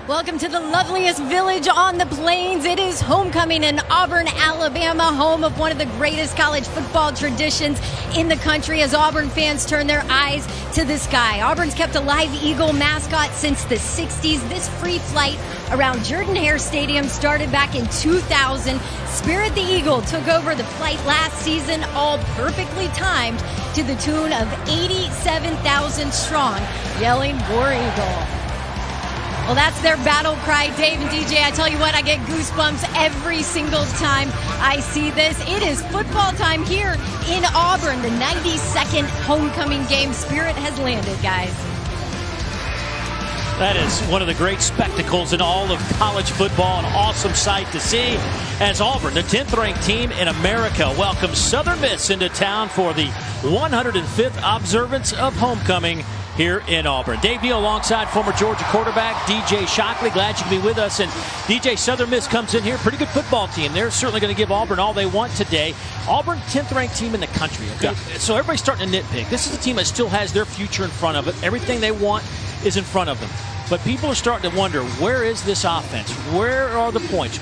Welcome to the loveliest village on the plains. It is homecoming in Auburn, Alabama, home of one of the greatest college football traditions in the country as Auburn fans turn their eyes to the sky. Auburn's kept a live eagle mascot since the 60s. This free flight around Jordan-Hare Stadium started back in 2000. Spirit the Eagle took over the flight last season, all perfectly timed to the tune of 87,000 strong, yelling War Eagle. Well, that's their battle cry, Dave and DJ. I tell you what, I get goosebumps every single time I see this. It is football time here in Auburn. The 92nd homecoming game. Spirit has landed, guys. That is one of the great spectacles in all of college football. An awesome sight to see as Auburn, the 10th-ranked team in America, welcomes Southern Miss into town for the 105th observance of homecoming here in Auburn. Dave Neal alongside former Georgia quarterback DJ Shockley. Glad you can be with us. And DJ, Southern Miss comes in here. Pretty good football team. They're certainly going to give Auburn all they want today. Auburn, 10th-ranked team in the country. Okay? Yeah. So everybody's starting to nitpick. This is a team that still has their future in front of it. Everything they want is in front of them. But people are starting to wonder, where is this offense? Where are the points?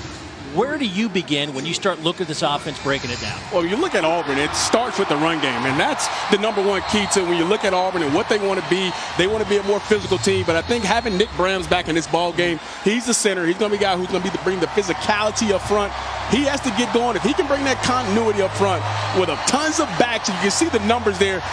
Where do you begin when you start looking at this offense, breaking it down? Well, you look at Auburn, it starts with the run game, and that's the number one key to when you look at Auburn and what they want to be. They want to be a more physical team, but I think having Nick Brahms back in this ball game, he's the center. He's going to be a guy who's going to bring the physicality up front. He has to get going. If he can bring that continuity up front with tons of backs, and you can see the numbers there.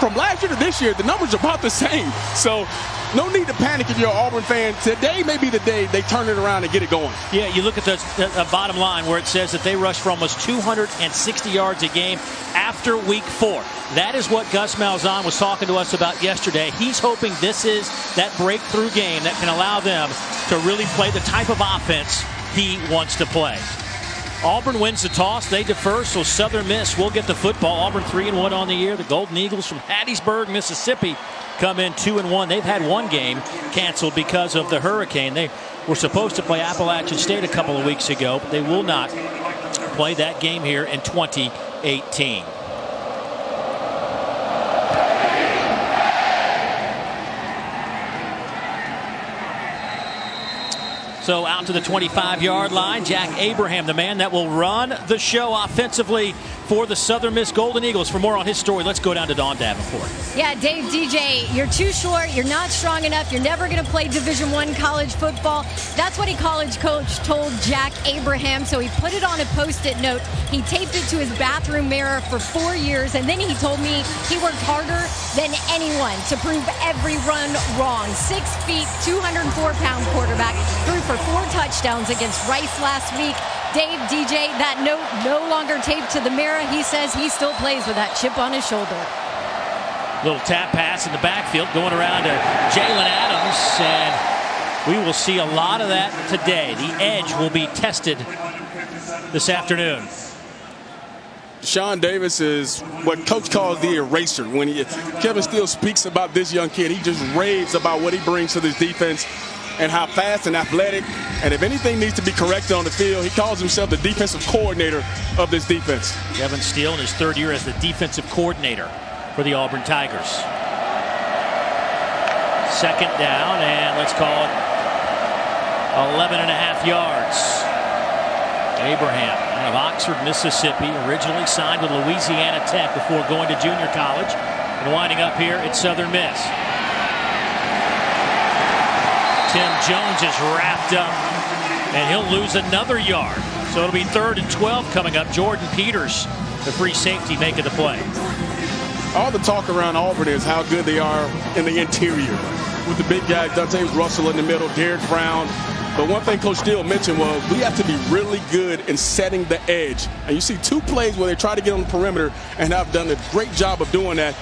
From last year to this year, the numbers are about the same. So no need to panic if you're an Auburn fan. Today may be the day they turn it around and get it going. Yeah, you look at the bottom line where it says that they rushed for almost 260 yards a game after week 4. That is what Gus Malzahn was talking to us about yesterday. He's hoping this is that breakthrough game that can allow them to really play the type of offense he wants to play. Auburn wins the toss. They defer, so Southern Miss will get the football. Auburn 3-1 on the year. The Golden Eagles from Hattiesburg, Mississippi, come in 2-1. They've had one game canceled because of the hurricane. They were supposed to play Appalachian State a couple of weeks ago, but they will not play that game here in 2018. So out to the 25-yard line, Jack Abraham, the man that will run the show offensively for the Southern Miss Golden Eagles. For more on his story, let's go down to Dawn Davenport. Yeah, Dave, DJ, you're too short. You're not strong enough. You're never going to play Division I college football. That's what a college coach told Jack Abraham. So he put it on a Post-it note. He taped it to his bathroom mirror for 4 years. And then he told me he worked harder than anyone to prove every run wrong. 6 feet, 204-pound quarterback. Threw for 4 touchdowns against Rice last week. Dave, DJ, that note no longer taped to the mirror. He says he still plays with that chip on his shoulder. Little tap pass in the backfield going around to Jaylond Adams, and we will see a lot of that today. The edge will be tested this afternoon. Sean Davis is what Coach calls the eraser. When Kevin Steele speaks about this young kid, he just raves about what he brings to this defense and how fast and athletic, and if anything needs to be corrected on the field, he calls himself the defensive coordinator of this defense. Kevin Steele in his 3rd year as the defensive coordinator for the Auburn Tigers. 2nd down, and let's call it 11.5 yards. Abraham out of Oxford, Mississippi, originally signed with Louisiana Tech before going to junior college and winding up here at Southern Miss. Tim Jones is wrapped up, and he'll lose another yard. So it'll be 3rd and 12 coming up. Jordan Peters, the free safety, making the play. All the talk around Auburn is how good they are in the interior. With the big guy, Dante Russell in the middle, Derek Brown. But one thing Coach Steele mentioned was we have to be really good in setting the edge. And you see 2 plays where they try to get on the perimeter and have done a great job of doing that.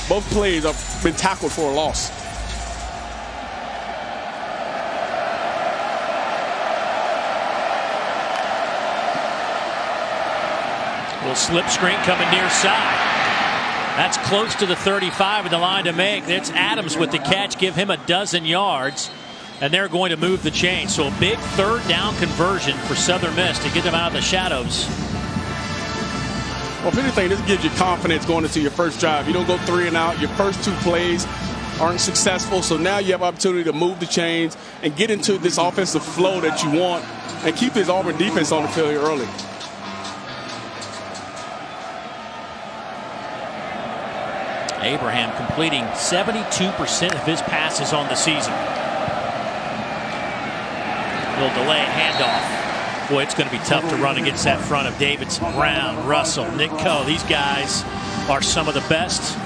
Both plays have been tackled for a loss. Little slip screen coming near side. That's close to the 35 in the line to make. It's Adams with the catch, give him a dozen yards, and they're going to move the chain. So a big 3rd down conversion for Southern Miss to get them out of the shadows. Well, if anything, this gives you confidence going into your first drive. You don't go 3 and out. Your first 2 plays aren't successful. So now you have opportunity to move the chains and get into this offensive flow that you want and keep this Auburn defense on the field here early. Abraham completing 72% of his passes on the season. He'll delay a handoff. Boy, it's going to be tough to run against that front of Davidson, Brown, Russell, Nick Coe. These guys are some of the best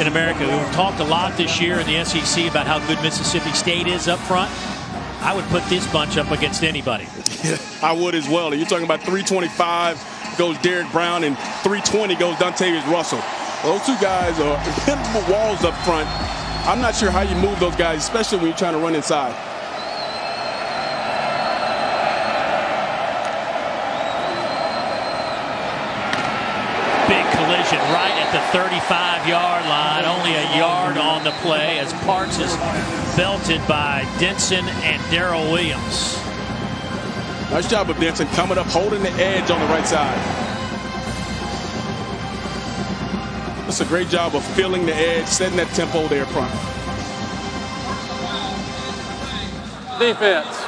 in America. We've talked a lot this year in the SEC about how good Mississippi State is up front. I would put this bunch up against anybody. Yeah, I would as well. You're talking about 325 goes Derek Brown and 320 goes Dontavius Russell. Those two guys are impenetrable walls up front. I'm not sure how you move those guys, especially when you're trying to run inside. Big collision right at the 35-yard line. Only a yard on the play as Parks is belted by Denson and Darrell Williams. Nice job of Denson coming up, holding the edge on the right side. That's a great job of filling the edge, setting that tempo there front. Defense,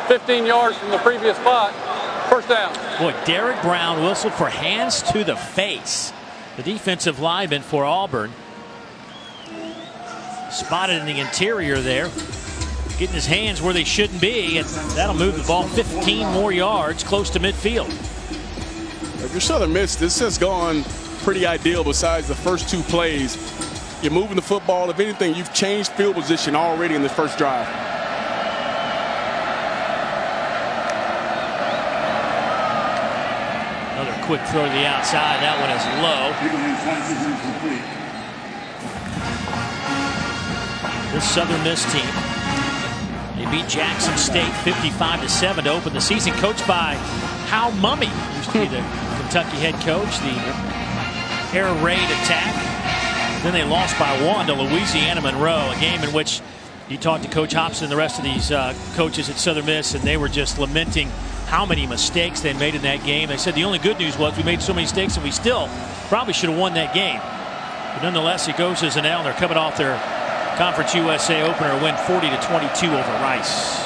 15 yards from the previous spot. First down. Boy, Derek Brown whistled for hands to the face. The defensive lineman for Auburn spotted in the interior there, getting his hands where they shouldn't be, and that'll move the ball 15 more yards close to midfield. If you're Southern Miss, this has gone pretty ideal besides the first two plays. You're moving the football. If anything, you've changed field position already in the first drive. Another quick throw to the outside. That one is low. This Southern Miss team, they beat Jackson State 55-7 to open the season, coached by Hal Mumme, used to be the Kentucky head coach. The air raid attack. Then they lost by 1 to Louisiana Monroe, a game in which you talked to Coach Hobson and the rest of these coaches at Southern Miss, and they were just lamenting how many mistakes they made in that game. They said the only good news was we made so many mistakes and we still probably should have won that game. But nonetheless, it goes as an L, and they're coming off their Conference USA opener win 40-22 over Rice.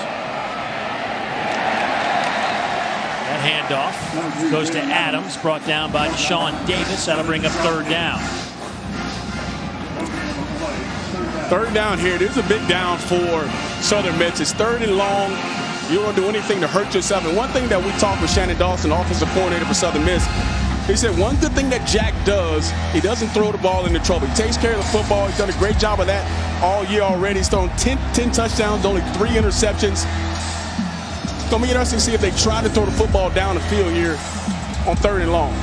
Handoff goes to Adams, brought down by Deshaun Davis. That'll bring up third down. Third down here. This is a big down for Southern Miss. It's third and long. You don't do anything to hurt yourself. And one thing that we talked with Shannon Dawson, offensive coordinator for Southern Miss, he said one good thing that Jack does, he doesn't throw the ball into trouble. He takes care of the football. He's done a great job of that all year already. He's thrown 10 touchdowns, only 3 interceptions. It's going to be interesting to see if they try to throw the football down the field here on third and long.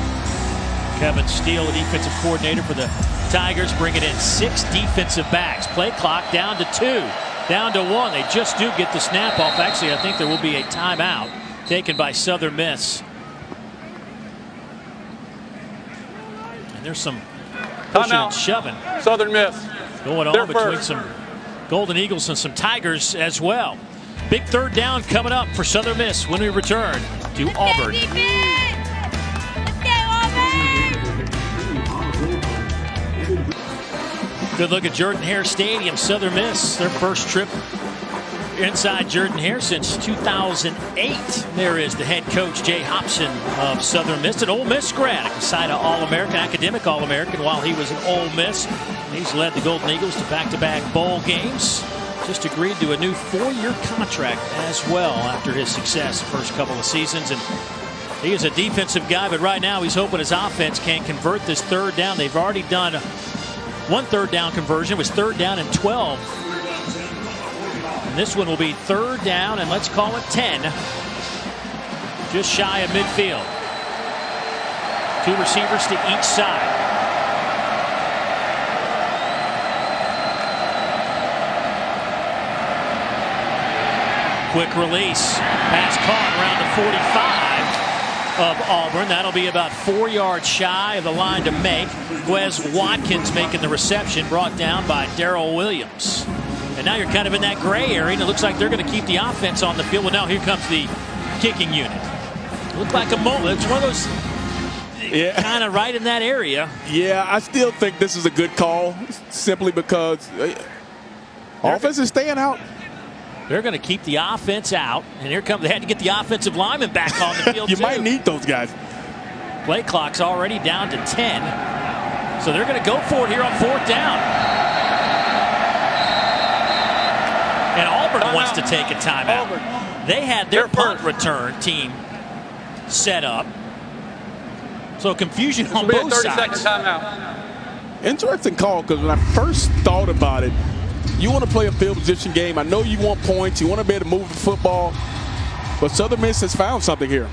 Kevin Steele, the defensive coordinator for the Tigers, bringing in 6 defensive backs. Play clock down to 2, down to 1. They just do get the snap off. Actually, I think there will be a timeout taken by Southern Miss. And there's some pushing and shoving. Southern Miss going on between some Golden Eagles and some Tigers as well. Big third down coming up for Southern Miss when we return to Auburn. Good look at Jordan-Hare Stadium. Southern Miss, their first trip inside Jordan-Hare since 2008. There is the head coach, Jay Hobson of Southern Miss, an Ole Miss grad, a Casida All-American, academic All-American while he was at Ole Miss. He's led the Golden Eagles to back-to-back bowl games. Just agreed to a new 4-year contract as well after his success the first couple of seasons. And he is a defensive guy, but right now he's hoping his offense can convert this third down. They've already done one third down conversion. It was third down and 12. And this one will be third down, and let's call it 10. Just shy of midfield. 2 receivers to each side. Quick release. Pass caught around the 45 of Auburn. That'll be about 4 yards shy of the line to make. Wes Watkins making the reception, brought down by Darrell Williams. And now you're kind of in that gray area, and it looks like they're going to keep the offense on the field. Well, now here comes the kicking unit. Looked like a moment. It's one of those kind of right in that area. Yeah, I still think this is a good call, simply because Offense is staying out. They're going to keep the offense out. And here comes, they had to get the offensive lineman back on the field. You might need those guys. Play clock's already down to 10. So they're going to go for it here on 4th down. And Auburn wants to take a timeout. They had their punt return team set up. So confusion on both sides. Timeout. Interesting call, because when I first thought about it, you want to play a field position game. I know you want points. You want to be able to move the football. But Southern Miss has found something here.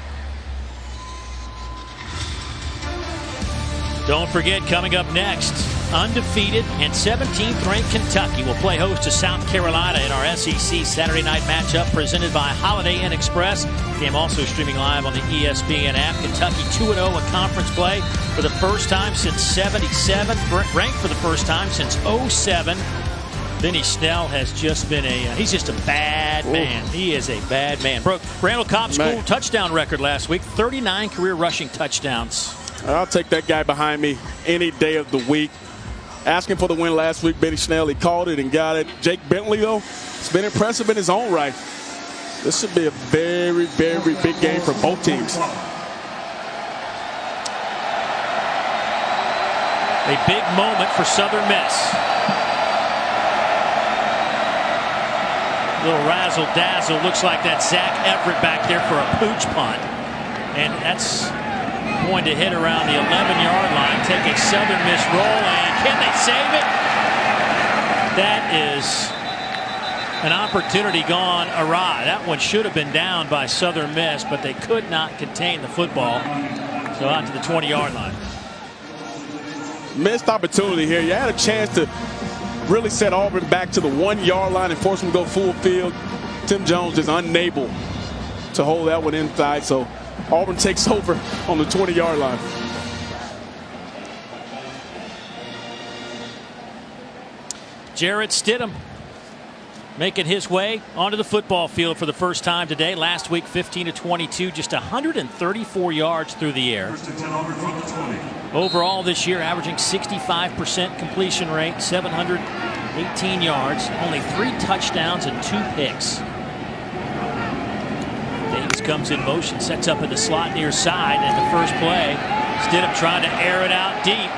Don't forget, coming up next, undefeated and 17th ranked Kentucky will play host to South Carolina in our SEC Saturday night matchup presented by Holiday Inn Express. Game also streaming live on the ESPN app. Kentucky 2-0 in conference play for the first time since '77, ranked for the first time since '07. Benny Snell has just been he's just a bad man. He is a bad man. Broke Randall Cobb's school touchdown record last week, 39 career rushing touchdowns. I'll take that guy behind me any day of the week. Asking for the win last week, Benny Snell, he called it and got it. Jake Bentley, though, it's been impressive in his own right. This should be a very, very big game for both teams. A big moment for Southern Miss. Little razzle-dazzle. Looks like that's Zach Everett back there for a pooch punt. And that's going to hit around the 11-yard line. Take a Southern Miss roll, and can they save it? That is an opportunity gone awry. That one should have been down by Southern Miss, but they could not contain the football. So out to the 20-yard line. Missed opportunity here. You had a chance to really set Auburn back to the 1-yard line and force them to go full field. Tim Jones is unable to hold that one inside, so Auburn takes over on the 20-yard line. Jarrett Stidham making his way onto the football field for the first time today. Last week, 15-22, just 134 yards through the air. Overall this year, averaging 65% completion rate, 718 yards, only 3 touchdowns and 2 picks. Davis comes in motion, sets up in the slot near side, and the first play, Stidham trying to air it out deep.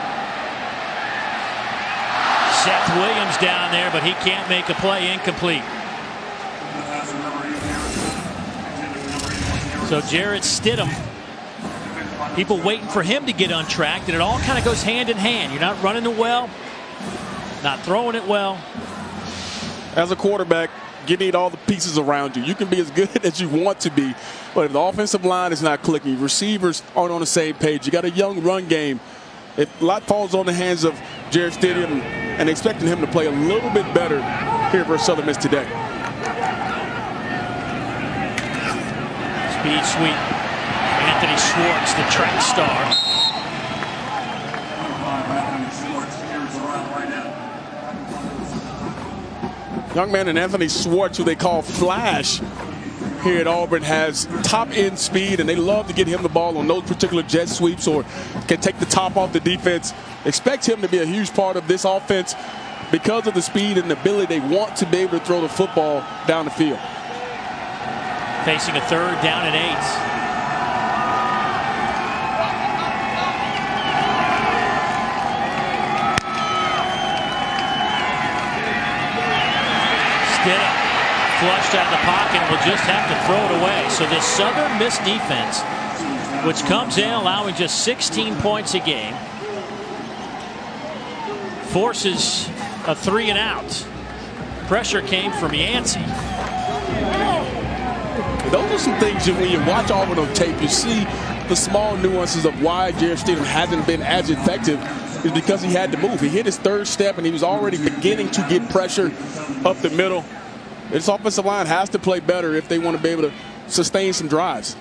Seth Williams down there, but he can't make a play. Incomplete. So Jarrett Stidham, people waiting for him to get on track, and it all kind of goes hand in hand. You're not running it well, not throwing it well. As a quarterback, you need all the pieces around you. You can be as good as you want to be, but if the offensive line is not clicking, receivers aren't on the same page. You got a young run game. If a lot falls on the hands of Jarrett Stidham and expecting him to play a little bit better here for Southern Miss today. Speed sweep. Anthony Schwartz, the track star. Young man in Anthony Schwartz, who they call Flash, here at Auburn, has top-end speed, and they love to get him the ball on those particular jet sweeps or can take the top off the defense. Expect him to be a huge part of this offense because of the speed and the ability they want to be able to throw the football down the field. Facing a 3rd down and 8. Stidham flushed out of the pocket and will just have to throw it away. So this Southern Miss defense, which comes in allowing just 16 points a game, forces a 3-and-out. Pressure came from Yancey. Those are some things that when you watch Auburn on tape, you see the small nuances of why Jarrett Stidham hasn't been as effective is because he had to move. He hit his 3rd step, and he was already beginning to get pressure up the middle. This offensive line has to play better if they want to be able to sustain some drives.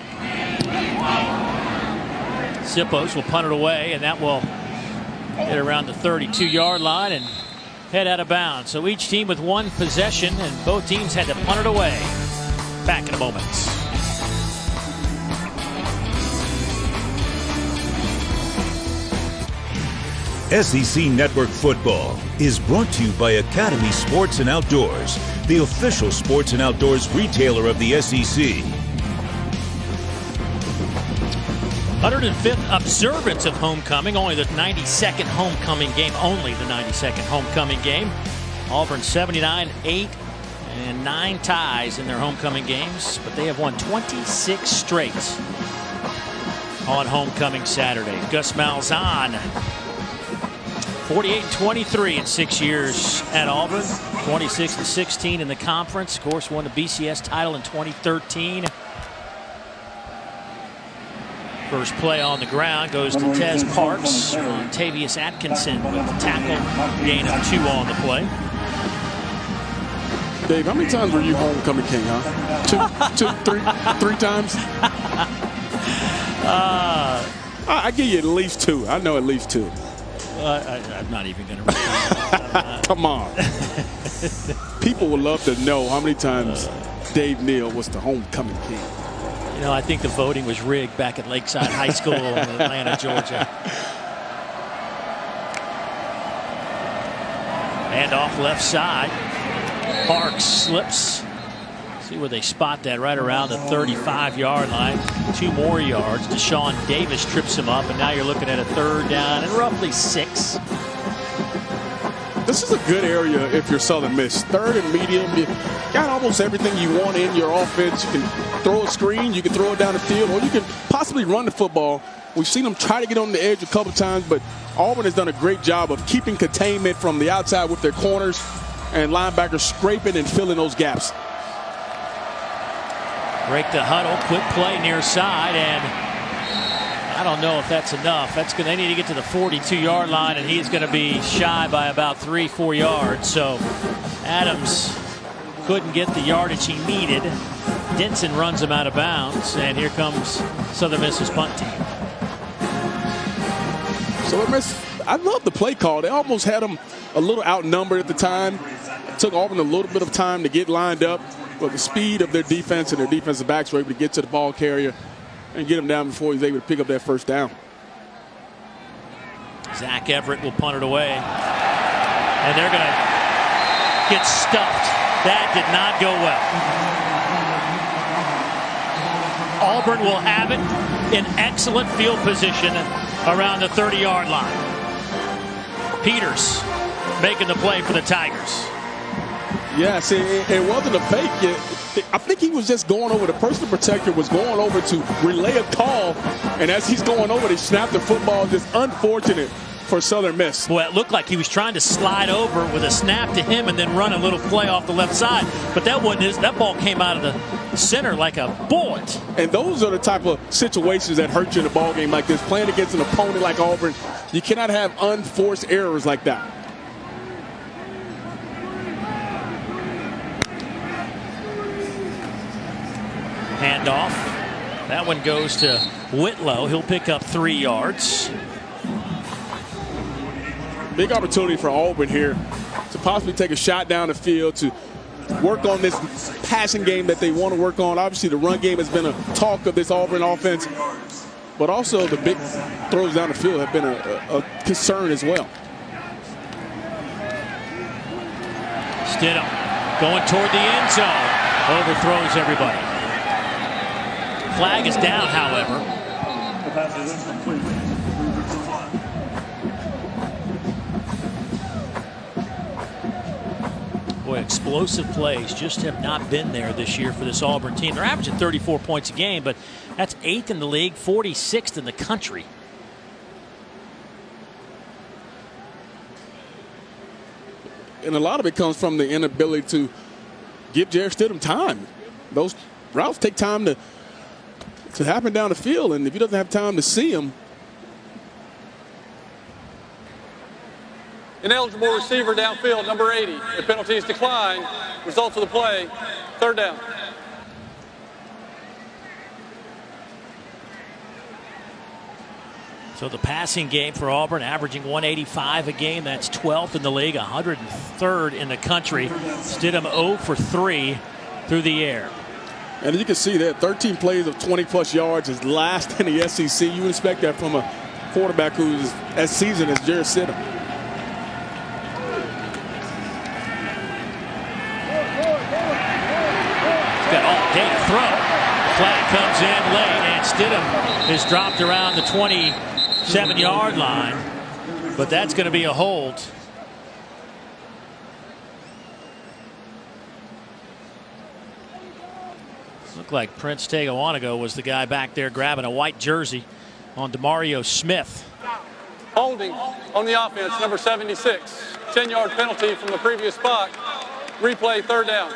Sippos will punt it away, and that will hit around the 32-yard line and head out of bounds. So each team with 1 possession, and both teams had to punt it away. Back in a moment. SEC Network Football is brought to you by Academy Sports and Outdoors, the official sports and outdoors retailer of the SEC. 105th observance of homecoming, only the 92nd homecoming game, only the 92nd homecoming game. Auburn 79, 8, and 9 ties in their homecoming games, but they have won 26 straight on homecoming Saturday. Gus Malzahn, 48-23 in 6 years at Auburn, 26-16 in the conference. Of course, won the BCS title in 2013. First play on the ground goes to Tez Parks. Tavius Atkinson with the tackle, gain of 2 on the play. Dave, how many times were you homecoming king, huh? Three times? I give you at least 2. I know at least 2. I'm not even going to. Come on. People would love to know how many times Dave Neal was the homecoming king. You know, I think the voting was rigged back at Lakeside High School in Atlanta, Georgia. And off left side. Parks slips. See where they spot that, right around the 35-yard line. 2 more yards. Deshaun Davis trips him up, and now you're looking at a 3rd down and roughly 6. This is a good area if you're Southern Miss. 3rd and medium. You got almost everything you want in your offense. You can throw a screen, you can throw it down the field, or you can possibly run the football. We've seen them try to get on the edge a couple times, but Auburn has done a great job of keeping containment from the outside with their corners and linebackers scraping and filling those gaps. Break the huddle, quick play near side, and I don't know if that's enough. They need to get to the 42-yard line, and he's going to be shy by about 3-4 yards. So Adams couldn't get the yardage he needed. Denson runs him out of bounds, and here comes Southern Miss's punt team. Southern Miss, I love the play call. They almost had them a little outnumbered at the time. It took Auburn a little bit of time to get lined up. But the speed of their defense and their defensive backs were able to get to the ball carrier and get him down before he's able to pick up that 1st down. Zach Everett will punt it away. And they're going to get stuffed. That did not go well. Auburn will have it in excellent field position around the 30-yard line. Peters making the play for the Tigers. Yes, it wasn't a fake. I think he was just going over. The personal protector was going over to relay a call, and as he's going over, they snapped the football. Just unfortunate for Southern Miss. Well, it looked like he was trying to slide over with a snap to him and then run a little play off the left side. But that wasn't his. That ball came out of the center like a bullet. And those are the type of situations that hurt you in a ball game like this. Playing against an opponent like Auburn, you cannot have unforced errors like that. Handoff. That one goes to Whitlow. He'll pick up 3 yards. Big opportunity for Auburn here to possibly take a shot down the field, to work on this passing game that they want to work on. Obviously, the run game has been a talk of this Auburn offense, but also the big throws down the field have been a concern as well. Stidham going toward the end zone. Overthrows everybody. Flag is down, however. Boy, explosive plays just have not been there this year for this Auburn team. They're averaging 34 points a game, but that's 8th in the league, 46th in the country. And a lot of it comes from the inability to give Jarrett Stidham time. Those routes take time to happen down the field, and if he doesn't have time to see them. Ineligible receiver downfield, number 80. If penalties decline, results of the play, 3rd down. So the passing game for Auburn averaging 185 a game. That's 12th in the league, 103rd in the country. Stidham 0 for 3 through the air. And you can see that 13 plays of 20-plus yards is last in the SEC. You would expect that from a quarterback who's as seasoned as Jarrett Stidham. He's got all day to throw. The flag comes in late, and Stidham is dropped around the 27-yard line, but that's going to be a hold. Looked like Prince Tagawanago was the guy back there grabbing a white jersey on Demario Smith. Holding on the offense, number 76. 10-yard penalty from the previous spot. Replay, third down.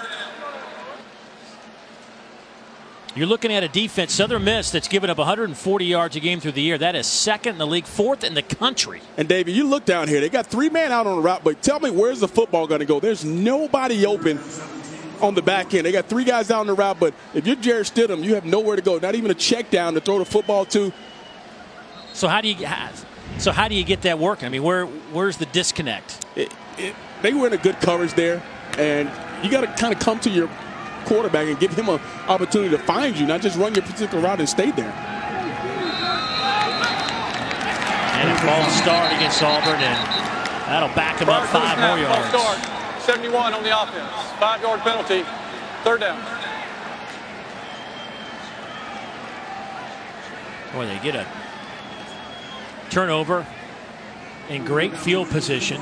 You're looking at a defense, Southern Miss, that's given up 140 yards a game through the year. That is second in the league, fourth in the country. And, David, you look down here. They got 3 men out on the route, but tell me, where's the football going to go? There's nobody open on the back end. They got 3 guys out on the route, but if you're Jarrett Stidham, you have nowhere to go. Not even a check down to throw the football to. So how do you get that working? I mean, where's the disconnect? They were in a good coverage there, and you got to kind of come to your quarterback and give him an opportunity to find you, not just run your particular route and stay there. And a false start against Auburn, and that'll back him up 5 more yards. False start, 71 on the offense. 5-yard penalty, third down. Boy, they get a turnover in great field position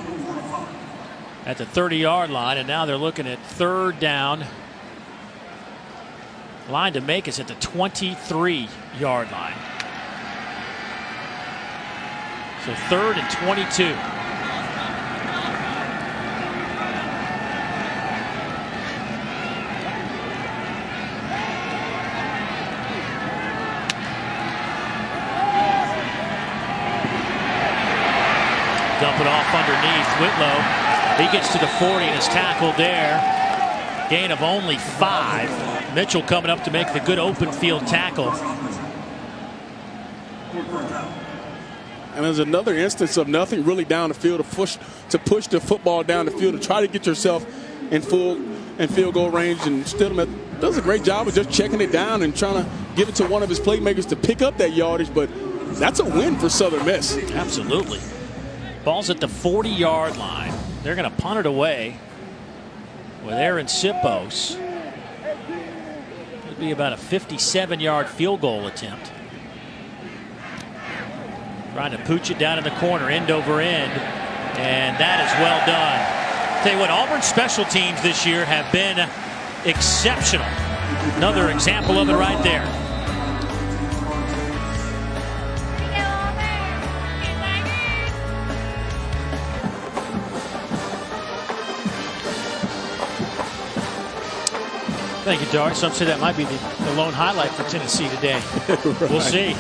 at the 30-yard line, and now they're looking at third down. Line to make is at the 23-yard line. So 3rd and 22. Dump it off underneath. Whitlow, he gets to the 40 and is tackled there. Gain of only 5. Mitchell coming up to make the good open field tackle. And there's another instance of nothing really down the field to push the football down the field to try to get yourself in field goal range. And Stidham does a great job of just checking it down and trying to give it to one of his playmakers to pick up that yardage. But that's a win for Southern Miss. Absolutely. Ball's at the 40-yard line. They're going to punt it away with Aaron Sippos. It'll be about a 57-yard field goal attempt. Trying to pooch it down in the corner, end over end, and that is well done. Tell you what, Auburn's special teams this year have been exceptional. Another example of it right there. Thank you, Darius. Some say that might be the lone highlight for Tennessee today. Right. We'll see.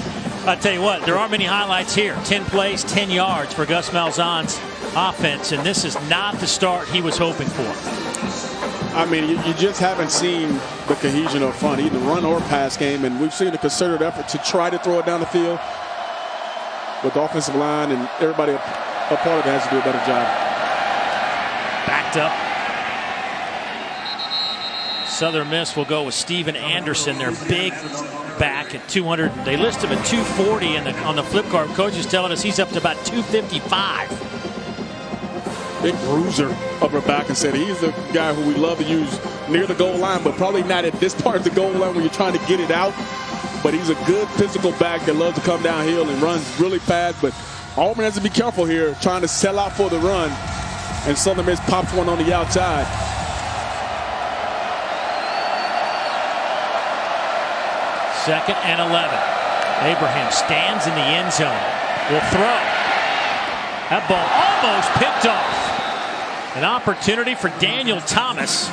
I'll tell you what, there aren't many highlights here. 10 plays, 10 yards for Gus Malzahn's offense, and this is not the start he was hoping for. I mean, you just haven't seen the cohesion up front, either run or pass game, and we've seen a concerted effort to try to throw it down the field. With the offensive line and everybody a part of it has to do a better job. Backed up. Southern Miss will go with Steven Anderson, their big back at 200. They list him at 240 on the flip card. Coach is telling us he's up to about 255. Big bruiser upper back, and said he's the guy who we love to use near the goal line, but probably not at this part of the goal line when you're trying to get it out. But he's a good physical back that loves to come downhill and runs really fast. But Auburn has to be careful here, trying to sell out for the run. And Southern Miss pops one on the outside. Second and 11. Abraham stands in the end zone. Will throw. That ball almost picked off. An opportunity for Daniel Thomas.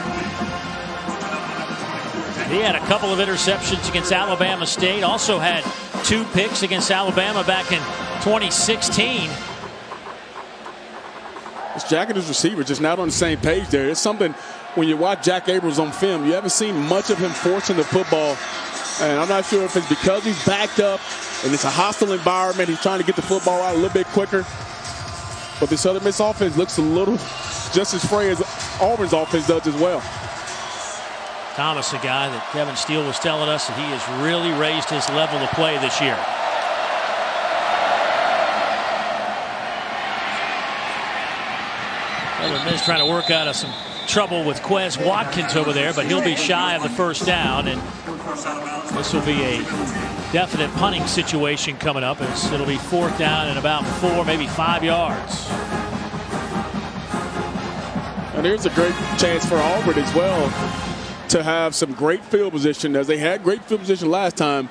He had a couple of interceptions against Alabama State. Also had 2 picks against Alabama back in 2016. This Jack and his receiver just not on the same page there. It's something when you watch Jack Abrams on film, you haven't seen much of him forcing the football. And I'm not sure if it's because he's backed up and it's a hostile environment. He's trying to get the football out a little bit quicker. But the Southern Miss offense looks a little just as fray as Auburn's offense does as well. Thomas, a guy that Kevin Steele was telling us that he has really raised his level of play this year. He's trying to work out of some trouble with Quez Watkins over there, but he'll be shy of the first down, and this will be a definite punting situation coming up. It'll be 4th down and about 4, maybe 5 yards. And here's a great chance for Auburn as well to have some great field position, as they had great field position last time,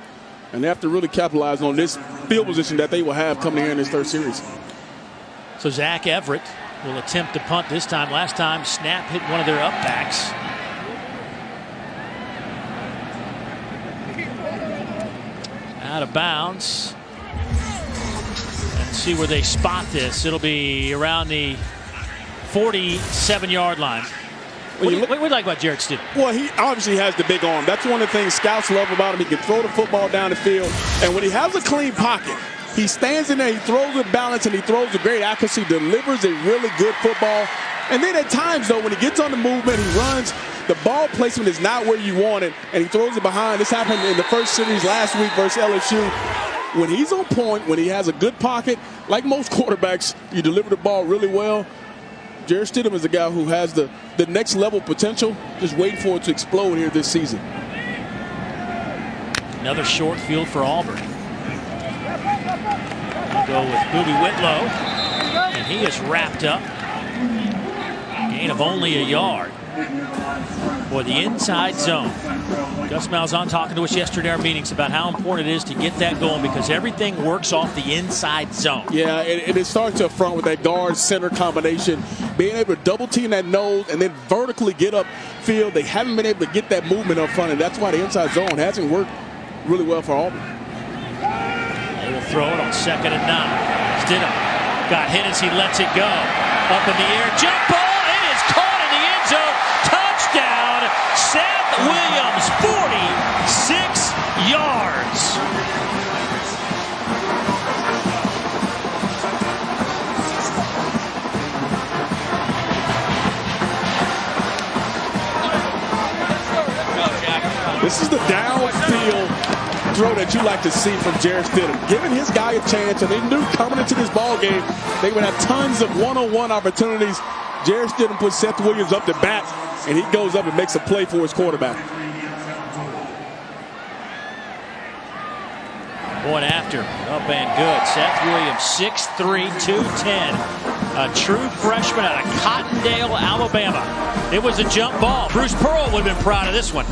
and they have to really capitalize on this field position that they will have coming in this third series. So Zach Everett will attempt to punt this time. Last time, snap hit one of their up backs. Out of bounds. And see where they spot this. It'll be around the 47-yard line. What do you like about Jarrett Stidham? Well, he obviously has the big arm. That's one of the things scouts love about him. He can throw the football down the field. And when he has a clean pocket, he stands in there, he throws with balance, and he throws with great accuracy, delivers a really good football. And then at times, though, when he gets on the movement, he runs, the ball placement is not where you want it, and he throws it behind. This happened in the first series last week versus LSU. When he's on point, when he has a good pocket, like most quarterbacks, you deliver the ball really well. Jarrett Stidham is a guy who has the next level potential, just waiting for it to explode here this season. Another short field for Auburn. We'll go with Boobie Whitlow, and he is wrapped up. Gain of only a yard for the inside zone. Gus Malzahn talking to us yesterday in our meetings about how important it is to get that going, because everything works off the inside zone. Yeah, and it starts up front with that guard-center combination. Being able to double-team that nose and then vertically get upfield. They haven't been able to get that movement up front, and that's why the inside zone hasn't worked really well for Auburn. They will throw it on 2nd and 9. Stidham got hit as he lets it go. Up in the air, jump ball. It is caught in the end zone. Touchdown, Seth Williams, 46 yards. This is the downfield throw that you like to see from Jarrett Stidham. Giving his guy a chance, and they knew coming into this ball game they would have tons of one-on-one opportunities. Jarrett Stidham puts Seth Williams up the bat, and he goes up and makes a play for his quarterback. Going after, up and good. Seth Williams, 6'3", 210. A true freshman out of Cottondale, Alabama. It was a jump ball. Bruce Pearl would have been proud of this one.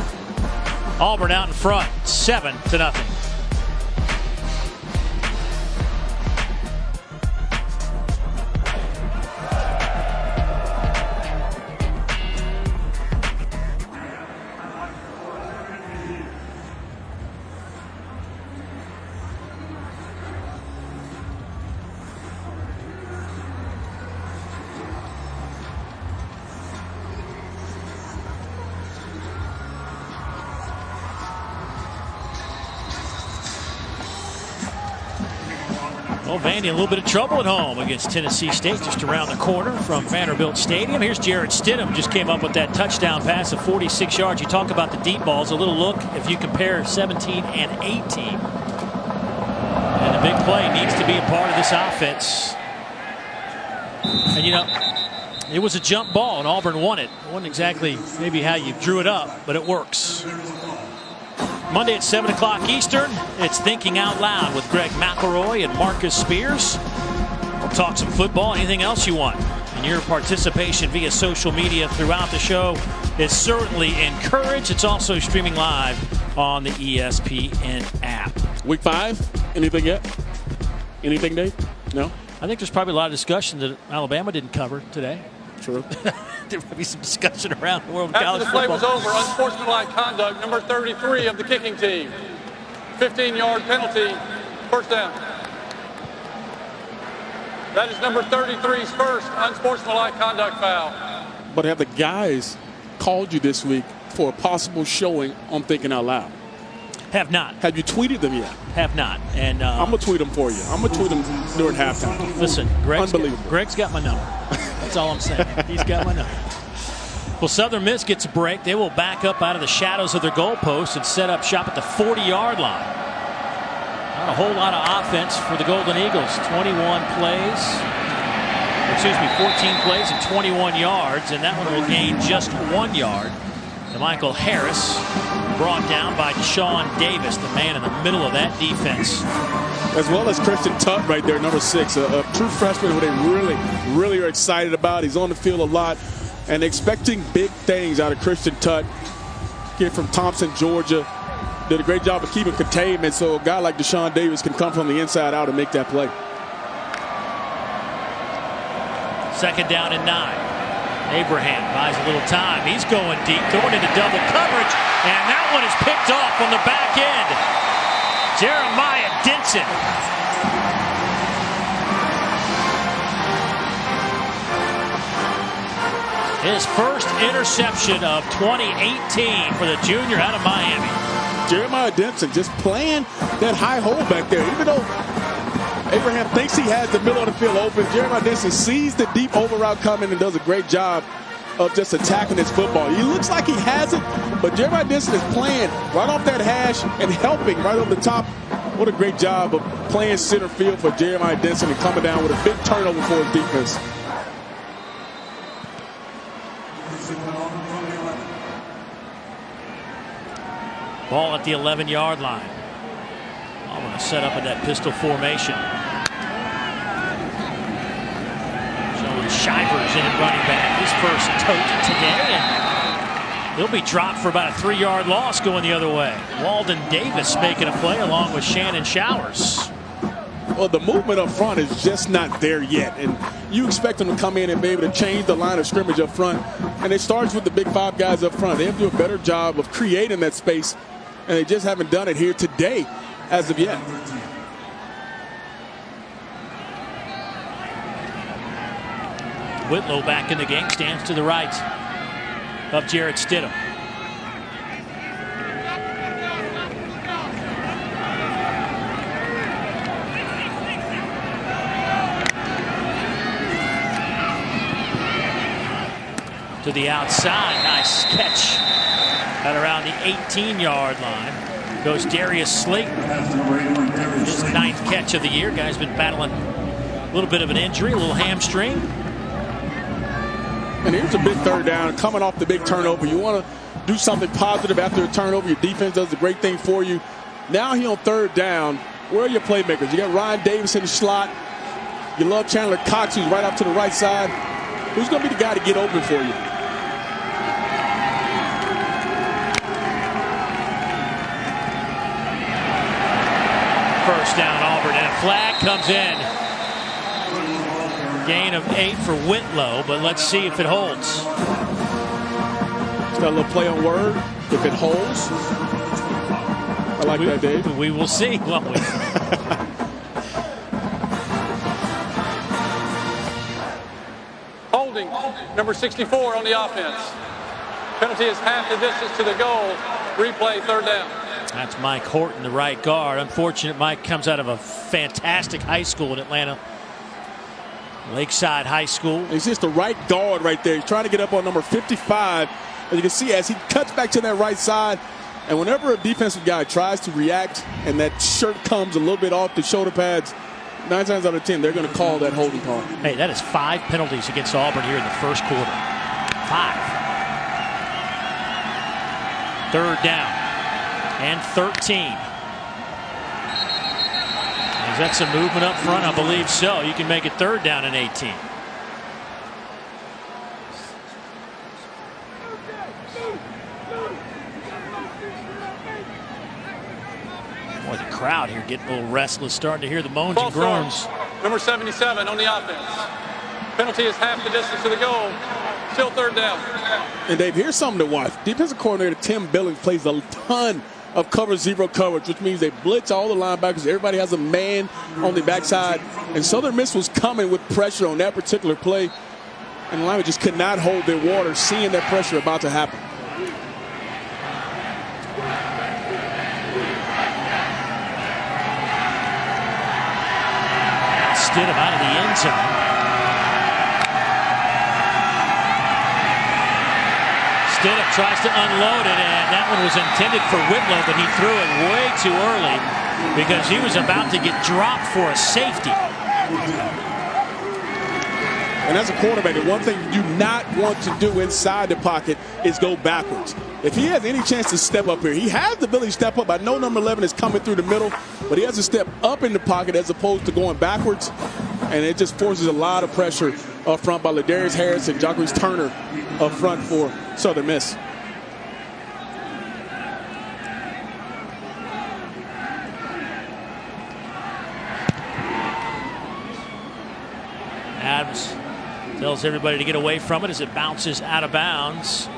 Auburn out in front, 7-0. Well, Vandy in a little bit of trouble at home against Tennessee State, just around the corner from Vanderbilt Stadium. Here's Jarrett Stidham, just came up with that touchdown pass of 46 yards. You talk about the deep balls. A little look if you compare 17 and 18. And the big play needs to be a part of this offense. And, you know, it was a jump ball, and Auburn won it. It wasn't exactly maybe how you drew it up, but it works. Monday at 7 o'clock Eastern, it's Thinking Out Loud with Greg McElroy and Marcus Spears. We'll talk some football, anything else you want. And your participation via social media throughout the show is certainly encouraged. It's also streaming live on the ESPN app. Week 5, anything yet? Anything, Dave? No? I think there's probably a lot of discussion that Alabama didn't cover today. True. There will be some discussion around the world of college After the play football. was over, unsportsmanlike conduct, number 33 of the kicking team. 15-yard penalty, first down. That is number 33's first unsportsmanlike conduct foul. But have the guys called you this week for a possible showing on Thinking Out Loud? Have not. Have you tweeted them yet? Have not. And I'm going to tweet them for you. I'm going to tweet them during halftime. Listen, Unbelievable. Greg's got my number. That's all I'm saying. He's got my number. Well, Southern Miss gets a break. They will back up out of the shadows of their goalposts and set up shop at the 40-yard line. Not a whole lot of offense for the Golden Eagles. 21 plays. 14 plays and 21 yards, and that one will gain just 1 yard. And Michael Harris brought down by Deshaun Davis, the man in the middle of that defense. As well as Christian Tutt right there, number 6, a true freshman who they really are excited about. He's on the field a lot and expecting big things out of Christian Tutt. Kid from Thompson, Georgia. Did a great job of keeping containment, so a guy like Deshaun Davis can come from the inside out and make that play. 2nd down and 9. Abraham buys a little time. He's going deep, throwing into double coverage, and that one is picked off on the back end. Jeremiah Denson. His first interception of 2018 for the junior out of Miami. Jeremiah Denson just playing that high hole back there. Even though Abraham thinks he has the middle of the field open, Jeremiah Denson sees the deep over route coming and does a great job of just attacking his football. He looks like he has it, but Jeremiah Denson is playing right off that hash and helping right over the top. What a great job of playing center field for Jeremiah Denson and coming down with a big turnover for his defense. Ball at the 11-yard line. Auburn to set up in that pistol formation. Showing Shivers in at running back. His first tote today, and he'll be dropped for about a 3-yard loss going the other way. Walden Davis making a play along with Shannon Showers. Well, the movement up front is just not there yet, and you expect them to come in and be able to change the line of scrimmage up front, and it starts with the big 5 guys up front. They have to do a better job of creating that space, and they just haven't done it here today as of yet. Whitlow back in the game, stands to the right of Jarrett Stidham. To the outside, nice catch at around the 18-yard line. Goes Darius Slayton, his 9th catch of the year. Guy's been battling a little bit of an injury, a little hamstring. And here's a big 3rd down coming off the big turnover. You want to do something positive after a turnover. Your defense does a great thing for you. Now he on 3rd down. Where are your playmakers? You got Ryan Davis in the slot. You love Chandler Cox, who's right up to the right side. Who's going to be the guy to get open for you? First down, Auburn, and a flag comes in. Gain of 8 for Whitlow, but let's see if it holds. It's got a little play on word. If it holds. I like that, Dave. We will see, won't we? Holding, number 64 on the offense. Penalty is half the distance to the goal. Replay, 3rd down. That's Mike Horton, the right guard. Unfortunate Mike comes out of a fantastic high school in Atlanta. Lakeside High School. He's just the right guard right there. He's trying to get up on number 55. As you can see, as he cuts back to that right side, and whenever a defensive guy tries to react and that shirt comes a little bit off the shoulder pads, 9 times out of 10, they're going to call that holding call. Hey, that is 5 penalties against Auburn here in the first quarter. 5. 3rd down and 13. Is that some movement up front? I believe so. You can make it 3rd down and 18. Boy, the crowd here getting a little restless, starting to hear the moans and groans. Number 77 on the offense. Penalty is half the distance to the goal. Still 3rd down. And Dave, here's something to watch. Defensive coordinator Tim Billings plays a ton of cover 0 coverage, which means they blitz all the linebackers. Everybody has a man on the backside. And Southern Miss was coming with pressure on that particular play. And the linemen just could not hold their water, seeing that pressure about to happen. Stidham out of the end zone. Stidham tries to unload it, and that one was intended for Whitlow, but he threw it way too early because he was about to get dropped for a safety. And as a quarterback, the one thing you do not want to do inside the pocket is go backwards. If he has any chance to step up here, he has the ability to step up. I know number 11 is coming through the middle, but he has to step up in the pocket as opposed to going backwards. And it just forces a lot of pressure up front by Darius Harris and Jacques Turner up front for Southern Miss. Adams tells everybody to get away from it as it bounces out of bounds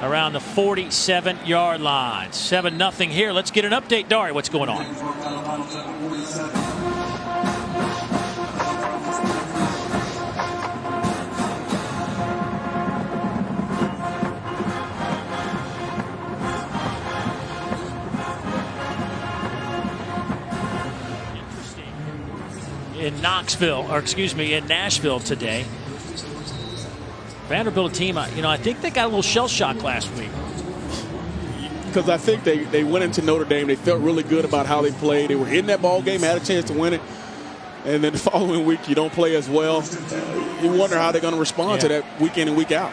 around the 47-yard line. 7-0 here. Let's get an update. Dari, what's going on? In Nashville today. Vanderbilt team, I think they got a little shell shock last week. Because I think they went into Notre Dame. They felt really good about how they played. They were in that ball game, had a chance to win it. And then the following week, you don't play as well. You wonder how they're going to respond to that week in and week out.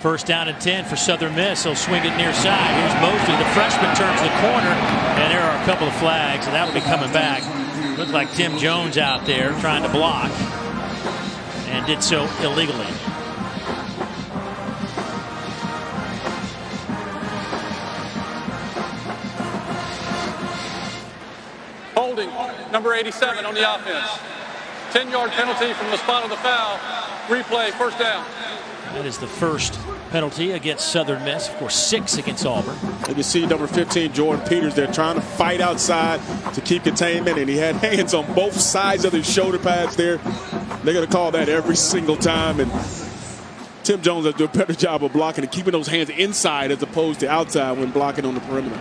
First down and 10 for Southern Miss. He'll swing it near side. Here's Mosley. The freshman turns the corner, and there are a couple of flags, and that will be coming back. Looked like Tim Jones out there trying to block, and did so illegally. Holding, number 87 on the offense. 10-yard penalty from the spot of the foul. Replay, first down. That is the first penalty against Southern Miss. Of course, 6 against Auburn. And you see number 15, Jordan Peters, there trying to fight outside to keep containment, and he had hands on both sides of his shoulder pads there. They're going to call that every single time, and Tim Jones has done a better job of blocking and keeping those hands inside as opposed to outside when blocking on the perimeter.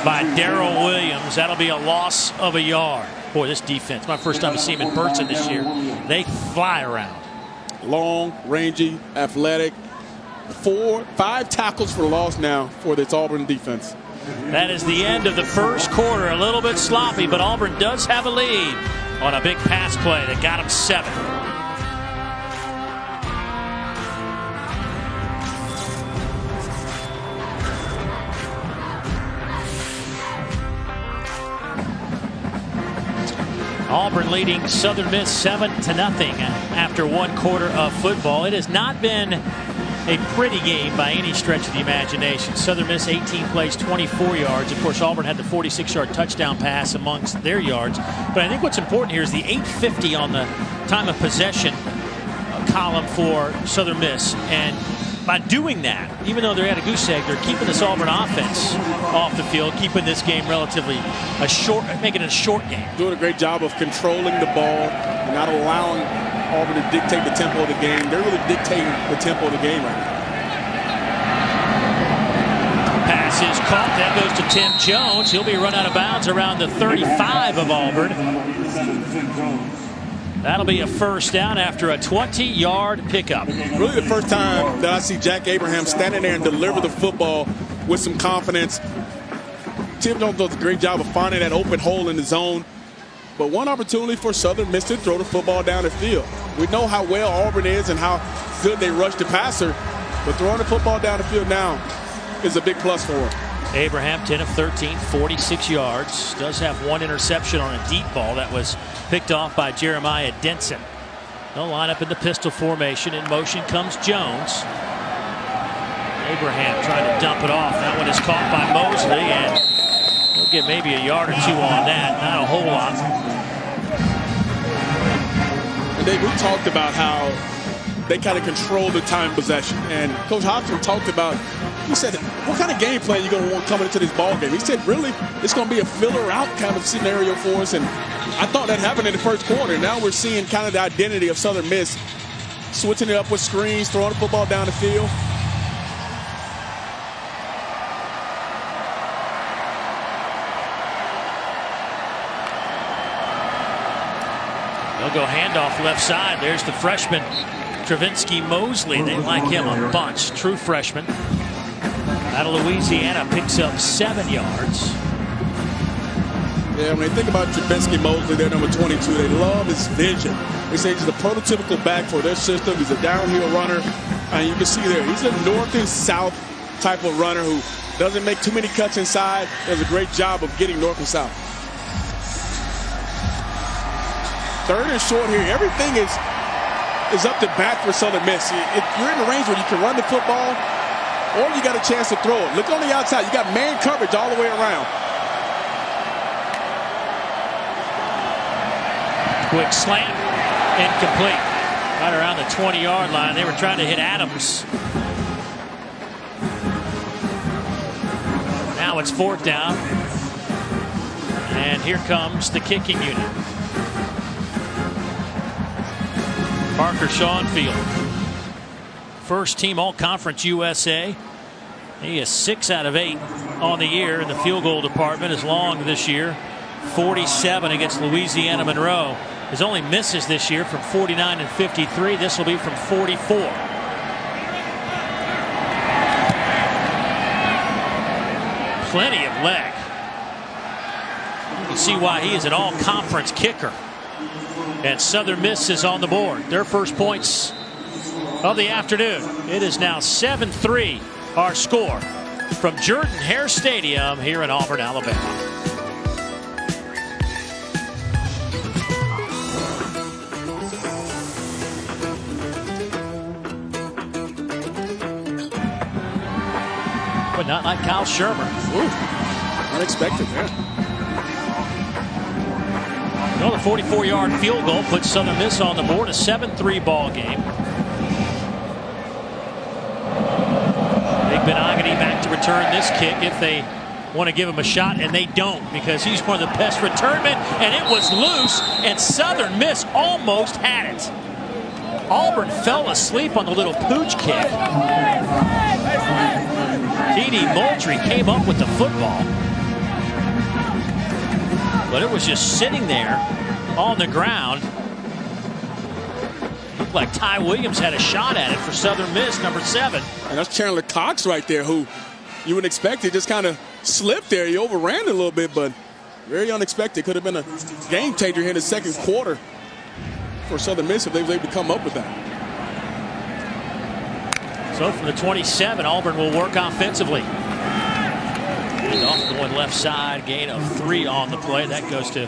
By Darrell Williams. That'll be a loss of a yard. Boy, this defense, my first time to see them in person this year. They fly around. Long, rangy, athletic. 5 tackles for loss now for this Auburn defense. That is the end of the first quarter. A little bit sloppy, but Auburn does have a lead on a big pass play that got them 7. Auburn leading Southern Miss 7-0 after 1 quarter of football. It has not been a pretty game by any stretch of the imagination. Southern Miss 18 plays, 24 yards. Of course, Auburn had the 46-yard touchdown pass amongst their yards. But I think what's important here is the 8:50 on the time of possession column for Southern Miss. And by doing that, even though they're at a goose egg, they're keeping this Auburn offense off the field, keeping this game relatively making it a short game. Doing a great job of controlling the ball and not allowing Auburn to dictate the tempo of the game. They're really dictating the tempo of the game right now. Pass is caught. That goes to Tim Jones. He'll be run out of bounds around the 35 of Auburn. That'll be a first down after a 20-yard pickup. Really the first time that I see Jack Abraham standing there and deliver the football with some confidence. Tim Jones does a great job of finding that open hole in the zone. But one opportunity for Southern Miss to throw the football down the field. We know how well Auburn is and how good they rush the passer. But throwing the football down the field now is a big plus for them. Abraham, 10 of 13, 46 yards. Does have 1 interception on a deep ball that was picked off by Jeremiah Denson. They'll line up in the pistol formation. In motion comes Jones. Abraham trying to dump it off. That one is caught by Mosley, and he'll get maybe a yard or 2 on that. Not a whole lot. And Dave, we talked about how they kind of control the time possession. And Coach Hobson talked about, he said, what kind of game plan are you going to want coming into this ball game? He said, really, it's going to be a filler out kind of scenario for us. And I thought that happened in the first quarter. Now we're seeing kind of the identity of Southern Miss, switching it up with screens, throwing the football down the field. They'll go handoff left side. There's the freshman, Trivensky Mosley. They like him a bunch. True freshman. Out of Louisiana, picks up 7 yards. Yeah, when they think about Trivensky Mosley, their number 22, they love his vision. They say he's the prototypical back for their system. He's a downhill runner. And you can see there, he's a north and south type of runner who doesn't make too many cuts inside. Does a great job of getting north and south. 3rd and short here. Everything is up to bat for Southern Miss. You're in the range where you can run the football or you got a chance to throw it. Look on the outside. You got man coverage all the way around. Quick slant, incomplete. Right around the 20-yard line. They were trying to hit Adams. Now it's 4th down. And here comes the kicking unit. Parker Schoenfield. First team All-Conference USA. He is 6 out of 8 on the year in the field goal department. Is long this year. 47 against Louisiana Monroe. His only misses this year from 49 and 53. This will be from 44. Plenty of leg. You can see why he is an all-conference kicker. And Southern Miss is on the board. Their first points of the afternoon. It is now 7-3 our score from Jordan-Hare Stadium here in Auburn, Alabama. But not like Kyle Shermer. Ooh, unexpected there. Well, the 44-yard field goal puts Southern Miss on the board. A 7-3 ball game. Big Benogany back to return this kick if they want to give him a shot, and they don't because he's one of the best returnmen, and it was loose, and Southern Miss almost had it. Auburn fell asleep on the little pooch kick. T.D. Moultrie came up with the football, but it was just sitting there on the ground. Looked like Ty Williams had a shot at it for Southern Miss, number 7. And that's Chandler Cox right there, who you would expect he just kind of slipped there. He overran it a little bit, but very unexpected. Could have been a game changer here in the 2nd quarter for Southern Miss if they were able to come up with that. So from the 27, Auburn will work offensively. And off going left side, gain of 3 on the play. That goes to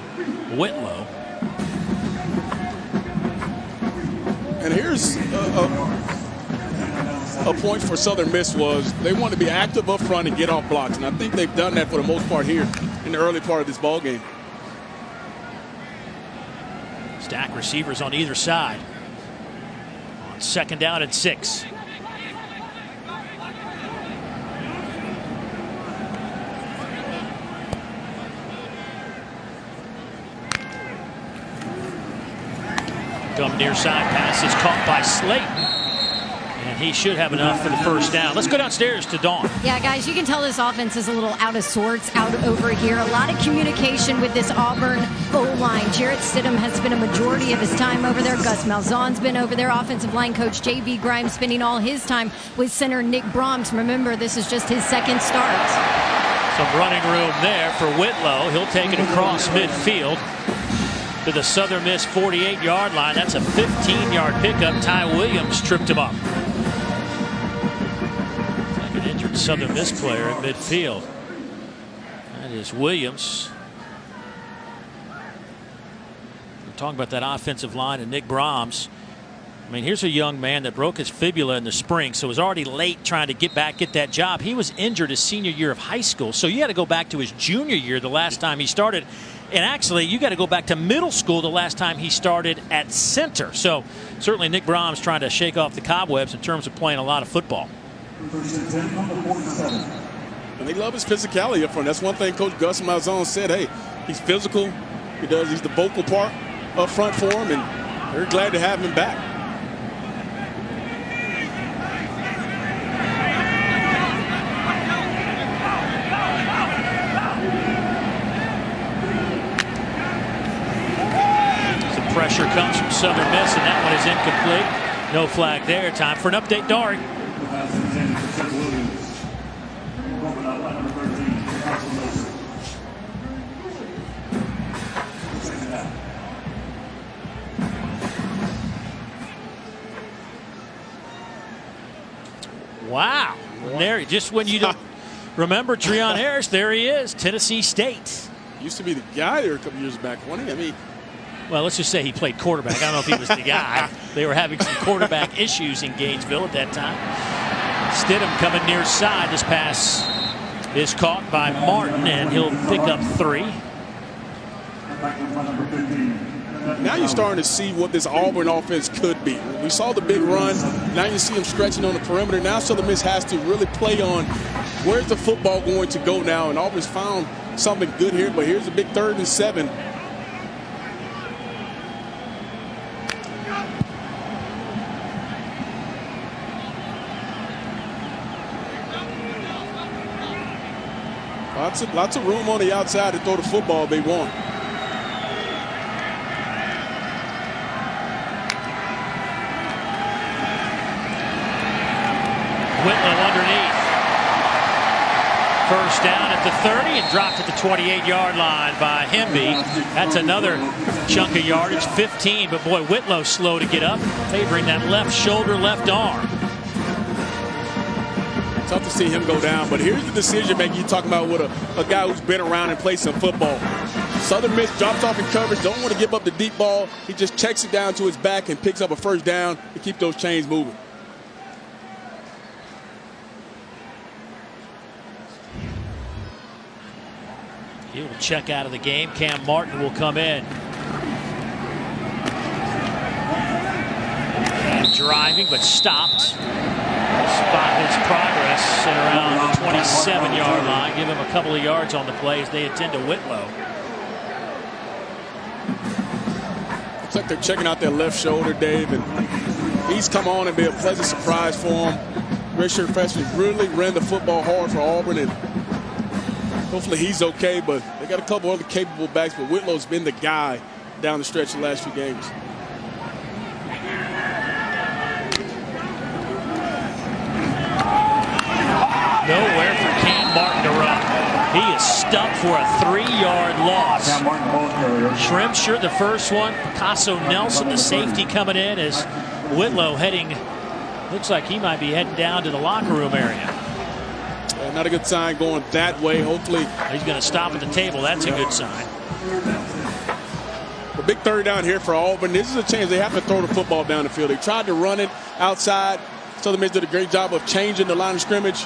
Whitlow. And here's a point for Southern Miss was they want to be active up front and get off blocks. And I think they've done that for the most part here in the early part of this ball game. Stack receivers on either side. On 2nd down and 6. Come near side pass is caught by Slayton. And he should have enough for the first down. Let's go downstairs to Dawn. Yeah, guys, you can tell this offense is a little out of sorts out over here. A lot of communication with this Auburn O-line. Jarrett Stidham has spent a majority of his time over there. Gus Malzahn's been over there. Offensive line coach J.B. Grimes spending all his time with center Nick Brahms. Remember, this is just his 2nd start. Some running room there for Whitlow. He'll take it across midfield to the Southern Miss 48-yard line. That's a 15-yard pickup. Ty Williams tripped him up. Like an injured Southern Miss player at midfield. That is Williams. We're talking about that offensive line and Nick Brahms. I mean, here's a young man that broke his fibula in the spring, so was already late trying to get that job. He was injured his senior year of high school, so you had to go back to his junior year the last time he started. And actually, you got to go back to middle school the last time he started at center. So certainly Nick Brahms trying to shake off the cobwebs in terms of playing a lot of football. And they love his physicality up front. That's one thing Coach Gus Malzahn said. Hey, he's physical. He's the vocal part up front for him, and they're glad to have him back. Pressure comes from Southern Miss, and that one is incomplete. No flag there. Time for an update, Dari. Wow. There, just when you don't remember Treon Harris, there he is, Tennessee State. Used to be the guy there a couple years back, wasn't he? I mean, well, let's just say he played quarterback. I don't know if he was the guy. They were having some quarterback issues in Gainesville at that time. Stidham coming near side. This pass is caught by Martin, and he'll pick up 3. Now you're starting to see what this Auburn offense could be. We saw the big run. Now you see them stretching on the perimeter. Now Southern Miss has to really play on where's the football going to go now. And Auburn's found something good here, but here's a big 3rd and 7. Lots of room on the outside to throw the football if they want. Whitlow underneath. First down at the 30 and dropped at the 28-yard line by Hemby. That's another chunk of yardage, 15. But boy, Whitlow slow to get up, favoring that left shoulder, left arm. Tough to see him go down, but here's the decision making you're talking about with a guy who's been around and played some football. Southern Miss drops off in coverage, don't want to give up the deep ball. He just checks it down to his back and picks up a first down to keep those chains moving. He will check out of the game. Kam Martin will come in. And driving, but stopped. Spot his progress at around the 27-yard line. Give him a couple of yards on the play as they attend to Whitlow. Looks like they're checking out their left shoulder, Dave, and he's come on and be a pleasant surprise for him. Redshirt freshman really ran the football hard for Auburn, and hopefully he's okay, but they got a couple other capable backs, but Whitlow's been the guy down the stretch the last few games. Nowhere for Kam Martin to run. He is stumped for a 3-yard loss. Shrimpshire, the first one. Picasso Nelson, the safety, coming in as Whitlow heading, looks like he might be heading down to the locker room area. Not a good sign going that way. Hopefully he's going to stop at the table. That's a good sign. A big 3rd down here for Auburn. This is a chance they have to throw the football down the field. They tried to run it outside. Southern Miss did a great job of changing the line of scrimmage.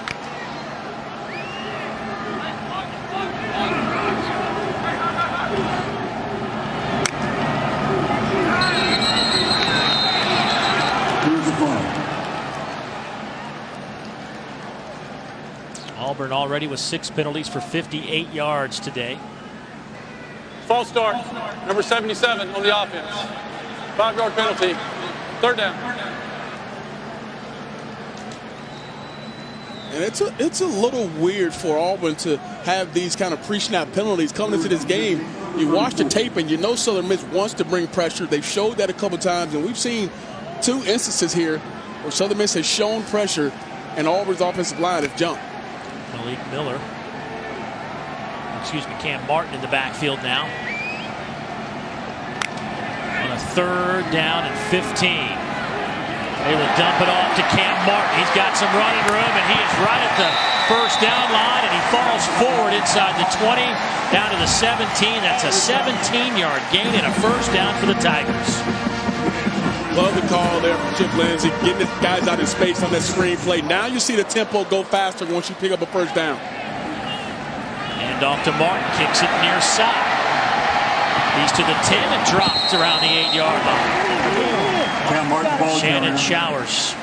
Auburn already with 6 penalties for 58 yards today. False start, number 77 on the offense. 5-yard penalty, 3rd down. And it's a little weird for Auburn to have these kind of pre-snap penalties coming into this game. You watch the tape and you know Southern Miss wants to bring pressure. They've showed that a couple times, and we've seen 2 instances here where Southern Miss has shown pressure and Auburn's offensive line has jumped. Malik Miller, Kam Martin in the backfield now. On a 3rd down and 15. They will dump it off to Kam Martin. He's got some running room, and he is right at the first down line, and he falls forward inside the 20, down to the 17. That's a 17-yard gain and a first down for the Tigers. Love the call there from Chip Lindsey, getting the guys out in space on that screen play. Now you see the tempo go faster once you pick up a first down. And off to Martin, kicks it near side. He's to the 10 and dropped around the 8-yard line. Shannon Showers,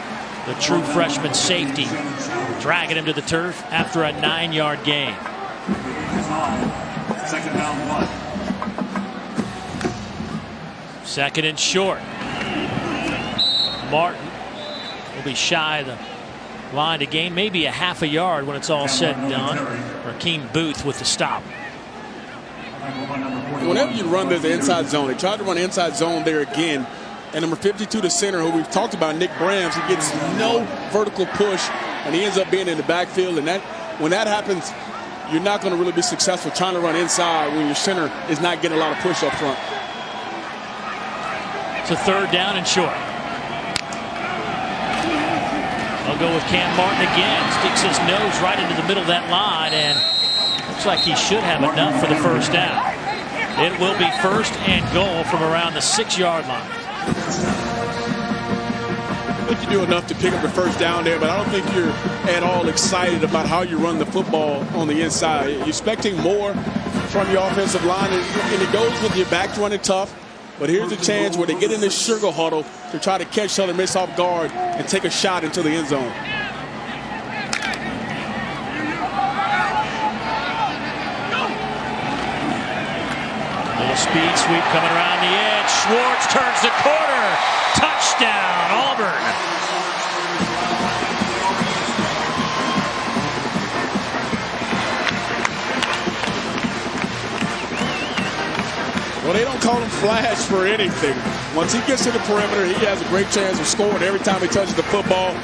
the true freshman safety, dragging him to the turf after a 9-yard gain. 2nd down 1. 2nd and short. Martin will be shy of the line to gain maybe a half a yard when it's all said and done. Rakeem Booth with the stop. whenever you run the inside zone, they tried to run inside zone there again. And number 52, the center, who we've talked about, Nick Brams, he gets no vertical push, and he ends up being in the backfield. And when that happens, you're not going to really be successful trying to run inside when your center is not getting a lot of push up front. It's a third down and short. I'll go with Kam Martin again. Sticks his nose right into the middle of that line, and looks like he should have enough for the first down. It will be first and goal from around the 6-yard line. I think you do enough to pick up the first down there, but I don't think you're at all excited about how you run the football on the inside. You're expecting more from your offensive line, and it goes with your backs running tough. But here's a chance where they get in this sugar huddle to try to catch Southern Miss off guard and take a shot into the end zone. Little speed sweep coming around the edge. Schwartz turns the corner. Touchdown, Auburn. Well, they don't call him Flash for anything. Once he gets to the perimeter, he has a great chance of scoring every time he touches the football.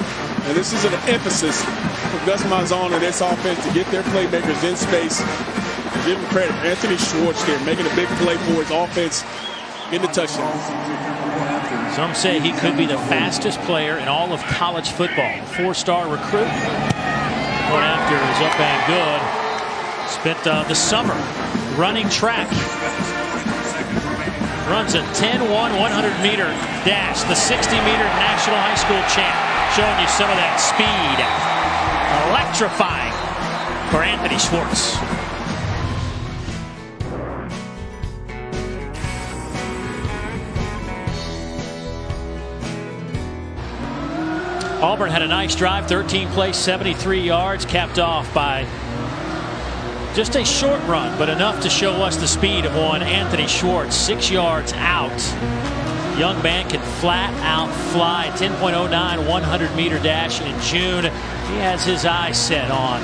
And this is an emphasis for Gus Malzahn and this offense to get their playmakers in space. Give him credit. Anthony Schwartz here making a big play for his offense, getting the touchdown. Some say he could be the fastest player in all of college football. 4-star recruit. Going after is up and good. Spent the summer running track. Runs a 10-1 100-meter dash. The 60-meter national high school champ. Showing you some of that speed. Electrifying for Anthony Schwartz. Auburn had a nice drive, 13 plays, 73 yards, capped off by just a short run, but enough to show us the speed of one Anthony Schwartz. 6 yards out. Young man can flat out fly. 10.09 100-meter dash in June. He has his eyes set on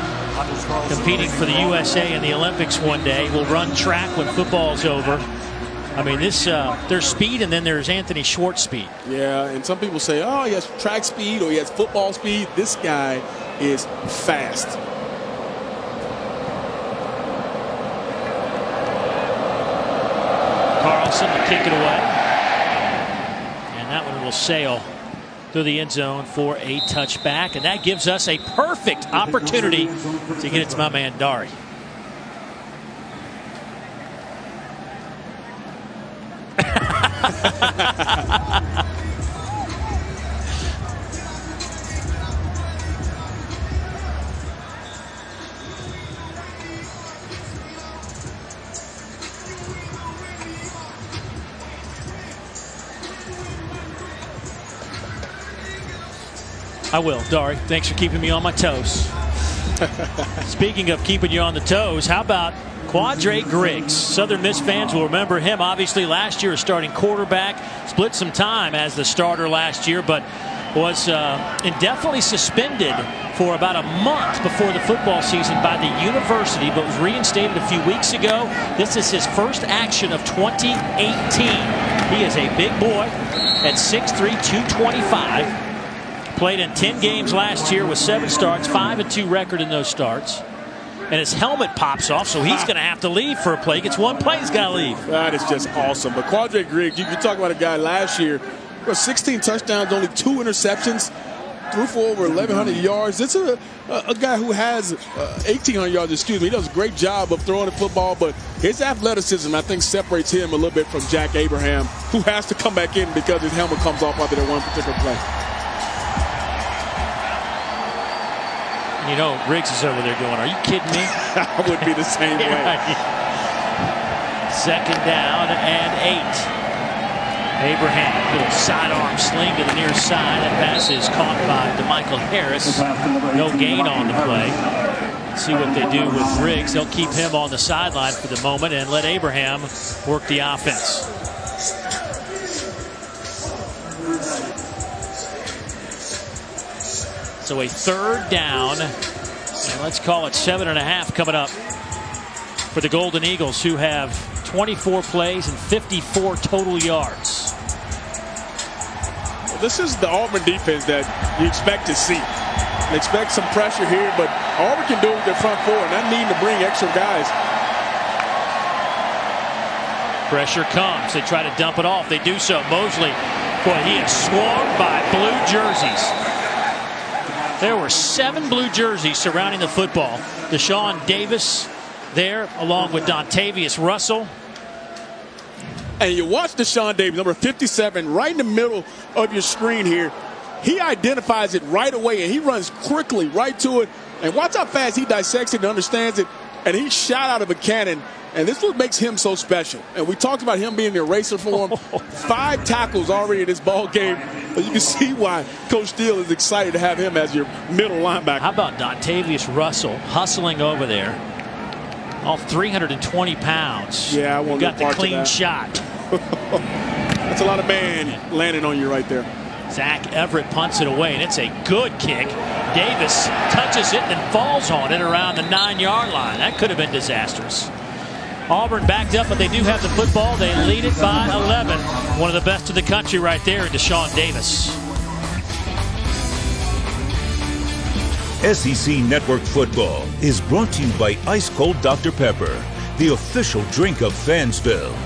competing for the USA in the Olympics one day. Will run track when football's over. I mean, there's speed, and then there's Anthony Schwartz speed. Yeah, and some people say, oh, he has track speed or he has football speed. This guy is fast. Carlson to kick it away. And that one will sail through the end zone for a touchback. And that gives us a perfect opportunity to get it to my man, Dari. I will, Dari. Thanks for keeping me on my toes. Speaking of keeping you on the toes, how about Quadre Griggs? Southern Miss fans will remember him, obviously, last year as starting quarterback. Split some time as the starter last year, but was indefinitely suspended for about a month before the football season by the university, but was reinstated a few weeks ago. This is his first action of 2018. He is a big boy at 6'3", 225. Played in 10 games last year with 7 starts, 5-2 record in those starts. And his helmet pops off, so he's going to have to leave for a play. Gets one play, he's got to leave. That is just awesome. But Quadre Griggs, you talk about a guy last year, 16 touchdowns, only 2 interceptions, threw for over 1,100 yards. It's a guy who has 1,800 yards, excuse me. He does a great job of throwing the football, but his athleticism, I think, separates him a little bit from Jack Abraham, who has to come back in because his helmet comes off after that one particular play. You know, Griggs is over there going, are you kidding me? I would be the same way. Second down and 8. Abraham, little sidearm sling to the near side. That pass is caught by DeMichael Harris. No gain on the play. Let's see what they do with Griggs. They'll keep him on the sideline for the moment and let Abraham work the offense. So a third down, and let's call it 7.5 coming up for the Golden Eagles, who have 24 plays and 54 total yards. Well, this is the Auburn defense that you expect to see. Expect some pressure here, but Auburn can do it with their front four, and not needing to bring extra guys. Pressure comes. They try to dump it off. They do so. Mosley, boy, he is swarmed by blue jerseys. There were 7 blue jerseys surrounding the football. Deshaun Davis there, along with Dontavius Russell. And you watch Deshaun Davis, number 57, right in the middle of your screen here. He identifies it right away, and he runs quickly right to it. And watch how fast he dissects it and understands it. And he's shot out of a cannon. And this is what makes him so special. And we talked about him being the eraser for him. 5 tackles already in this ball game. But you can see why Coach Steele is excited to have him as your middle linebacker. How about Dontavius Russell hustling over there? All 320 pounds. Yeah, I won't got the clean shot. That's a lot of man landing on you right there. Zach Everett punts it away, and it's a good kick. Davis touches it and falls on it around the 9-yard line. That could have been disastrous. Auburn backed up, but they do have the football. They lead it by 11. One of the best in the country right there, Deshaun Davis. SEC Network Football is brought to you by Ice Cold Dr. Pepper, the official drink of Fansville.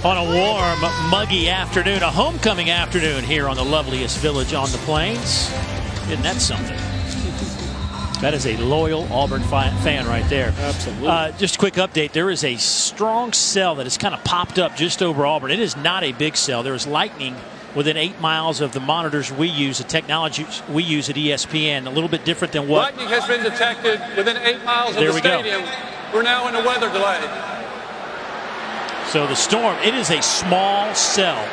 On a warm, muggy afternoon, a homecoming afternoon here on the loveliest village on the plains. Isn't that something? That is a loyal Auburn fan right there. Absolutely. Just a quick update. There is a strong cell that has kind of popped up just over Auburn. It is not a big cell. There is lightning within 8 miles of the monitors we use, the technology we use at ESPN. A little bit different than what... Lightning has been detected within 8 miles of the stadium. We're now in a weather delay. So the storm, it is a small cell.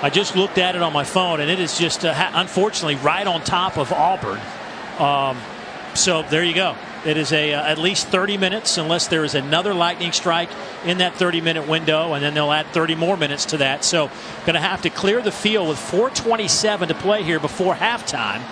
I just looked at it on my phone, and it is just, unfortunately, right on top of Auburn. So there you go. It is at least 30 minutes unless there is another lightning strike in that 30-minute window, and then they'll add 30 more minutes to that. So going to have to clear the field with 4:27 to play here before halftime.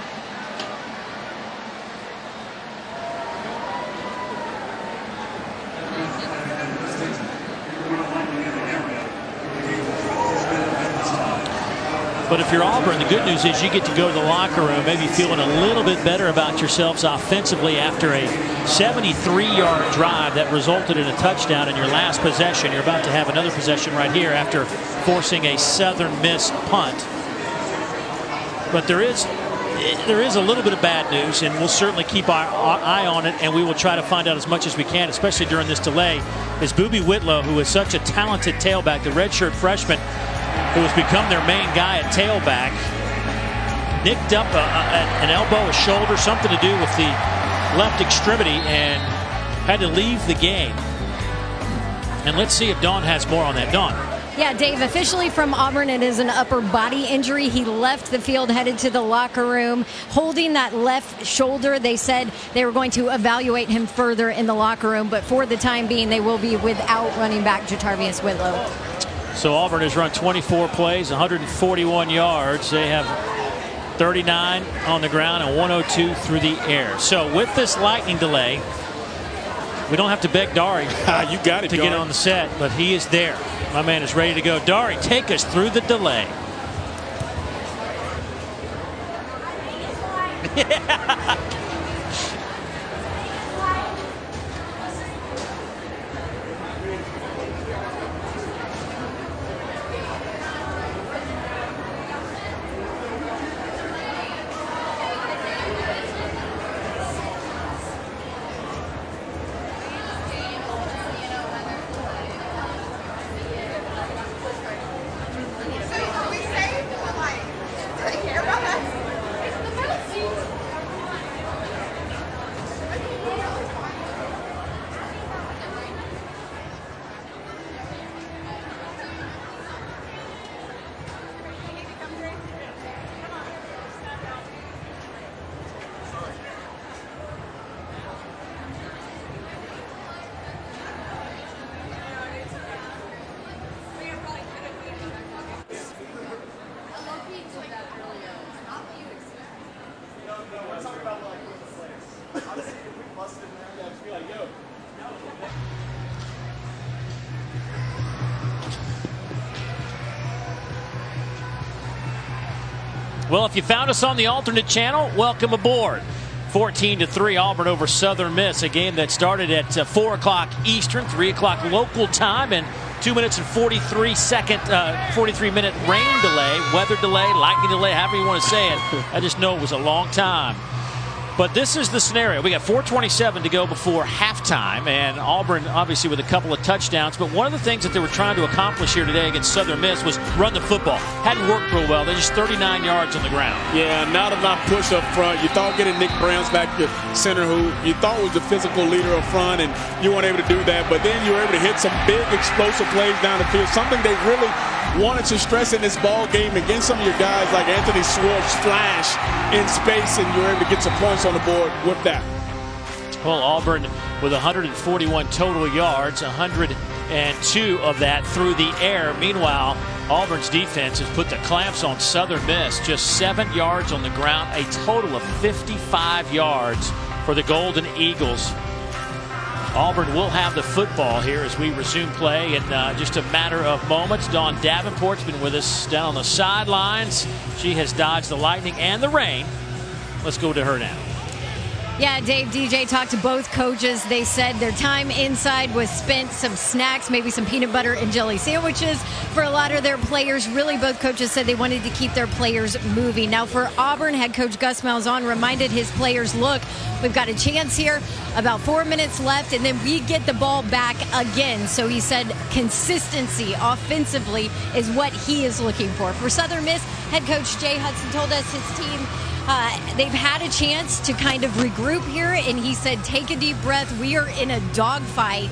But if you're Auburn, the good news is you get to go to the locker room maybe feeling a little bit better about yourselves offensively after a 73-yard drive that resulted in a touchdown in your last possession. You're about to have another possession right here after forcing a Southern Miss punt. But there is a little bit of bad news, and we'll certainly keep our eye on it, and we will try to find out as much as we can, especially during this delay, is Boobie Whitlow, who is such a talented tailback, the redshirt freshman, who has become their main guy at tailback, nicked up an elbow, a shoulder, something to do with the left extremity, and had to leave the game. And let's see if Dawn has more on that. Dawn. Yeah, Dave, officially from Auburn, it is an upper body injury. He left the field, headed to the locker room, holding that left shoulder. They said they were going to evaluate him further in the locker room, but for the time being, they will be without running back Jarrett Whitlow. So Auburn has run 24 plays, 141 yards. They have 39 on the ground and 102 through the air. So with this lightning delay, we don't have to beg Dari you got it, to get on the set, but he is there. My man is ready to go. Dari, take us through the delay. Yeah. Well, if you found us on the alternate channel, welcome aboard. 14-3 Auburn over Southern Miss, a game that started at 4 o'clock Eastern, 3 o'clock local time, and 2 minutes and 43-minute rain delay, weather delay, lightning delay, however you want to say it. I just know it was a long time. But this is the scenario. We got 4:27 to go before halftime, and Auburn obviously with a couple of touchdowns. But one of the things that they were trying to accomplish here today against Southern Miss was run the football. Hadn't worked real well. They're just 39 yards on the ground. Yeah, not enough push up front. You thought getting Nick Brown's back to center, who you thought was the physical leader up front, and you weren't able to do that. But then you were able to hit some big explosive plays down the field, something they really wanted to stress in this ball game against some of your guys like Anthony Swartz flash in space, and you were able to get some points on the board with that. Well, Auburn with 141 total yards, 102 of that through the air. Meanwhile, Auburn's defense has put the clamps on Southern Miss. Just 7 yards on the ground, a total of 55 yards for the Golden Eagles. Auburn will have the football here as we resume play in just a matter of moments. Dawn Davenport's been with us down on the sidelines. She has dodged the lightning and the rain. Let's go to her now. Yeah, Dave, DJ talked to both coaches. They said their time inside was spent, some snacks, maybe some peanut butter and jelly sandwiches for a lot of their players. Really, both coaches said they wanted to keep their players moving. Now, for Auburn, head coach Gus Malzahn reminded his players, look, we've got a chance here, about 4 minutes left, and then we get the ball back again. So he said consistency offensively is what he is looking for. For Southern Miss, head coach Jay Hudson told us his team they've had a chance to kind of regroup here, and he said, take a deep breath. We are in a dogfight.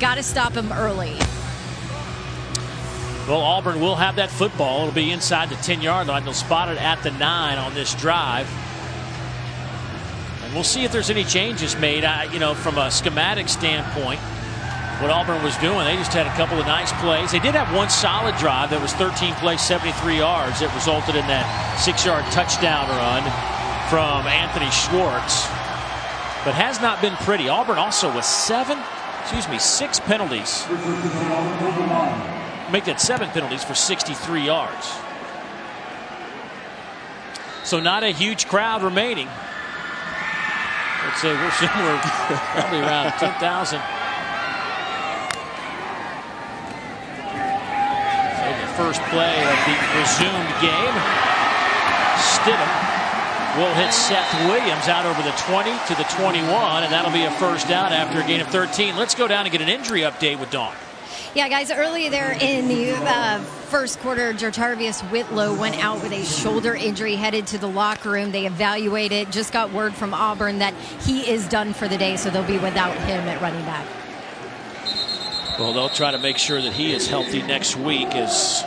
Got to stop him early. Well, Auburn will have that football. It'll be inside the 10-yard line. They'll spot it at the 9 on this drive. And we'll see if there's any changes made. From a schematic standpoint, what Auburn was doing, they just had a couple of nice plays. They did have one solid drive that was 13 plays, 73 yards. It resulted in that 6-yard touchdown run from Anthony Schwartz. But has not been pretty. Auburn also with 6 penalties. Make that 7 penalties for 63 yards. So not a huge crowd remaining. Let's say we're somewhere probably around 10,000. First play of the resumed game. Stidham will hit Seth Williams out over the 20 to the 21, and that'll be a first down after a gain of 13. Let's go down and get an injury update with Dawn. Yeah, guys, early there in the first quarter, Jarrett Whitlow went out with a shoulder injury, headed to the locker room. They evaluated, just got word from Auburn that he is done for the day, so they'll be without him at running back. Well, they'll try to make sure that he is healthy next week as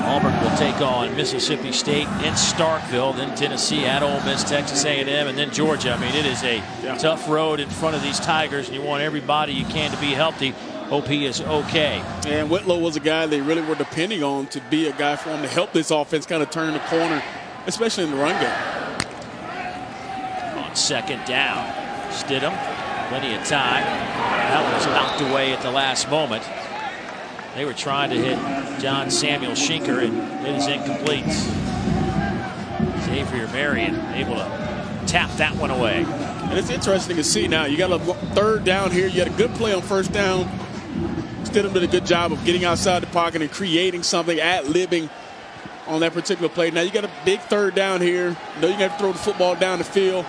Auburn will take on Mississippi State in Starkville, then Tennessee at Ole Miss, Texas A&M, and then Georgia. I mean, it is a tough road in front of these Tigers, and you want everybody you can to be healthy. Hope he is okay. And Whitlow was a guy they really were depending on to be a guy for him to help this offense kind of turn the corner, especially in the run game. On second down, Stidham. Plenty of time. That was knocked away at the last moment. They were trying to hit John Samuel Schinker, and it is incomplete. Xavier Marion able to tap that one away. And it's interesting to see now. You got a third down here. You had a good play on first down. Stidham did a good job of getting outside the pocket and creating something, ad-libbing on that particular play. Now you got a big third down here. You know you got to throw the football down the field.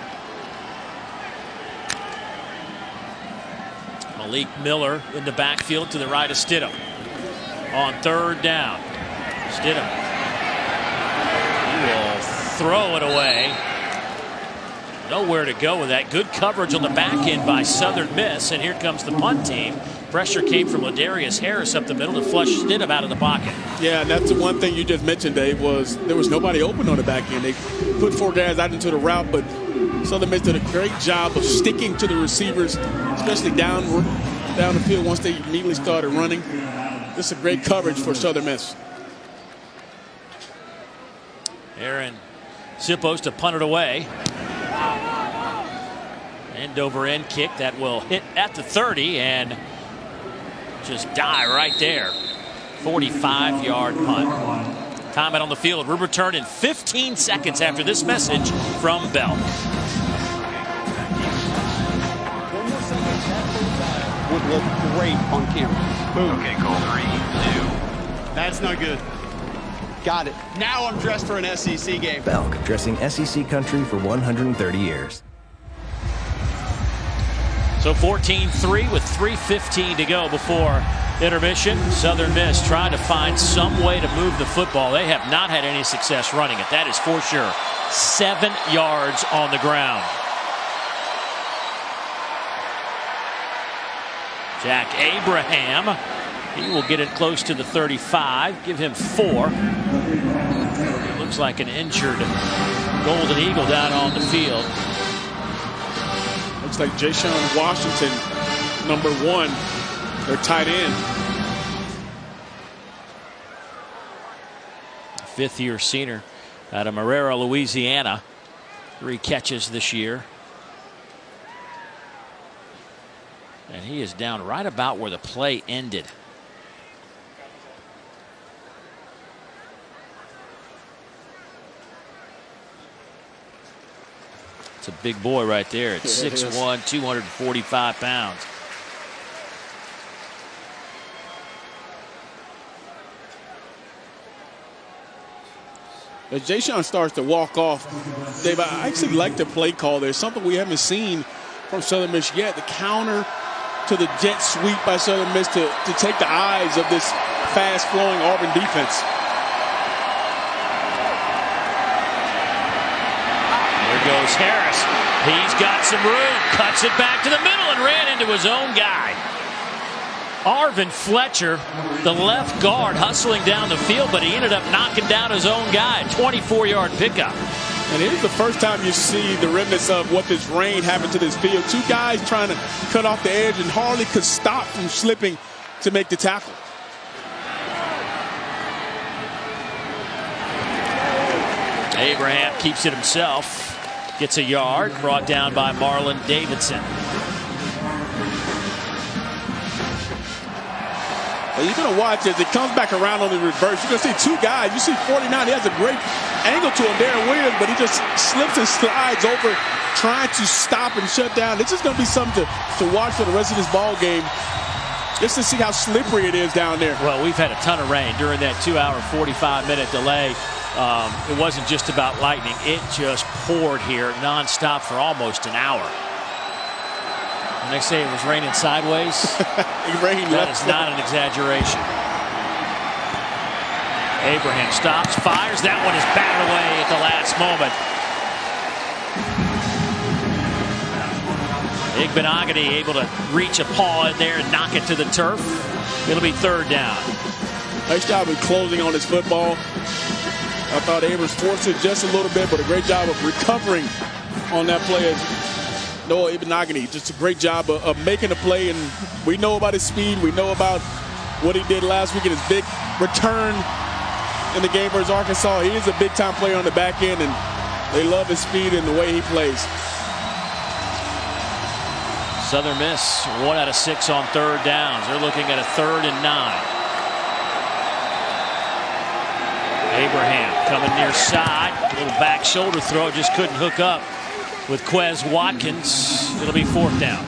Malik Miller in the backfield to the right of Stidham. On third down, Stidham. He will throw it away. Nowhere to go with that. Good coverage on the back end by Southern Miss. And here comes the punt team. Pressure came from Ladarius Harris up the middle to flush Stidham out of the pocket. Yeah, and that's the one thing you just mentioned, Dave, was there was nobody open on the back end. They put 4 guys out into the route, but Southern Miss did a great job of sticking to the receivers, especially down the field once they immediately started running. This is a great coverage for Southern Miss. Aaron Sippos to punt it away. End over end kick that will hit at the 30 and just die right there. 45-yard punt. Timeout on the field. We'll return in 15 seconds after this message from Bell. Would look great on camera. Boom. Okay, Cole, 3, 2. That's no good. Got it. Now I'm dressed for an SEC game. Belk, dressing SEC country for 130 years. So 14-3 with 3:15 to go before intermission. Southern Miss trying to find some way to move the football. They have not had any success running it. That is for sure. 7 yards on the ground. Jack Abraham, he will get it close to the 35. Give him 4. It looks like an injured Golden Eagle down on the field. Looks like Jayshawn Washington, number 1, their tight end. 5th-year senior out of Marrero, Louisiana. 3 catches this year. And he is down right about where the play ended. It's a big boy right there at 6'1", 245 pounds. As Jayshawn starts to walk off, Dave, I actually like the play call. There's something we haven't seen from Southern Miss yet. The counter to the jet sweep by Southern Miss to take the eyes of this fast-flowing Auburn defense. There goes Harris. He's got some room. Cuts it back to the middle and ran into his own guy. Arvin Fletcher, the left guard, hustling down the field, but he ended up knocking down his own guy. 24-yard pickup. And it is the first time you see the remnants of what this rain happened to this field. 2 guys trying to cut off the edge, and Harley could stop from slipping to make the tackle. Abraham keeps it himself. Gets a yard, brought down by Marlon Davidson. Well, you're going to watch as it comes back around on the reverse. You're going to see 2 guys. You see 49, he has a great angle to him, Darren Williams, but he just slips and slides over trying to stop and shut down. This is going to be something to watch for the rest of this ball game, just to see how slippery it is down there. Well, we've had a ton of rain during that 2-hour, 45-minute delay. It wasn't just about lightning. It just poured here nonstop for almost an hour. When they say it was raining sideways, that is not an exaggeration. Abraham stops, fires. That one is batted away at the last moment. Igbenogany able to reach a paw in there and knock it to the turf. It'll be 3rd down. Nice job of closing on his football. I thought Abrams forced it just a little bit, but a great job of recovering on that play. Noah Igbenogany, just a great job of making a play, and we know about his speed. We know about what he did last week in his big return in the game versus Arkansas. He is a big-time player on the back end, and they love his speed and the way he plays. Southern Miss 1 out of 6 on 3rd downs. They're looking at a 3rd and 9. Abraham coming near side. Little back shoulder throw, just couldn't hook up with Quez Watkins. It'll be 4th down.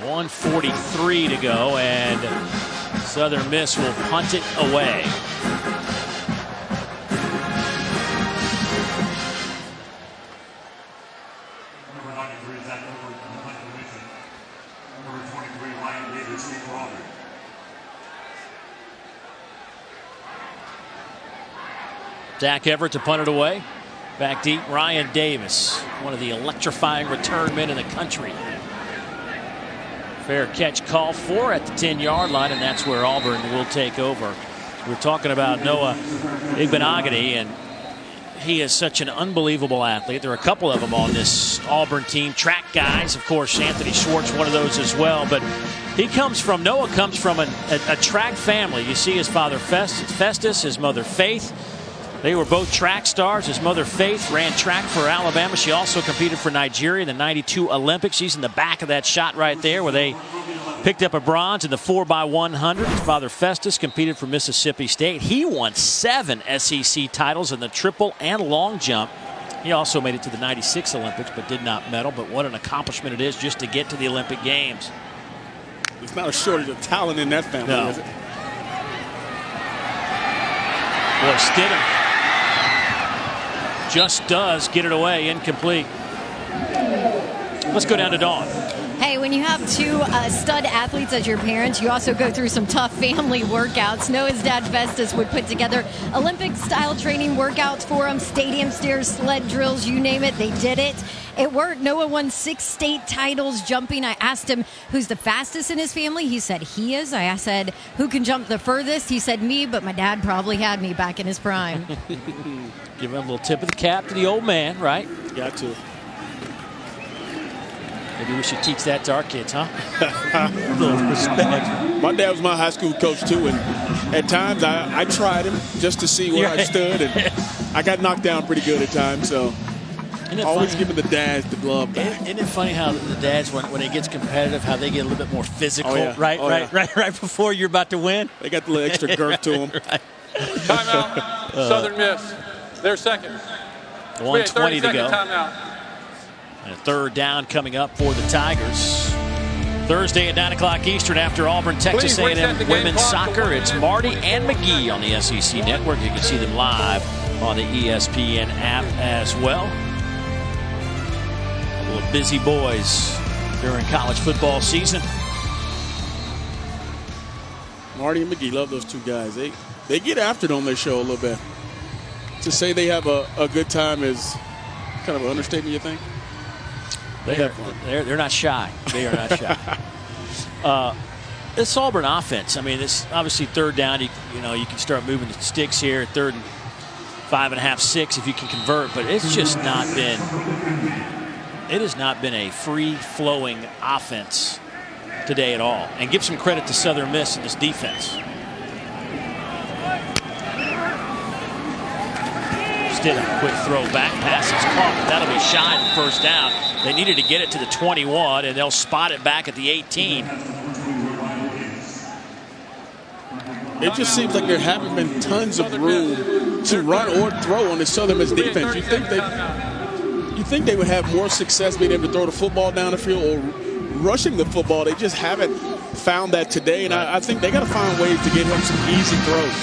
1:43 to go, and Southern Miss will punt it away. Zach Everett to punt it away. Back deep, Ryan Davis, one of the electrifying return men in the country. Fair catch call for at the 10-yard line, and that's where Auburn will take over. We're talking about Noah Igbenogany, and he is such an unbelievable athlete. There are a couple of them on this Auburn team. Track guys, of course, Anthony Schwartz, one of those as well. But Noah comes from a track family. You see his father Festus, his mother Faith. They were both track stars. His mother Faith ran track for Alabama. She also competed for Nigeria in the '92 Olympics. She's in the back of that shot right there where they Picked up a bronze in the 4x100. His father Festus competed for Mississippi State. He won 7 SEC titles in the triple and long jump. He also made it to the '96 Olympics but did not medal. But what an accomplishment it is just to get to the Olympic Games. There's not a shortage of talent in that family, No. is it? Boy, Stidham just does get it away, incomplete. Let's go down to Dawn. Hey, when you have 2 stud athletes as your parents, you also go through some tough family workouts. Noah's dad, Festus, would put together Olympic-style training workouts for him, stadium stairs, sled drills, you name it, they did it. It worked. Noah won 6 state titles jumping. I asked him who's the fastest in his family. He said he is. I said, who can jump the furthest? He said me, but my dad probably had me back in his prime. Give him a little tip of the cap to the old man, right? Got to. Maybe we should teach that to our kids, huh? A little respect. My dad was my high school coach, too, and at times I tried him just to see where I stood, and I got knocked down pretty good at times, so always giving the dads the glove back. Isn't it funny how the dads, when it gets competitive, how they get a little bit more physical, right before you're about to win? They got the little extra girth to them. Right. Timeout. Southern Miss. Their second. 1:20 to go. Timeout. And a third down coming up for the Tigers. Thursday at 9 o'clock Eastern after Auburn, Texas A&M women's soccer. It's Marty and McGee on the SEC Network. You can see them live on the ESPN app as well. A little busy boys during college football season. Marty and McGee, love those 2 guys. They get after it on their show a little bit. To say they have a good time is kind of an understatement, you think? They're not shy. They are not shy. This Auburn offense, I mean, it's obviously third down. You can start moving the sticks here. 3rd and 5.5, 6 if you can convert. But it's just not been. It has not been a free-flowing offense today at all. And give some credit to Southern Miss and this defense. Stidham, quick throw back, pass is caught, but that'll be shy in the first down. They needed to get it to the 21, and they'll spot it back at the 18. It just seems like there haven't been tons of room to run or throw on the Southern Miss defense. You think they would have more success being able to throw the football down the field or rushing the football? They just haven't found that today, and I think they got to find ways to get him some easy throws.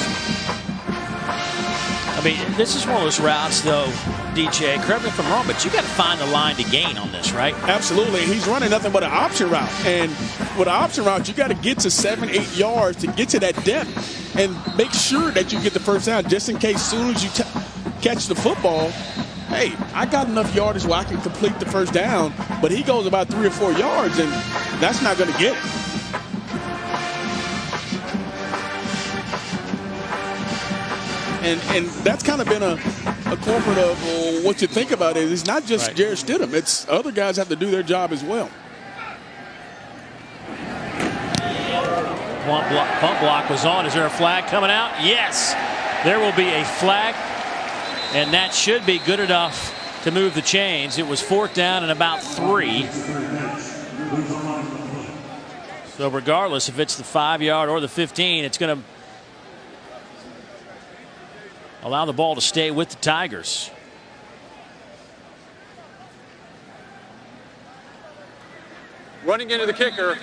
I mean, this is one of those routes, though, DJ, correct me if I'm wrong, but you got to find the line to gain on this, right? Absolutely. He's running nothing but an option route. And with an option route, you got to get to 7-8 yards to get to that depth and make sure that you get the first down just in case as soon as you catch the football, hey, I got enough yardage where I can complete the first down, but he goes about 3 or 4 yards, and that's not going to get it. And that's kind of been a corporate of what you think about it. It's not just Jarrett Stidham. It's other guys have to do their job as well. Pump block was on. Is there a flag coming out? Yes. There will be a flag, and that should be good enough to move the chains. It was 4th down and about 3. So regardless if it's the 5-yard or the 15, it's going to allow the ball to stay with the Tigers. Running into the kicker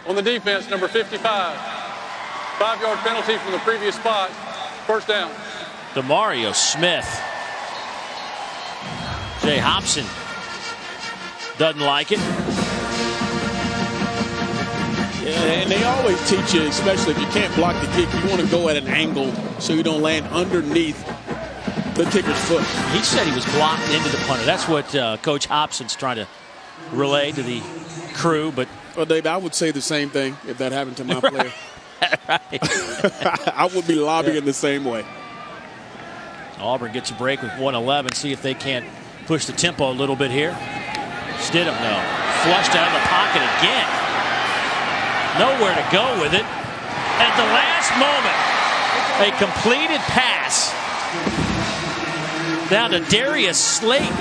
on the defense, number 55. 5-yard penalty from the previous spot. First down. DeMario Smith. Jay Hobson doesn't like it. And they always teach you, especially if you can't block the kick, you want to go at an angle so you don't land underneath the kicker's foot. He said he was blocked into the punter. That's what Coach Hobson's trying to relay to the crew. But well, Dave, I would say the same thing if that happened to my player. Right. I would be lobbying the same way. Auburn gets a break with 1:11. See if they can't push the tempo a little bit here. Stidham, though, flushed out of the pocket again. Nowhere to go with it. At the last moment, a completed pass down to Darius Slayton.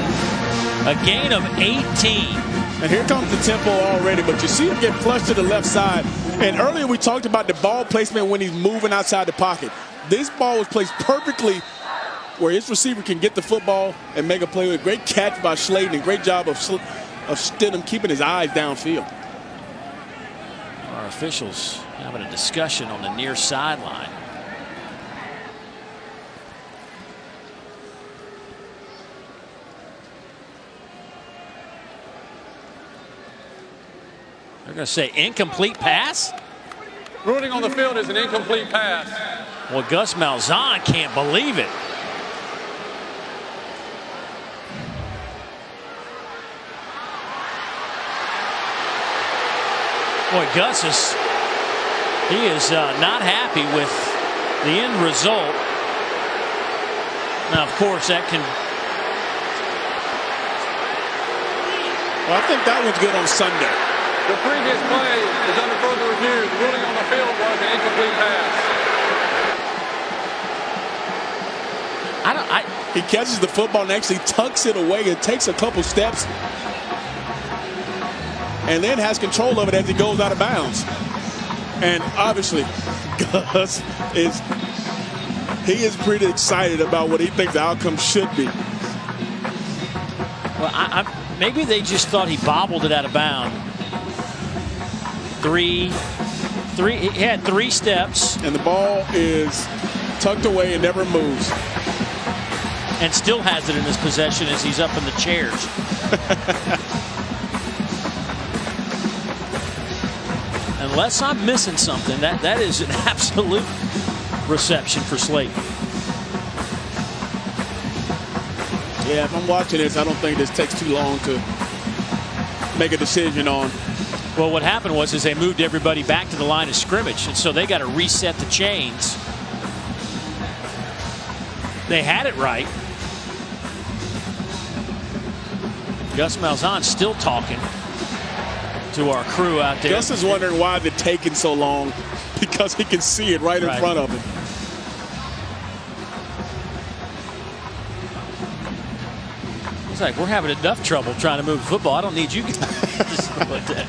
A gain of 18. And here comes the tempo already, but you see him get flushed to the left side. And earlier we talked about the ball placement when he's moving outside the pocket. This ball was placed perfectly where his receiver can get the football and make a play with a great catch by Slayton and great job of Stidham keeping his eyes downfield. Our officials having a discussion on the near sideline. They're going to say incomplete pass. Ruling on the field is an incomplete pass. Well, Gus Malzahn can't believe it. Boy, Gus is not happy with the end result. Now, of course, that can. Well, I think that one's good on Sunday. The previous play is under further review. The ruling on the field was an incomplete pass. He catches the football and actually tucks it away and takes a couple steps and then has control of it as he goes out of bounds. And obviously, Gus is pretty excited about what he thinks the outcome should be. Well, maybe they just thought he bobbled it out of bounds. He had 3 steps. And the ball is tucked away and never moves. And still has it in his possession as he's up in the chairs. Unless I'm missing something, that is an absolute reception for Slayton. Yeah, if I'm watching this, I don't think this takes too long to make a decision on. Well, what happened was they moved everybody back to the line of scrimmage, and so they got to reset the chains. They had it right. Gus Malzahn still talking to our crew out there. Gus is wondering why they're taking so long, because he can see it right in front of him. It's like, we're having enough trouble trying to move the football. I don't need you guys to slow it down.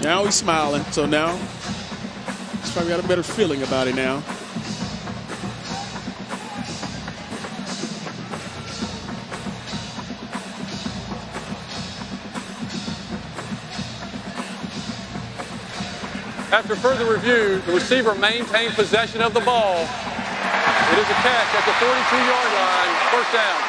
Now he's smiling, so now he's probably got a better feeling about it now. After further review, the receiver maintained possession of the ball. It is a catch at the 42-yard line, first down.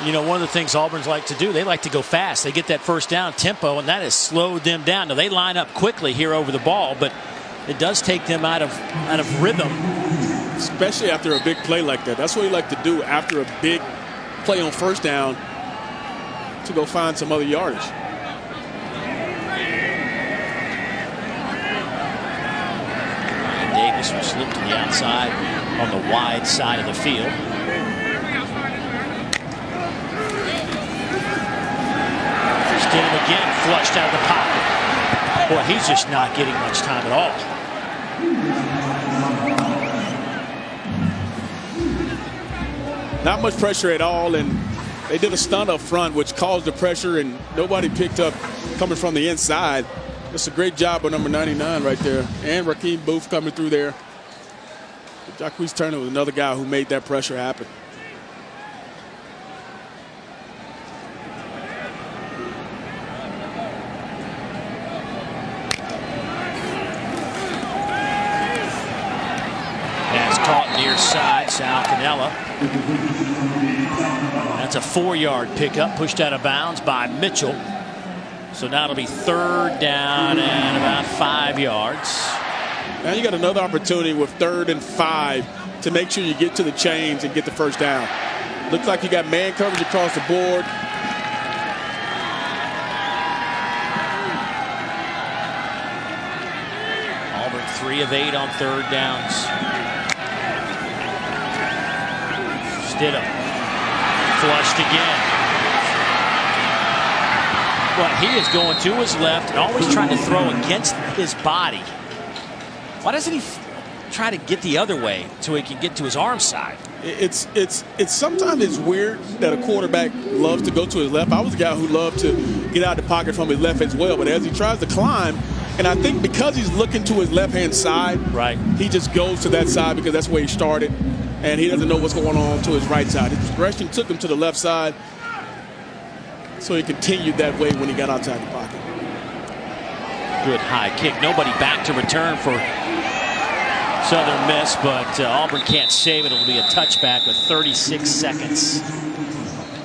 You know, one of the things Auburn's like to do, they like to go fast. They get that first down tempo, and that has slowed them down. Now, they line up quickly here over the ball, but it does take them out of rhythm. Especially after a big play like that. That's what you like to do after a big play on first down, to go find some other yardage. Davis will slip to the outside on the wide side of the field. Stidham again flushed out of the pocket. Boy, he's just not getting much time at all. Not much pressure at all, and they did a stunt up front, which caused the pressure, and nobody picked up coming from the inside. That's a great job by number 99 right there, and Raheem Booth coming through there. Jacquez Turner was another guy who made that pressure happen. Near side, Sal Cannella. That's a 4-yard pickup, pushed out of bounds by Mitchell. So now it'll be third down and about 5 yards. Now you got another opportunity with 3rd and 5 to make sure you get to the chains and get the first down. Looks like you got man coverage across the board. Auburn 3 of 8 on 3rd downs. Stidham flushed again. But he is going to his left and always trying to throw against his body. Why doesn't he try to get the other way so he can get to his arm side? It's sometimes it's weird that a quarterback loves to go to his left. I was a guy who loved to get out of the pocket from his left as well, but as he tries to climb, and I think because he's looking to his left-hand side, right, he just goes to that side because that's where he started, and he doesn't know what's going on to his right side. His progression took him to the left side, so he continued that way when he got outside the pocket. Good high kick. Nobody back to return for Southern Miss, but Auburn can't save it. It'll be a touchback with 36 seconds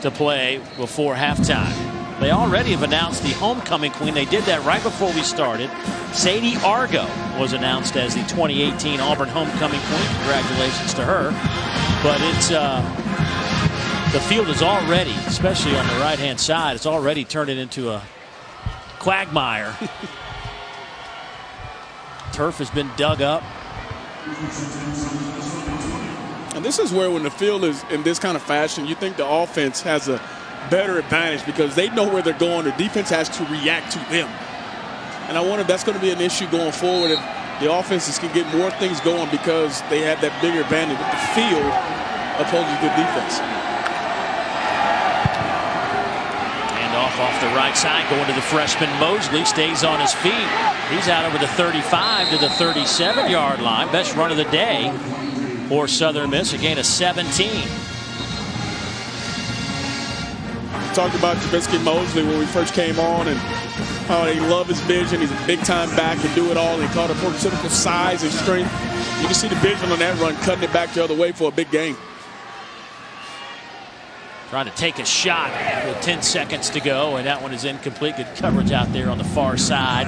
to play before halftime. They already have announced the homecoming queen. They did that right before we started. Sadie Argo was announced as the 2018 Auburn homecoming queen. Congratulations to her. But it's the field is already, especially on the right-hand side, it's already turned it into a quagmire. Turf has been dug up. And this is where when the field is in this kind of fashion, you think the offense has a better advantage because they know where they're going. The defense has to react to them. And I wonder if that's going to be an issue going forward, if the offenses can get more things going because they have that bigger advantage with the field opposed to good defense. Off the right side, going to the freshman Mosley, stays on his feet. He's out over the 35 to the 37-yard line. Best run of the day for Southern Miss, a gain of 17. We talked about Trivensky Mosley when we first came on and how they love his vision. He's a big-time back and do it all. They call it prototypical size and strength. You can see the vision on that run, cutting it back the other way for a big gain. Trying to take a shot with 10 seconds to go, and that one is incomplete. Good coverage out there on the far side.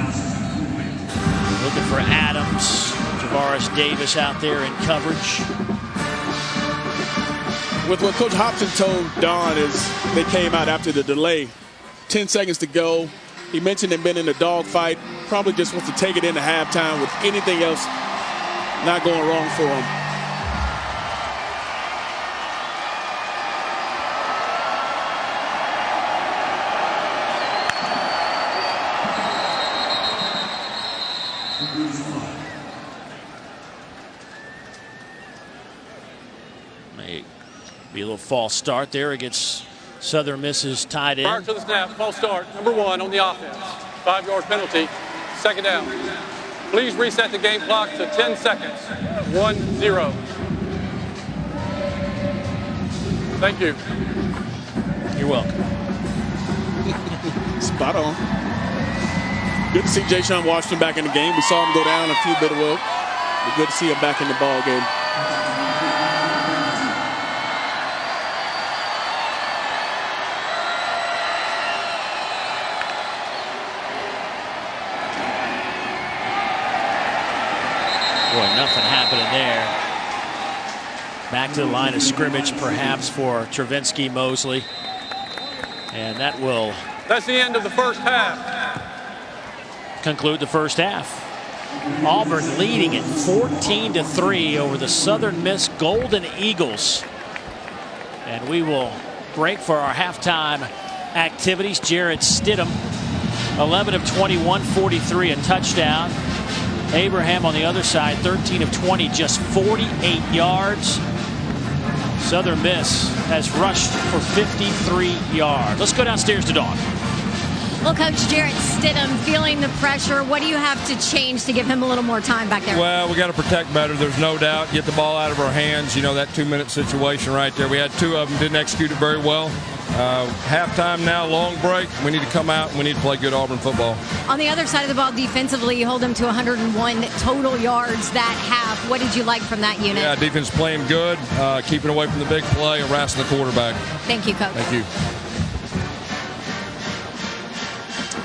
Looking for Adams. Javaris Davis out there in coverage. With what Coach Hobson told Don is they came out after the delay. 10 seconds to go. He mentioned they've been in a dogfight. Probably just wants to take it into halftime with anything else not going wrong for him. Be a little false start there against Southern Miss's tight end. Prior to the snap, false start, number 1 on the offense. 5-yard penalty, second down. Please reset the game clock to 10 seconds. 1-0. Thank you. You're welcome. Spot on. Good to see Jayshawn Washington back in the game. We saw him go down a few bit ago. But good to see him back in the ball game. Boy, nothing happening there. Back to the line of scrimmage, perhaps, for Trivensky Mosley. And that will... That's the end of the first half. Conclude the first half. Auburn leading it 14-3 over the Southern Miss Golden Eagles. And we will break for our halftime activities. Jarrett Stidham, 11 of 21, 43, a touchdown. Abraham on the other side, 13 of 20, just 48 yards. Southern Miss has rushed for 53 yards. Let's go downstairs to Dawn. Well, Coach Jarrett Stidham feeling the pressure. What do you have to change to give him a little more time back there? Well, we got to protect better. There's no doubt. Get the ball out of our hands. You know, that 2-minute situation right there. We had 2 of them, didn't execute it very well. Halftime now, long break. We need to come out and we need to play good Auburn football. On the other side of the ball, defensively, you hold them to 101 total yards that half. What did you like from that unit? Yeah, defense playing good, keeping away from the big play, harassing the quarterback. Thank you, Coach. Thank you.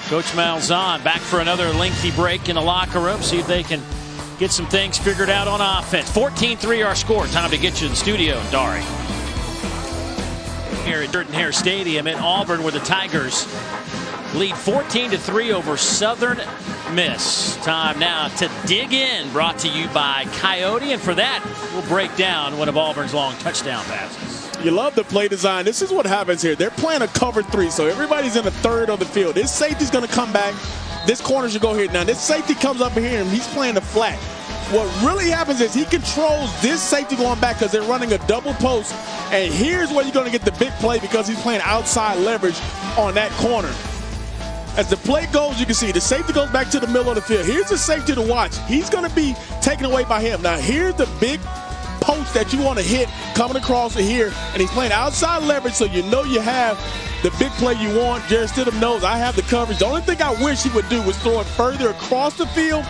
Coach Malzahn back for another lengthy break in the locker room. See if they can get some things figured out on offense. 14-3 our score. Time to get you in the studio, Dari. Here at Jordan-Hare Stadium in Auburn, where the Tigers lead 14-3 over Southern Miss. Time now to dig in, brought to you by Coyote. And for that, we'll break down one of Auburn's long touchdown passes. You love the play design. This is what happens here. They're playing a cover 3, so everybody's in a third of the field. This safety's going to come back. This corner should go here. Now, this safety comes up here, and he's playing the flat. What really happens is he controls this safety going back because they're running a double post. And here's where you're going to get the big play because he's playing outside leverage on that corner. As the play goes, you can see the safety goes back to the middle of the field. Here's the safety to watch. He's going to be taken away by him. Now, here's the big post that you want to hit coming across here. And he's playing outside leverage, so you know you have the big play you want. Jarrett Stidham knows I have the coverage. The only thing I wish he would do was throw it further across the field.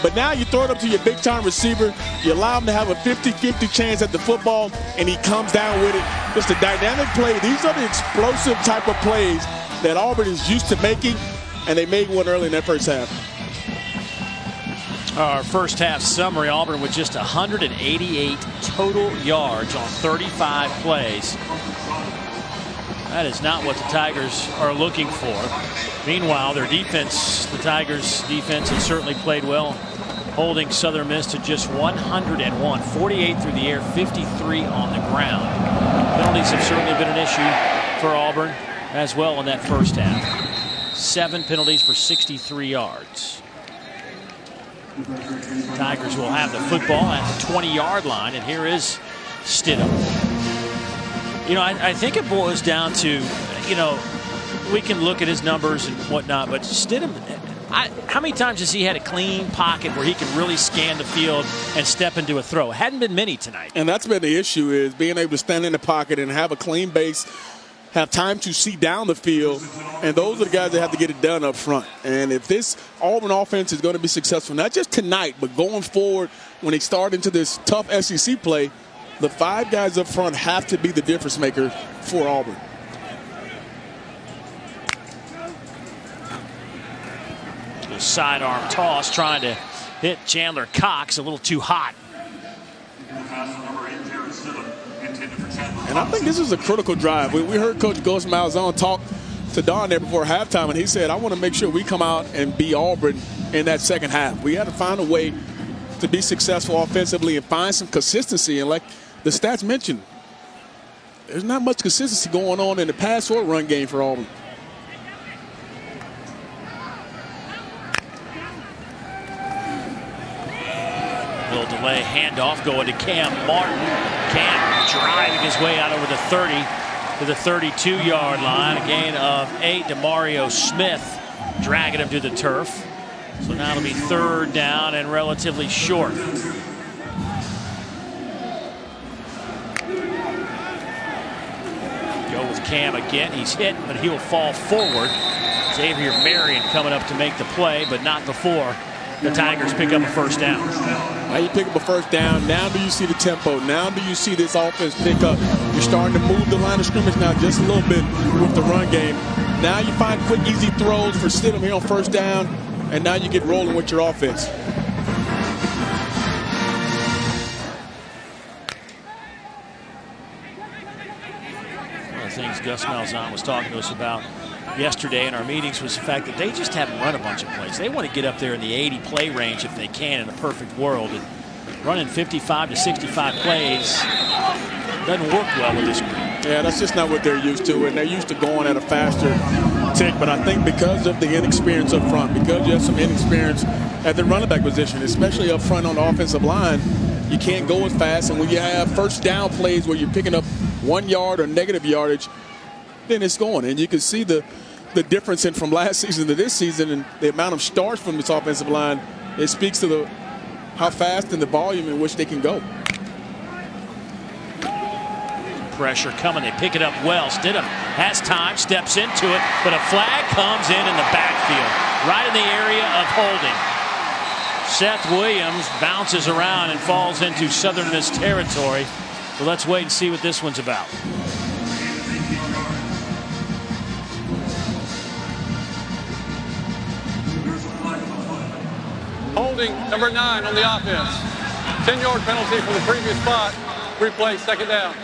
But now you throw it up to your big-time receiver. You allow him to have a 50-50 chance at the football, and he comes down with it. Just a dynamic play. These are the explosive type of plays that Auburn is used to making, and they made one early in that first half. Our first half summary, Auburn with just 188 total yards on 35 plays. That is not what the Tigers are looking for. Meanwhile, their defense, the Tigers' defense, has certainly played well, holding Southern Miss to just 101, 48 through the air, 53 on the ground. Penalties have certainly been an issue for Auburn as well in that first half. 7 penalties for 63 yards. Tigers will have the football at the 20-yard line, and here is Stidham. You know, I think it boils down to, you know, we can look at his numbers and whatnot, but Stidham, how many times has he had a clean pocket where he can really scan the field and step into a throw? It hadn't been many tonight. And that's been the issue, is being able to stand in the pocket and have a clean base, have time to see down the field, and those are the guys that have to get it done up front. And if this Auburn offense is going to be successful, not just tonight, but going forward when they start into this tough SEC play, the 5 guys up front have to be the difference maker for Auburn. The sidearm toss trying to hit Chandler Cox a little too hot. And I think this is a critical drive. We heard Coach Ghost Malzahn talk to Don there before halftime, and he said, I want to make sure we come out and beat Auburn in that second half. We had to find a way to be successful offensively and find some consistency. And like the stats mentioned, there's not much consistency going on in the pass or run game for Auburn. Little delay, handoff going to Kam Martin. Kam driving his way out over the 30 to the 32-yard line. A gain of 8 to Mario Smith, dragging him to the turf. So now it'll be 3rd down and relatively short. Go with Kam again. He's hit, but he'll fall forward. Xavier Marion coming up to make the play, but not before the Tigers pick up a first down. Now you pick up a first down. Now do you see the tempo? Now do you see this offense pick up? You're starting to move the line of scrimmage now just a little bit with the run game. Now you find quick, easy throws for Stidham here on first down, and now you get rolling with your offense. One of the things Gus Malzahn was talking to us about yesterday in our meetings was the fact that they just haven't run a bunch of plays. They want to get up there in the 80 play range if they can in a perfect world. And running 55 to 65 plays doesn't work well with this group. Yeah, that's just not what they're used to, and they're used to going at a faster tick. But I think because of the inexperience up front, because you have some inexperience at the running back position, especially up front on the offensive line, you can't go as fast. And when you have first down plays where you're picking up 1 yard or negative yardage, then it's going. And you can see the difference in from last season to this season and the amount of starts from this offensive line. It speaks to how fast and the volume in which they can go. Pressure coming. They pick it up well. Stidham has time, steps into it, but a flag comes in the backfield, right in the area of holding. Seth Williams bounces around and falls into Southern Miss territory. So let's wait and see what this one's about. Holding number 9 on the offense. 10-yard penalty from the previous spot. Replay, 2nd down.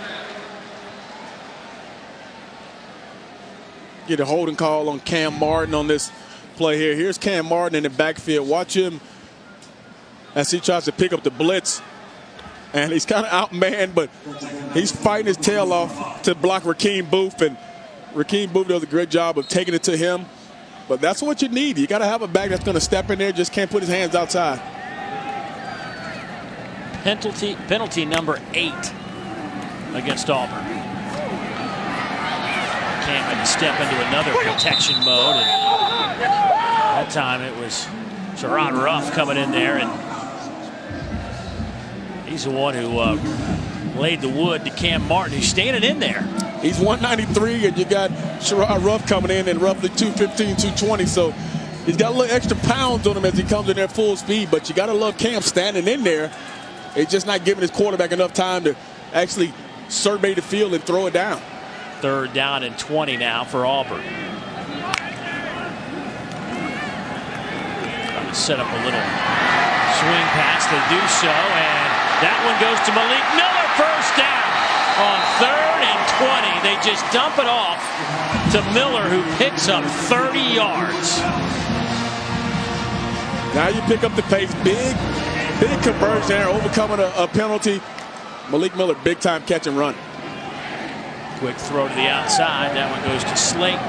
Get a holding call on Kam Martin on this play here. Here's Kam Martin in the backfield. Watch him as he tries to pick up the blitz. and he's kind of outmanned, but he's fighting his tail off to block Rakeem Booth, and Rakeem Booth does a great job of taking it to him. But that's what you need. You got to have a back that's going to step in there, just can't put his hands outside. Penalty number 8 against Auburn. Kam had to step into another protection mode, and that time it was Sherrod Ruff coming in there, and he's the one who laid the wood to Kam Martin, who's standing in there. He's 193, and you got Sherrod Ruff coming in and roughly 215, 220. So he's got a little extra pounds on him as he comes in there full speed. But you got to love Kam standing in there. It's just not giving his quarterback enough time to actually survey the field and throw it down. 3rd down and 20 now for Auburn. Trying to set up a little swing pass. They do so, and that one goes to Malik Miller. First down on 3rd and 20. They just dump it off to Miller, who picks up 30 yards. Now you pick up the pace. Big conversion there, overcoming a penalty. Malik Miller, big time catch and run. Quick throw to the outside. That one goes to Slayton.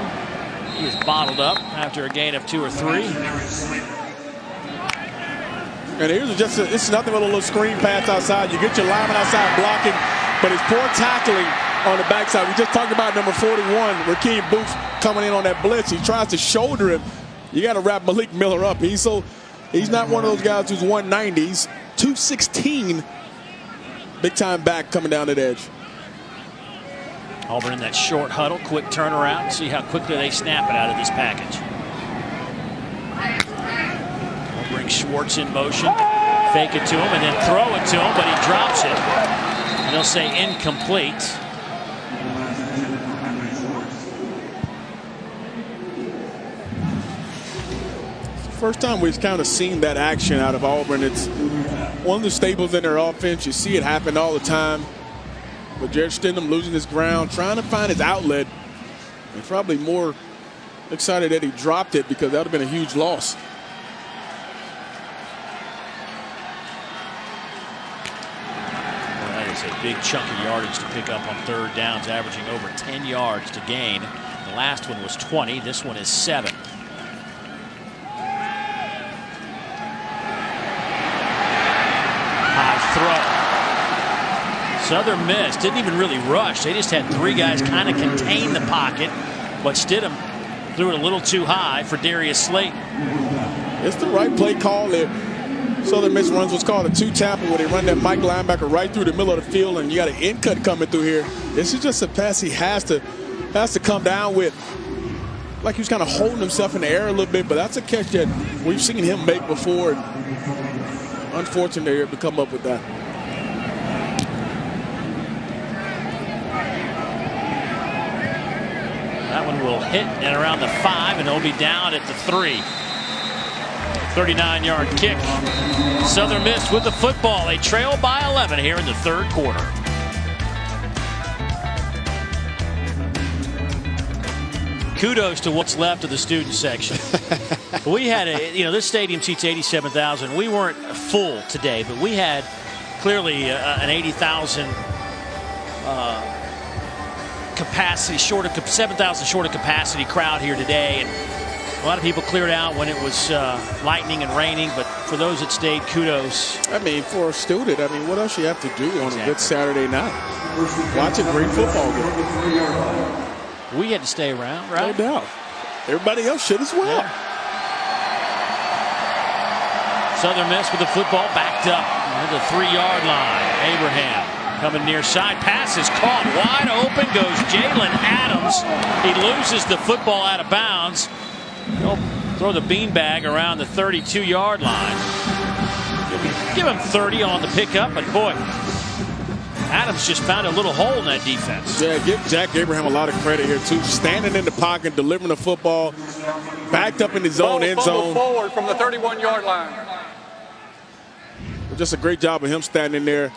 He is bottled up after a gain of 2 or 3. And here's it's nothing but a little screen pass outside. You get your lineman outside blocking, but it's poor tackling on the backside. We just talked about number 41, Rakeem Booth, coming in on that blitz. He tries to shoulder him. You got to wrap Malik Miller up. He's not one of those guys who's 190. He's 216. Big time back coming down that edge. Auburn in that short huddle, quick turnaround. See how quickly they snap it out of this package. They'll bring Schwartz in motion, fake it to him, and then throw it to him, but he drops it. And they'll say incomplete. First time we've kind of seen that action out of Auburn. It's one of the staples in their offense. You see it happen all the time. But Jarrett Stidham losing his ground, trying to find his outlet. And probably more excited that he dropped it, because that would have been a huge loss. Well, that is a big chunk of yardage to pick up on 3rd downs, averaging over 10 yards to gain. The last one was 20. This one is 7. Throw. Southern Miss didn't even really rush. They just had 3 guys kind of contain the pocket, but Stidham threw it a little too high for Darius Slayton. It's the right play call there. Southern Miss runs what's called a 2-tapper, where they run that Mike linebacker right through the middle of the field, and you got an in cut coming through here. This is just a pass he has to come down with. Like he was kind of holding himself in the air a little bit, but that's a catch that we've seen him make before. Unfortunately, they're able to come up with that. That one will hit at around the 5, and they'll be down at the 3. 39-yard kick. Southern Miss with the football. They trail by 11 here in the 3rd quarter. Kudos to what's left of the student section. We had this stadium seats 87,000. We weren't full today, but we had clearly an 80,000 capacity, 7,000 short of capacity crowd here today. And a lot of people cleared out when it was lightning and raining, but for those that stayed, kudos. I mean, for a student, what else you have to do on a good Saturday night? Watch a great football game. We had to stay around, right? No doubt. Everybody else should as well. Yeah. Southern Miss with the football backed up at the 3-yard line. Abraham coming near side. Pass is caught. Wide open goes Jaylond Adams. He loses the football out of bounds. They'll throw the beanbag around the 32-yard line. Give him 30 on the pickup, but boy, Adams just found a little hole in that defense. Yeah, give Jack Abraham a lot of credit here, too. Standing in the pocket, delivering the football, backed up in his own end zone. Forward from the 31-yard line. Just a great job of him standing there.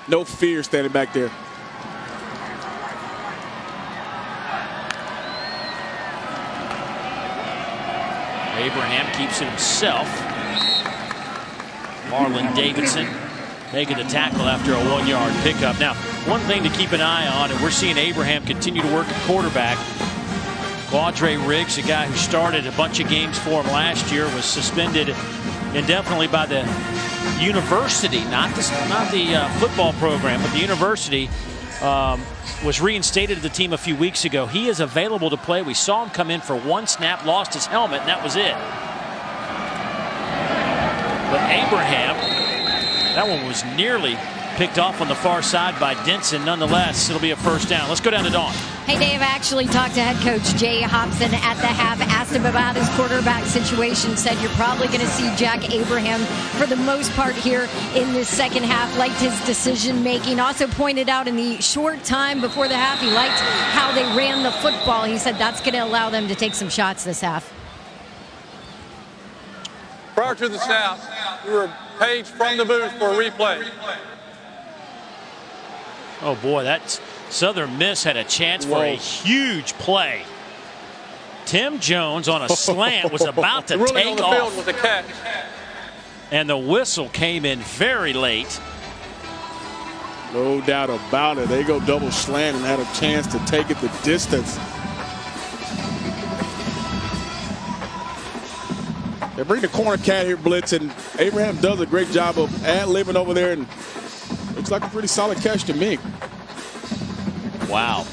No fear standing back there. Abraham keeps it himself. Marlon Davidson making the tackle after a 1-yard pickup. Now, one thing to keep an eye on, and we're seeing Abraham continue to work at quarterback. Quadre Riggs, a guy who started a bunch of games for him last year, was suspended indefinitely by the university, not the football program, but the university. Was reinstated to the team a few weeks ago. He is available to play. We saw him come in for one snap, lost his helmet, and that was it. But Abraham, that one was nearly picked off on the far side by Denson. Nonetheless, it'll be a first down. Let's go down to Dawn. Hey, Dave, I actually talked to head coach Jay Hobson at the half, asked him about his quarterback situation, said you're probably going to see Jack Abraham for the most part here in this second half. Liked his decision making. Also pointed out in the short time before the half, he liked how they ran the football. He said that's going to allow them to take some shots this half. Prior to the snap, we were paged from the booth for a replay. Oh boy, that Southern Miss had a chance for a huge play. Tim Jones on a slant was about to Ruling take on the off. field with a catch. And the whistle came in very late. No doubt about it. They go double slant and had a chance to take it the distance. They bring the corner cat here blitzing. Abraham does a great job of ad-libbing over there, and looks like a pretty solid catch to me. Wow.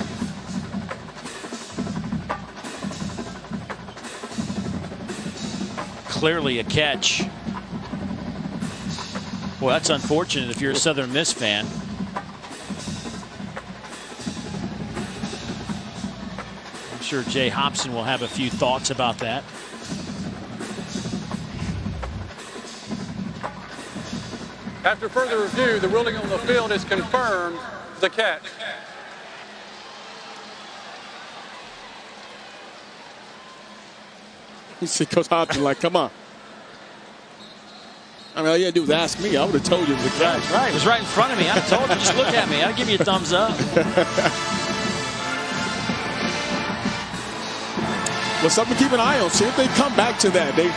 Clearly a catch. Well, that's unfortunate if you're a Southern Miss fan. I'm sure Jay Hobson will have a few thoughts about that. After further review, the ruling on the field is confirmed the catch. You see Coach Hobson like, come on. I mean, all you had to do was ask me. I would have told you it was a catch. Right, it was right in front of me. I told you, just look at me. I'll give you a thumbs up. Well, something to keep an eye on. See if they come back to that. They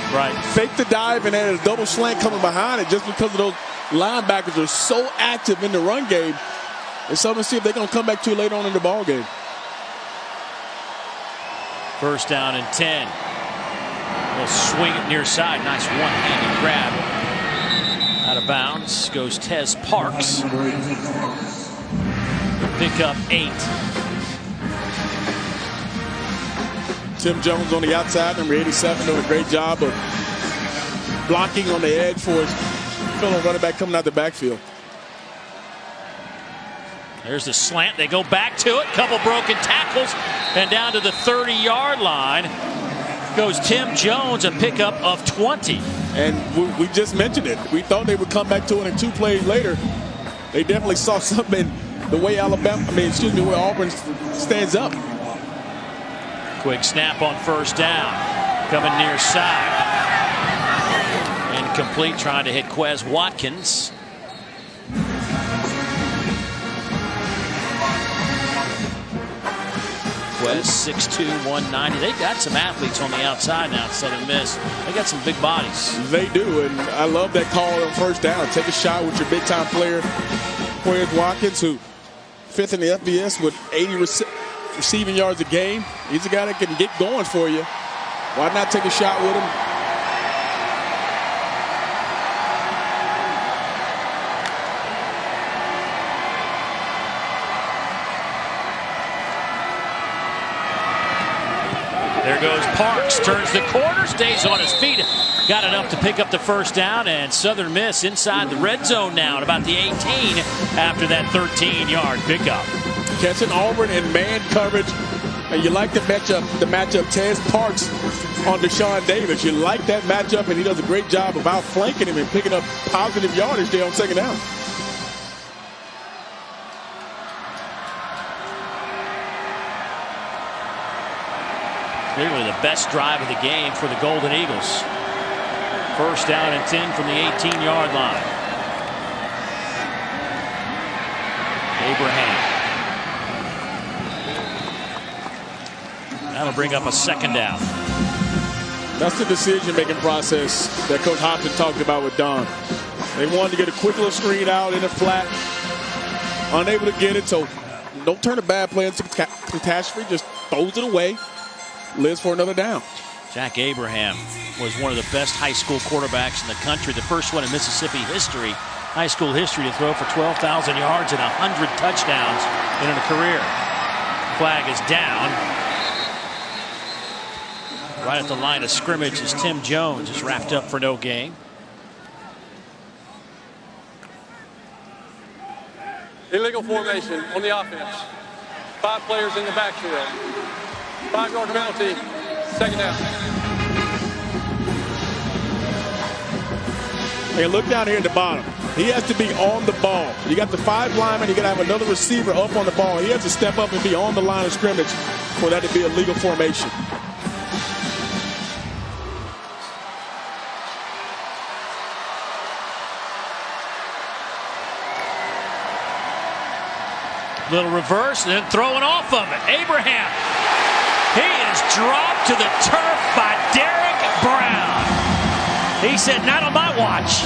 fake the dive and then a double slant coming behind it just because of those linebackers are so active in the run game. It's something to see if they're going to come back to later on in the ball game. First down and 10. They'll swing it near side. Nice one-handed grab. Out of bounds goes Tez Parks. Pick up 8. Tim Jones on the outside, number 87, doing a great job of blocking on the edge for his fellow running back coming out the backfield. There's the slant. They go back to it. Couple broken tackles. And down to the 30-yard line goes Tim Jones, a pickup of 20. And we just mentioned it. We thought they would come back to it in 2 plays later. They definitely saw something in the way where Auburn stands up. Quick snap on first down. Coming near side. Incomplete, trying to hit Quez Watkins. Quez 6'2", 190. They got some athletes on the outside now at Southern Miss. They got some big bodies. They do, and I love that call on first down. Take a shot with your big-time player, Quez Watkins, who 5th in the FBS with 80 receiving yards a game. He's a guy that can get going for you. Why not take a shot with him? There goes Parks, turns the corner, stays on his feet. Got enough to pick up the first down, and Southern Miss inside the red zone now at about the 18 after that 13-yard pickup. Catching Auburn in man coverage, and you like the matchup Tez Parks on Deshaun Davis. You like that matchup, and he does a great job of outflanking him and picking up positive yardage there on second down. Clearly the best drive of the game for the Golden Eagles. First down and 10 from the 18-yard line. Abraham. That'll bring up a second down. That's the decision-making process that Coach Hobson talked about with Don. They wanted to get a quick little screen out in the flat. Unable to get it, so don't turn a bad play into catastrophe. Just throws it away. Lives for another down. Jack Abraham was one of the best high school quarterbacks in the country. The first one in Mississippi history, high school history, to throw for 12,000 yards and 100 touchdowns in a career. Flag is down. Right at the line of scrimmage as Tim Jones is wrapped up for no gain. Illegal formation on the offense. 5 players in the backfield. 5-yard penalty, second down. Hey, look down here at the bottom. He has to be on the ball. You got the 5 linemen. You got to have another receiver up on the ball. He has to step up and be on the line of scrimmage for that to be a legal formation. Little reverse and then throwing off of it. Abraham. He is dropped to the turf by Derek Brown. He said, not on my watch.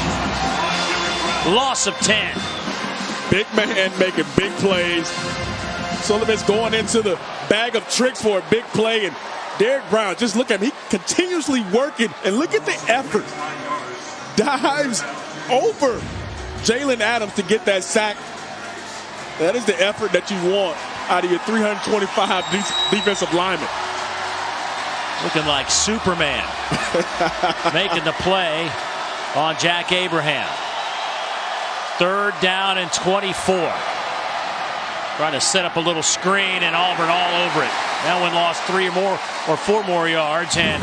Loss of 10. Big man making big plays. Sullivan's going into the bag of tricks for a big play. And Derek Brown, just look at him. He continuously working. And look at the effort. Dives over Jaylond Adams to get that sack. That is the effort that you want out of your 325 defensive linemen. Looking like Superman. Making the play on Jack Abraham. 3rd down and 24. Trying to set up a little screen, and Auburn all over it. That one lost 3 or 4 more yards, and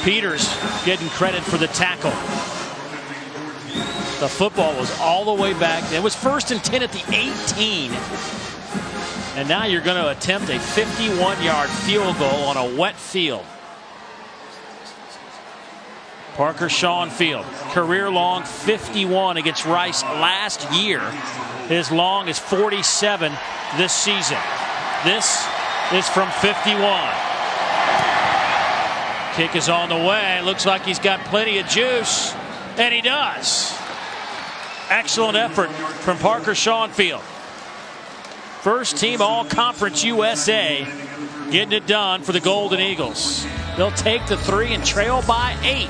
Peters getting credit for the tackle. The football was all the way back. It was 1st and 10 at the 18. And now you're going to attempt a 51-yard field goal on a wet field. Parker Schoenfield, career-long 51 against Rice last year. His long is 47 this season. This is from 51. Kick is on the way. Looks like he's got plenty of juice, and he does. Excellent effort from Parker Schoenfield. First team All-Conference USA getting it done for the Golden Eagles. They'll take the 3 and trail by 8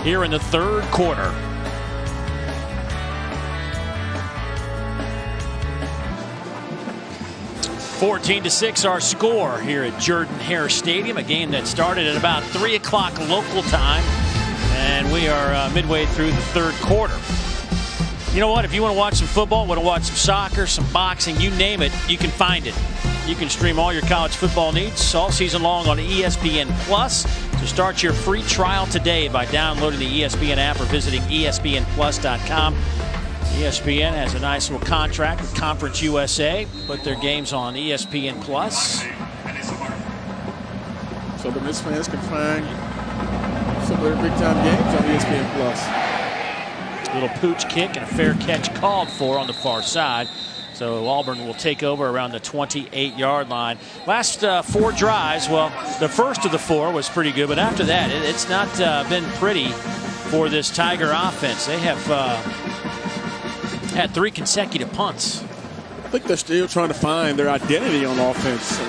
here in the 3rd quarter. (14-6) our score here at Jordan-Hare Stadium. A game that started at about 3 o'clock local time. And we are midway through the 3rd quarter. You know what? If you want to watch some football, want to watch some soccer, some boxing, you name it, you can find it. You can stream all your college football needs all season long on ESPN Plus. So start your free trial today by downloading the ESPN app or visiting ESPNplus.com. ESPN has a nice little contract with Conference USA. Put their games on ESPN Plus. So the Miss fans can find some of their big-time games on ESPN Plus. Little pooch kick and a fair catch called for on the far side. So Auburn will take over around the 28-yard line. Last 4 drives, well, the first of the 4 was pretty good, but after that, it's not been pretty for this Tiger offense. They have had 3 consecutive punts. I think they're still trying to find their identity on offense.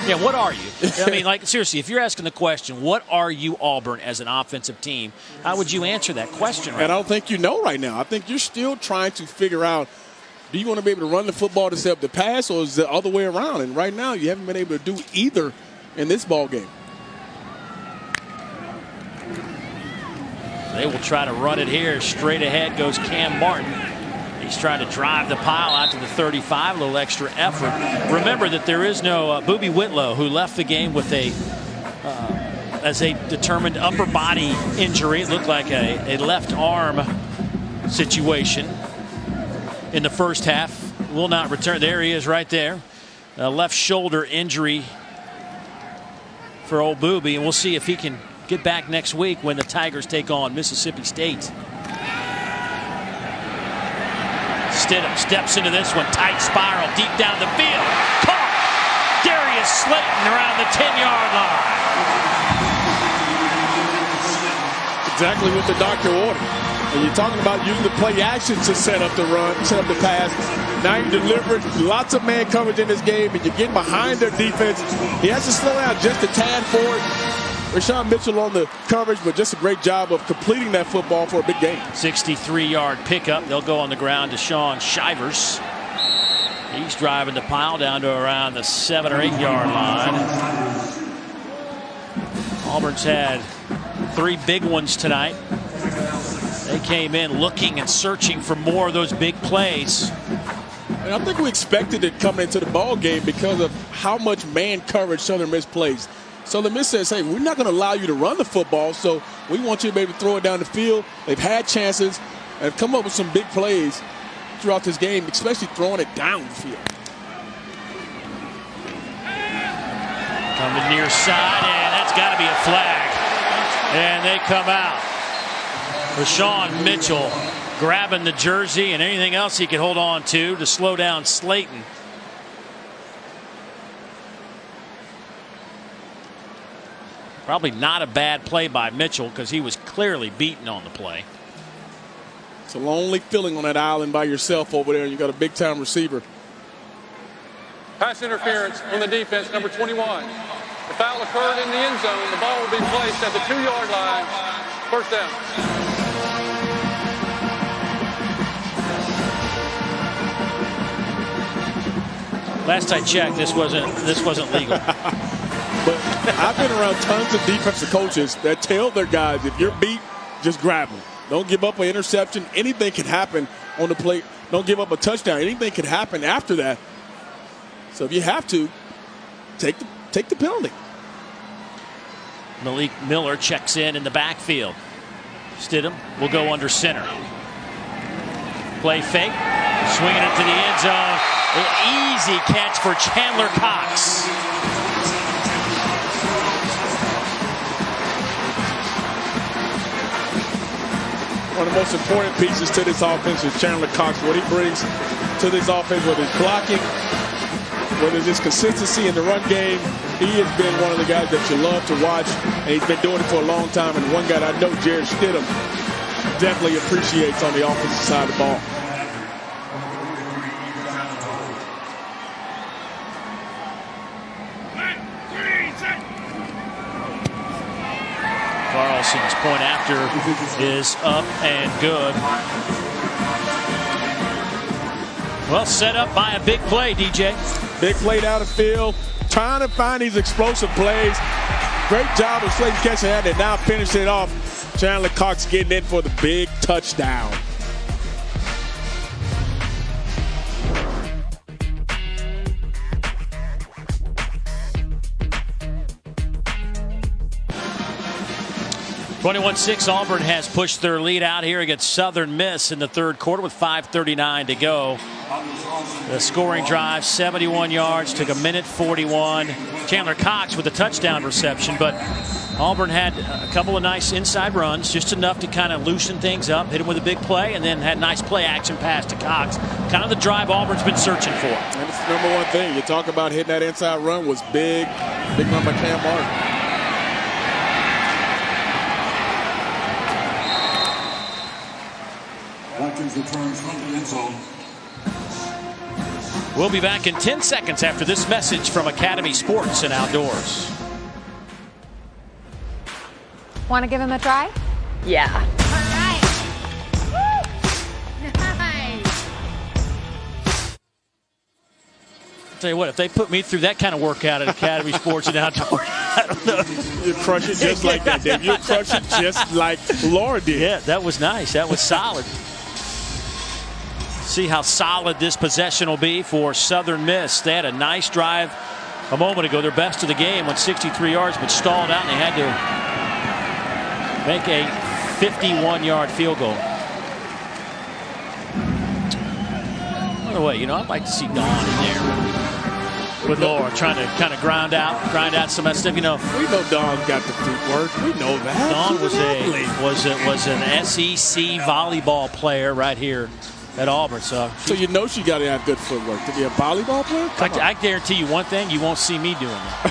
Yeah, what are you? I mean, like, seriously, if you're asking the question, what are you, Auburn, as an offensive team, how would you answer that question right now? And I don't think you know right now. I think you're still trying to figure out, do you want to be able to run the football to set up the pass, or is it the other way around? And right now, you haven't been able to do either in this ball game. They will try to run it here. Straight ahead goes Kam Martin. He's trying to drive the pile out to the 35, a little extra effort. Remember that there is no Boobie Whitlow, who left the game with as a determined upper body injury. It looked like a left arm situation in the first half. Will not return. There he is right there. A left shoulder injury for old Boobie, and we'll see if he can get back next week when the Tigers take on Mississippi State. Stidham steps into this one, tight spiral, deep down the field. Caught! Darius Slayton around the 10-yard line. Exactly what the doctor ordered. And you're talking about using the play action to set up the run, set up the pass. Now you deliver lots of man coverage in this game, and you're getting behind their defense. He has to slow down just a tad forward. Rashawn Mitchell on the coverage, but just a great job of completing that football for a big game. 63-yard pickup. They'll go on the ground to Sean Shivers. He's driving the pile down to around the 7 or 8 yard line. Auburn's had 3 big ones tonight. They came in looking and searching for more of those big plays. And I think we expected it coming into the ball game because of how much man coverage Southern Miss plays. Southern Miss says, hey, we're not going to allow you to run the football, so we want you to be able to throw it down the field. They've had chances and have come up with some big plays throughout this game, especially throwing it down the field. Coming near side, and that's got to be a flag. And they come out. Rashawn Mitchell grabbing the jersey and anything else he could hold on to slow down Slayton. Probably not a bad play by Mitchell because he was clearly beaten on the play. It's a lonely feeling on that island by yourself over there, and you got a big-time receiver. Pass interference on the defense, number 21. The foul occurred in the end zone. The ball will be placed at the 2-yard line. First down. Last I checked, this wasn't legal. But I've been around tons of defensive coaches that tell their guys, if you're beat, just grab them. Don't give up an interception. Anything can happen on the plate. Don't give up a touchdown. Anything can happen after that. So if you have to, take the penalty. Malik Miller checks in the backfield. Stidham will go under center. Play fake. Swinging it to the end zone. An easy catch for Chandler Cox. One of the most important pieces to this offense is Chandler Cox. What he brings to this offense, whether it's blocking, whether it's his consistency in the run game, he has been one of the guys that you love to watch, and he's been doing it for a long time. And one guy that I know, Jarrett Stidham, definitely appreciates on the offensive side of the ball. Carlson's point after is up and good. Well, set up by a big play, DJ. Big play down the field, trying to find these explosive plays. Great job of Slayton catching that and now finishing it off. Chandler Cox getting in for the big touchdown. (21-6) Auburn has pushed their lead out here against Southern Miss in the third quarter with 5:39 to go. The scoring drive, 71 yards, took 1:41. Chandler Cox with a touchdown reception, but Auburn had a couple of nice inside runs, just enough to kind of loosen things up, hit him with a big play, and then had a nice play action pass to Cox. Kind of the drive Auburn's been searching for. And it's the number one thing. You talk about hitting that inside run was big. Big run by Kam Martin. Returns from the end zone. We'll be back in 10 seconds after this message from Academy Sports and Outdoors. Want to give him a try? Yeah. All right. Woo! Nice. Tell you what, if they put me through that kind of workout at Academy Sports and Outdoors, I don't know. You crush it just like that, Dave. You crush it just like Laura did. Yeah, that was nice. That was solid. See how solid this possession will be for Southern Miss. They had a nice drive a moment ago, their best of the game, went 63 yards, but stalled out, and they had to make a 51-yard field goal. By the way, you know, I'd like to see Don in there with Laura trying to kind of grind out some of that stuff. You know, we know Don's got the footwork. We know that. Don was an SEC volleyball player right here at Auburn. So you know she got to have good footwork to be a volleyball player? I guarantee you one thing, you won't see me doing that.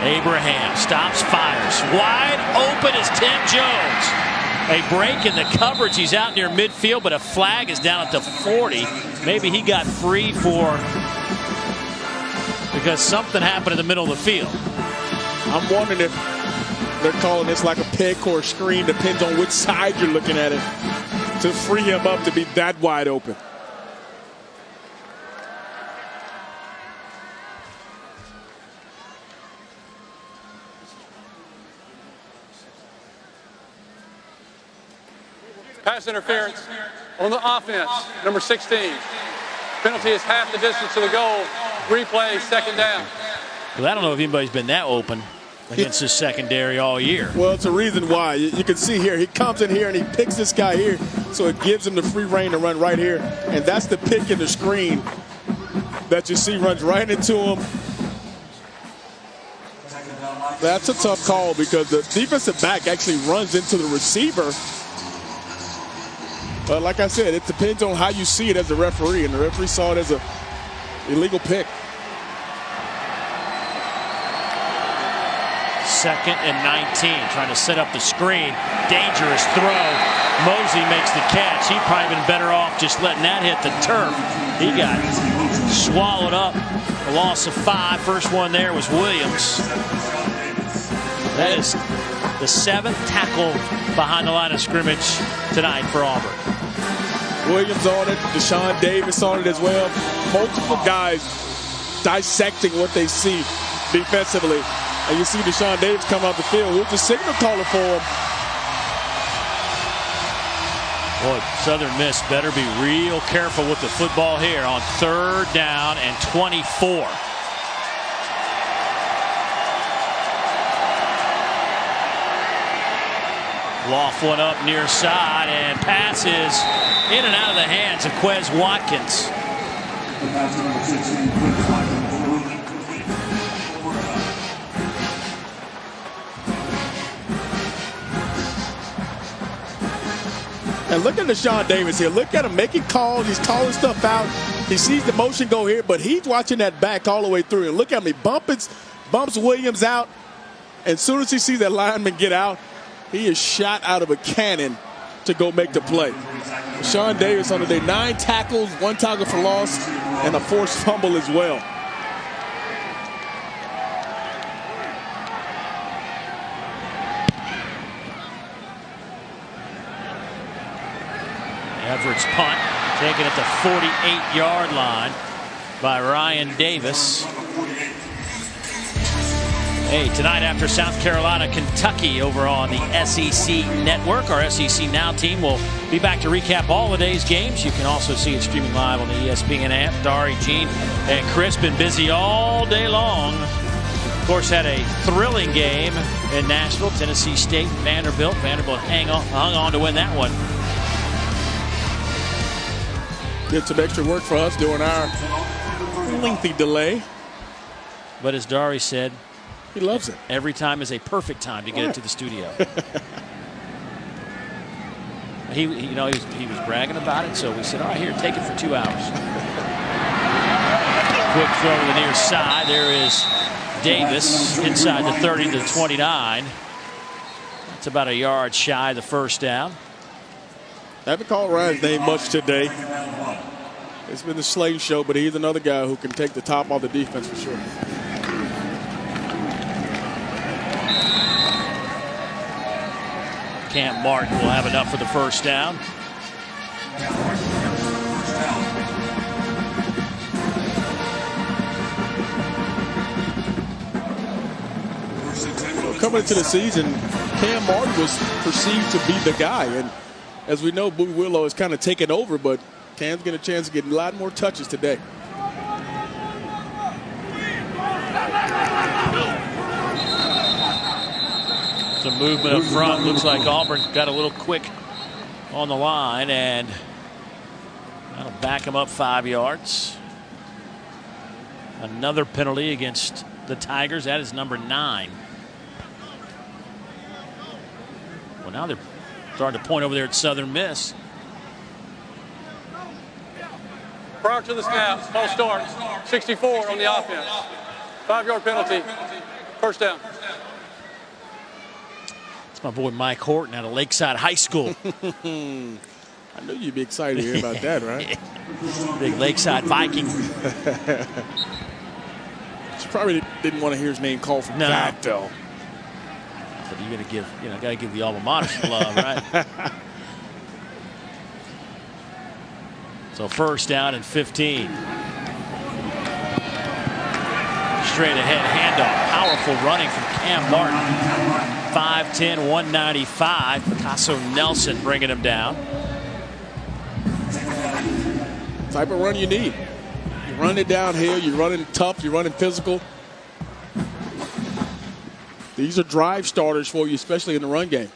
Abraham stops, fires. Wide open is Tim Jones. A break in the coverage. He's out near midfield, but a flag is down at the 40. Maybe he got free because something happened in the middle of the field. I'm wondering if they're calling this like a pick or a screen. Depends on which side you're looking at it, to free him up to be that wide open. Pass interference on the offense, number 16. Penalty is half the distance to the goal. Replay, second down. Well, I don't know if anybody's been that open against his secondary all year. Well, it's a reason why. You can see here, he comes in here and he picks this guy here, so it gives him the free reign to run right here. And that's the pick in the screen that you see runs right into him. That's a tough call because the defensive back actually runs into the receiver. But like I said, it depends on how you see it as a referee, and the referee saw it as an illegal pick. 2nd and 19, trying to set up the screen. Dangerous throw. Mosley makes the catch. He'd probably been better off just letting that hit the turf. He got swallowed up. A loss of 5. First one there was Williams. That is the 7th tackle behind the line of scrimmage tonight for Auburn. Williams on it, Deshaun Davis on it as well. Multiple guys dissecting what they see defensively. And you see Deshaun Davis come out the field. Who's the signal caller for him? Boy, Southern Miss better be real careful with the football here on 3rd down and 24. Loft one up near side, and passes in and out of the hands of Quez Watkins. And look at Deshaun Davis here. Look at him making calls. He's calling stuff out. He sees the motion go here, but he's watching that back all the way through. And look at him. He bumps Williams out. And as soon as he sees that lineman get out, he is shot out of a cannon to go make the play. Deshaun Davis on the day, 9 tackles, 1 tackle for loss, and a forced fumble as well. Everett's punt taken at the 48-yard line by Ryan Davis. Hey, tonight after South Carolina, Kentucky over on the SEC Network. Our SEC Now team will be back to recap all the day's games. You can also see it streaming live on the ESPN app. Dari, Gene, and Chris been busy all day long. Of course, had a thrilling game in Nashville. Tennessee State, Vanderbilt. Vanderbilt hung on to win that one. Did some extra work for us during our lengthy delay. But as Dari said, he loves it. Every time is a perfect time to get it to the studio. he was bragging about it, so we said, all right, here, take it for 2 hours. Quick throw to the near side. There is Davis inside the 30 to the 29. That's about a yard shy of the first down. Haven't called Ryan's name much today. It's been the Slade show, but he's another guy who can take the top off the defense for sure. Kam Martin will have enough for the first down. Well, coming into the season, Kam Martin was perceived to be the guy. And as we know, Bowie Willow has kind of taken over, but Cam's getting a chance to get a lot more touches today. Some movement up front. Looks like Auburn got a little quick on the line, and that'll back him up 5 yards. Another penalty against the Tigers. That is number 9. Well, now they're starting to point over there at Southern Miss. Prior to the snap, false start, 64 on the offense. 5-yard penalty. First down. It's my boy Mike Horton out of Lakeside High School. I knew you'd be excited to hear about that, right? Big Lakeside Viking. She probably didn't want to hear his name called from that, though. But you gotta give the alma mater some love, right? So first down and 15. Straight ahead handoff. Powerful running from Kam Martin. 5'10", 195. Casso Nelson bringing him down. Type of run you need. You're running downhill, you're running tough, you're running physical. These are drive starters for you, especially in the run game.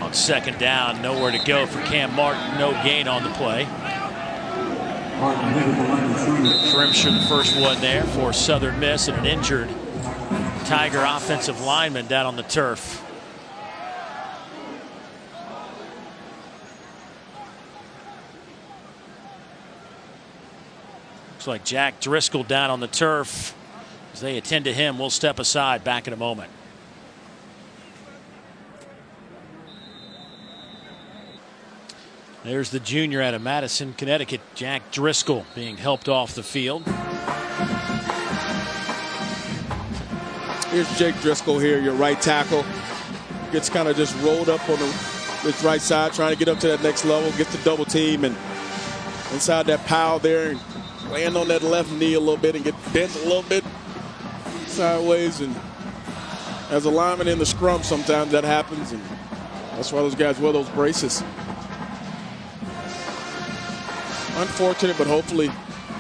On second down, nowhere to go for Kam Martin. No gain on the play. Shrimshire the first one there for Southern Miss, and an injured Tiger offensive lineman down on the turf. Looks like Jack Driscoll down on the turf. As they attend to him, we'll step aside. Back in a moment. There's the junior out of Madison, Connecticut, Jack Driscoll, being helped off the field. Here's Jake Driscoll here, your right tackle. Gets kind of just rolled up on his right side, trying to get up to that next level, gets the double team, and inside that pile there, and land on that left knee a little bit and get bent a little bit sideways. And as a lineman in the scrum, sometimes that happens, and that's why those guys wear those braces. Unfortunate, but hopefully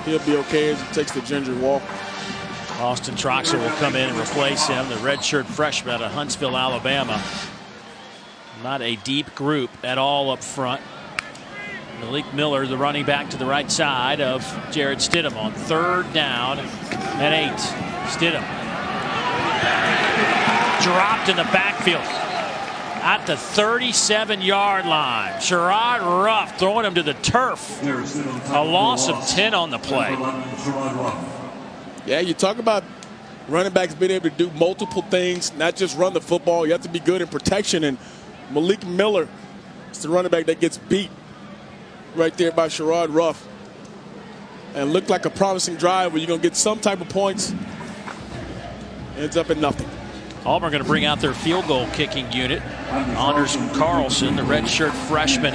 he'll be okay as he takes the ginger walk. Austin Troxel will come in and replace him, the redshirt freshman out of Huntsville, Alabama. Not a deep group at all up front. Malik Miller, the running back, to the right side of Jarrett Stidham on third down and 8. Stidham dropped in the backfield at the 37-yard line. Sherrod Ruff throwing him to the turf. A loss of 10 on the play. Yeah, you talk about running backs being able to do multiple things, not just run the football. You have to be good in protection. And Malik Miller is the running back that gets beat right there by Sherrod Ruff. And looked like a promising drive where you're going to get some type of points. Ends up in nothing. Auburn going to bring out their field goal kicking unit. Anders Carlson, the redshirt freshman,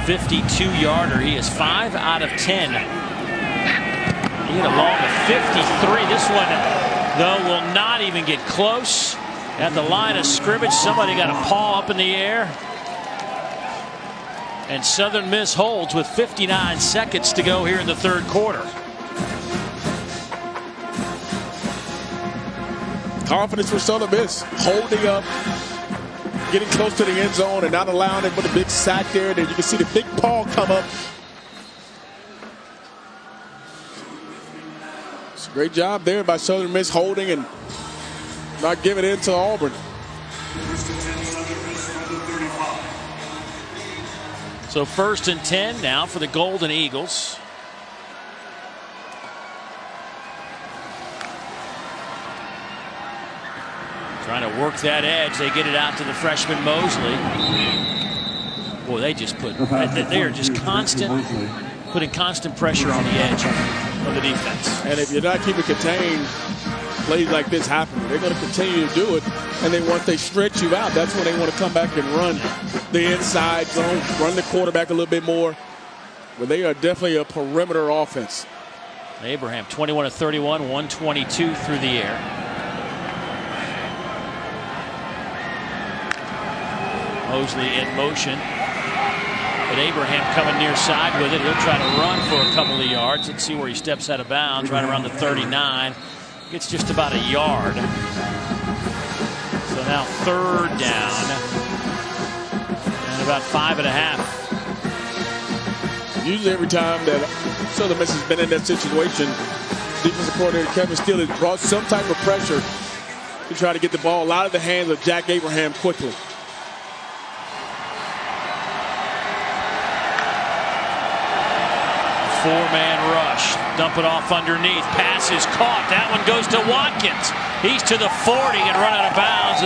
52-yarder. He is 5 out of 10. He hit a long of 53. This one, though, will not even get close. At the line of scrimmage, somebody got a paw up in the air. And Southern Miss holds with 59 seconds to go here in the third quarter. Confidence for Southern Miss, holding up, getting close to the end zone and not allowing it for the big sack there. And then you can see the big paw come up. It's a great job there by Southern Miss, holding and not giving in to Auburn. So first and 10 now for the Golden Eagles. Trying to work that edge. They get it out to the freshman Mosley. Boy, they are just putting constant pressure on the edge of the defense. And if you're not keeping contained, plays like this happen. They're going to continue to do it. And then once they stretch you out, that's when they want to come back and run the inside zone, run the quarterback a little bit more. But they are definitely a perimeter offense. Abraham, 21 of 31, 122 through the air. Mosley in motion, but Abraham coming near side with it. He'll try to run for a couple of yards. Let's see where he steps out of bounds. Right around the 39. Gets just about a yard. So now third down and about 5.5. Usually every time that Southern Miss has been in that situation, defensive coordinator Kevin Steele has brought some type of pressure to try to get the ball out of the hands of Jack Abraham quickly. Four-man rush. Dump it off underneath. Pass is caught. That one goes to Watkins. He's to the 40 and run out of bounds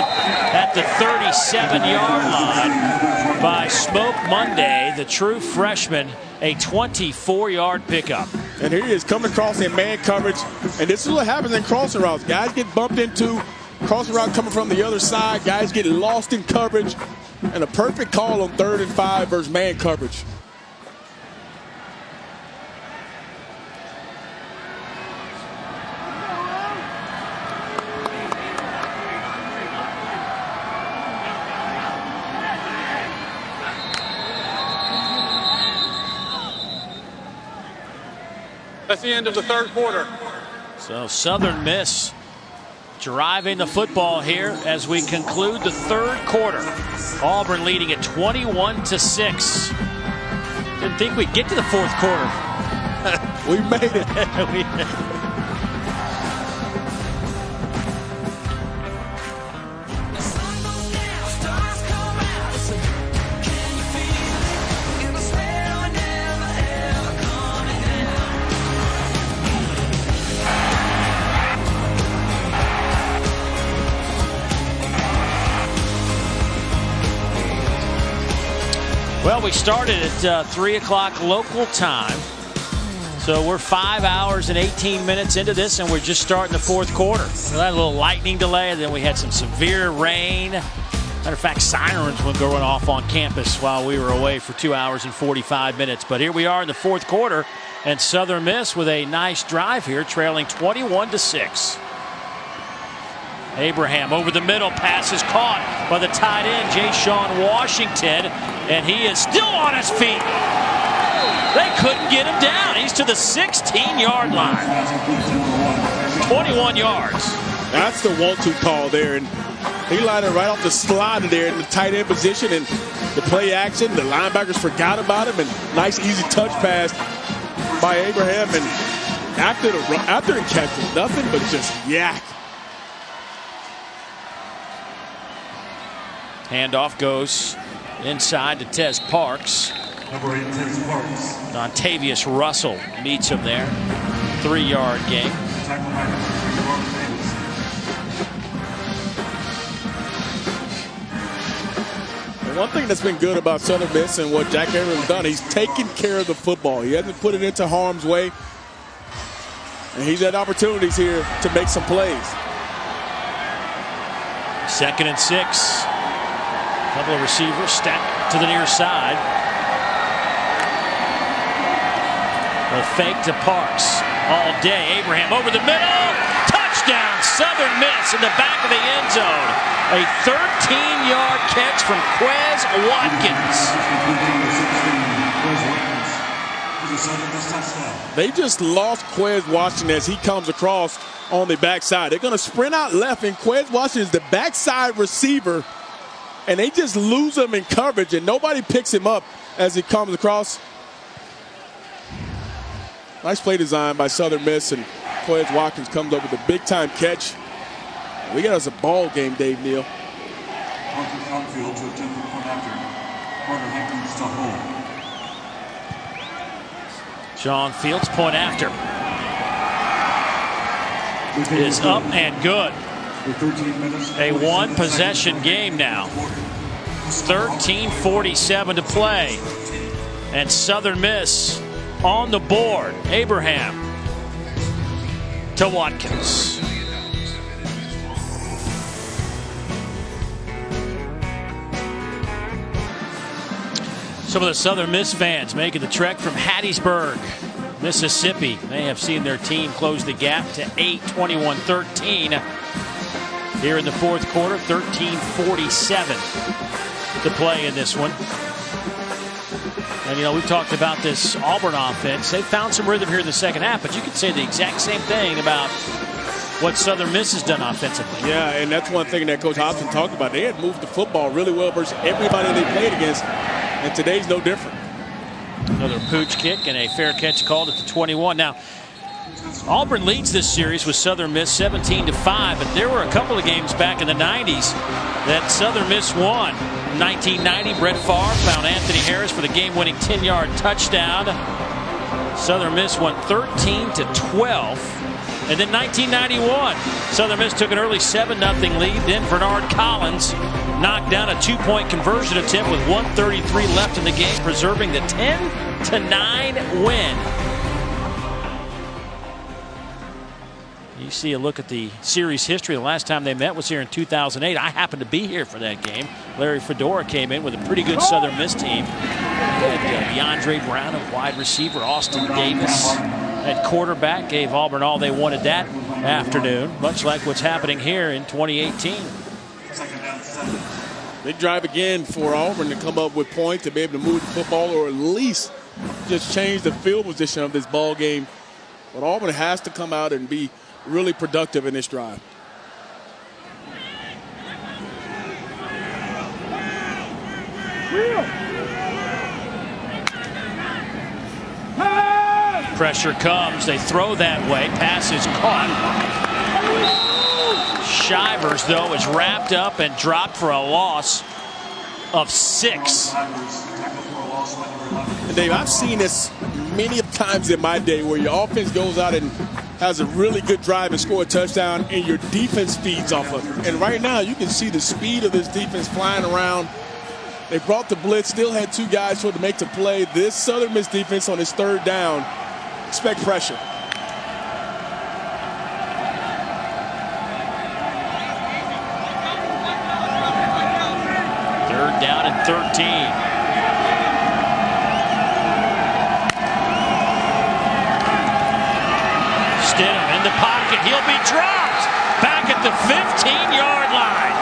at the 37-yard line by Smoke Monday, the true freshman, a 24-yard pickup. And here he is coming across in man coverage. And this is what happens in crossing routes. Guys get bumped into. Crossing route coming from the other side. Guys get lost in coverage. And a perfect call on 3rd and 5 versus man coverage. That's the end of the 3rd quarter. So Southern Miss driving the football here as we conclude the 3rd quarter. Auburn leading at 21-6. Didn't think we'd get to the 4th quarter. We made it. Well, we started at 3 o'clock local time. So we're 5 hours and 18 minutes into this, and we're just starting the 4th quarter. We had a little lightning delay, and then we had some severe rain. Matter of fact, sirens were going off on campus while we were away for 2 hours and 45 minutes. But here we are in the 4th quarter, and Southern Miss with a nice drive here, trailing 21-6. Abraham over the middle, pass is caught by the tight end, Jayshawn Washington, and he is still on his feet. They couldn't get him down. He's to the 16-yard line. 21 yards. That's the 1-2 call there, and he lined it right off the slide there in the tight end position, and the play action, the linebackers forgot about him, and nice easy touch pass by Abraham, and after the catch, nothing but just yak. Handoff goes inside to Tez Parks. Number 8, Tez Parks. Dontavius Russell meets him there. 3-yard gain. One thing that's been good about Southern Miss and what Jack Abrams has done, he's taken care of the football. He hasn't put it into harm's way. And he's had opportunities here to make some plays. 2nd and 6. Couple of receivers stacked to the near side. A fake to Parks all day. Abraham over the middle. Touchdown, Southern Miss in the back of the end zone. A 13-yard catch from Quez Watkins. They just lost Quez Washington as he comes across on the backside. They're going to sprint out left, and Quez Washington is the backside receiver. And they just lose him in coverage, and nobody picks him up as he comes across. Nice play design by Southern Miss, and Quez Watkins comes up with a big-time catch. We got us a ball game, Dave Neal. John Fields, point after. Is up and good. A one-possession game now. 13:47 to play. And Southern Miss on the board. Abraham to Watkins. Some of the Southern Miss fans making the trek from Hattiesburg, Mississippi. They have seen their team close the gap to 8, 21-13. Here in the 4th quarter, 13:47 to play in this one. And, you know, we've talked about this Auburn offense. They found some rhythm here in the second half, but you could say the exact same thing about what Southern Miss has done offensively. Yeah, and that's one thing that Coach Hobson talked about. They had moved the football really well versus everybody they played against, and today's no different. Another pooch kick and a fair catch called at the 21. Now, Auburn leads this series with Southern Miss 17-5, but there were a couple of games back in the 90s that Southern Miss won. 1990, Brett Favre found Anthony Harris for the game-winning 10-yard touchdown Southern Miss won 13-12. And then 1991, Southern Miss took an early 7-0 lead. Then Bernard Collins knocked down a 2-point conversion attempt with 1:33 left in the game, preserving the 10-9 win. You see a look at the series history. The last time they met was here in 2008. I happened to be here for that game. Larry Fedora came in with a pretty good Southern Miss team. Had DeAndre Brown at wide receiver, Austin Davis at quarterback, gave Auburn all they wanted that afternoon, much like what's happening here in 2018. Big drive again for Auburn to come up with points to be able to move the football or at least just change the field position of this ball game. But Auburn has to come out and be really productive in this drive. Pressure comes. They throw that way. Pass is caught. Shivers, though, is wrapped up and dropped for a loss of 6. And Dave, I've seen this many times in my day where your offense goes out and has a really good drive and score a touchdown, and your defense feeds off of it. And right now, you can see the speed of this defense flying around. They brought the blitz, still had 2 guys for to make the play. This Southern Miss defense on its 3rd down, expect pressure. Third down and 13. Stidham in the pocket. He'll be dropped back at the 15-yard line.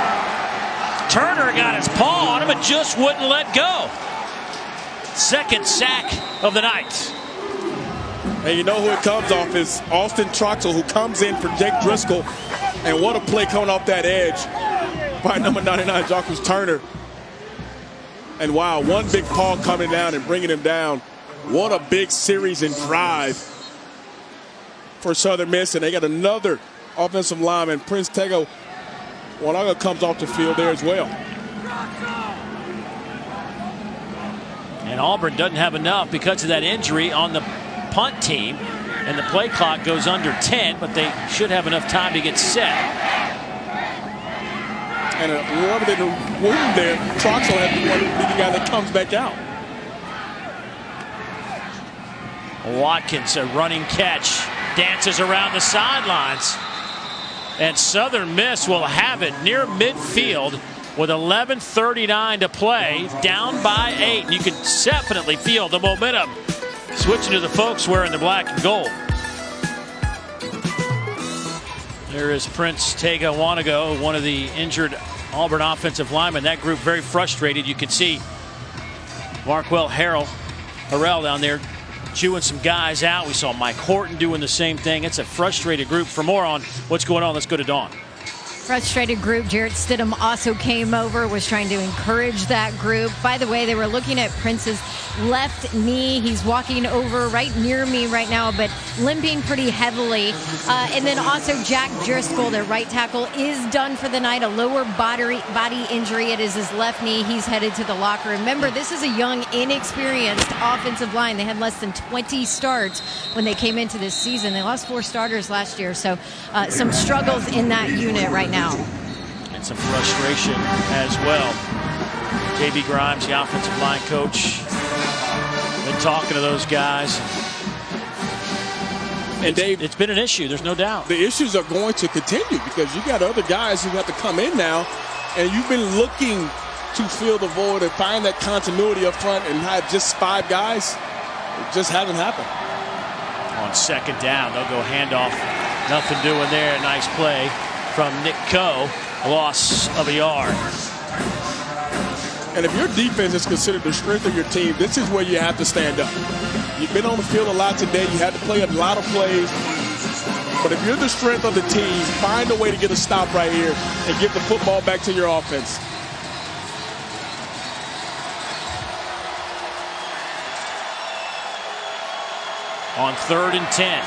Turner got his paw on him and just wouldn't let go. 2nd sack of the night. And you know who it comes off is Austin Troxell, who comes in for Jake Driscoll. And what a play coming off that edge by number 99, Jacques Turner. And wow, one big paw coming down and bringing him down. What a big series and drive for Southern Miss. And they got another offensive lineman, Prince Tego Wanaga, comes off the field there as well. And Auburn doesn't have enough because of that injury on the punt team. And the play clock goes under 10, but they should have enough time to get set. And whoever did the wound there, Troxell had to be the guy that comes back out. Watkins, a running catch, dances around the sidelines. And Southern Miss will have it near midfield with 11:39 to play, down by 8. You can definitely feel the momentum switching to the folks wearing the black and gold. There is Prince Tega Wanago, one of the injured Auburn offensive linemen. That group very frustrated. You can see Marquell Harrell down there chewing some guys out. We saw Mike Horton doing the same thing. It's a frustrated group. For more on what's going on, let's go to Dawn. Frustrated group. Jarrett Stidham also came over, was trying to encourage that group. By the way, they were looking at Prince's left knee. He's walking over right near me right now, but limping pretty heavily. And then also Jack Driscoll, their right tackle, is done for the night. A lower body injury. It is his left knee. He's headed to the locker. Remember, this is a young, inexperienced offensive line. They had less than 20 starts when they came into this season. They lost 4 starters last year, so some struggles in that unit right now. And some frustration as well. J.B. Grimes, the offensive line coach, been talking to those guys. And Dave, it's been an issue, there's no doubt. The issues are going to continue because you got other guys who have to come in now, and you've been looking to fill the void and find that continuity up front and have just 5 guys. It just hasn't happened. On 2nd down, they'll go handoff. Nothing doing there. Nice play from Nick Coe. Loss of a yard. And if your defense is considered the strength of your team, this is where you have to stand up. You've been on the field a lot today. You had to play a lot of plays. But if you're the strength of the team, find a way to get a stop right here and get the football back to your offense. On 3rd and 10.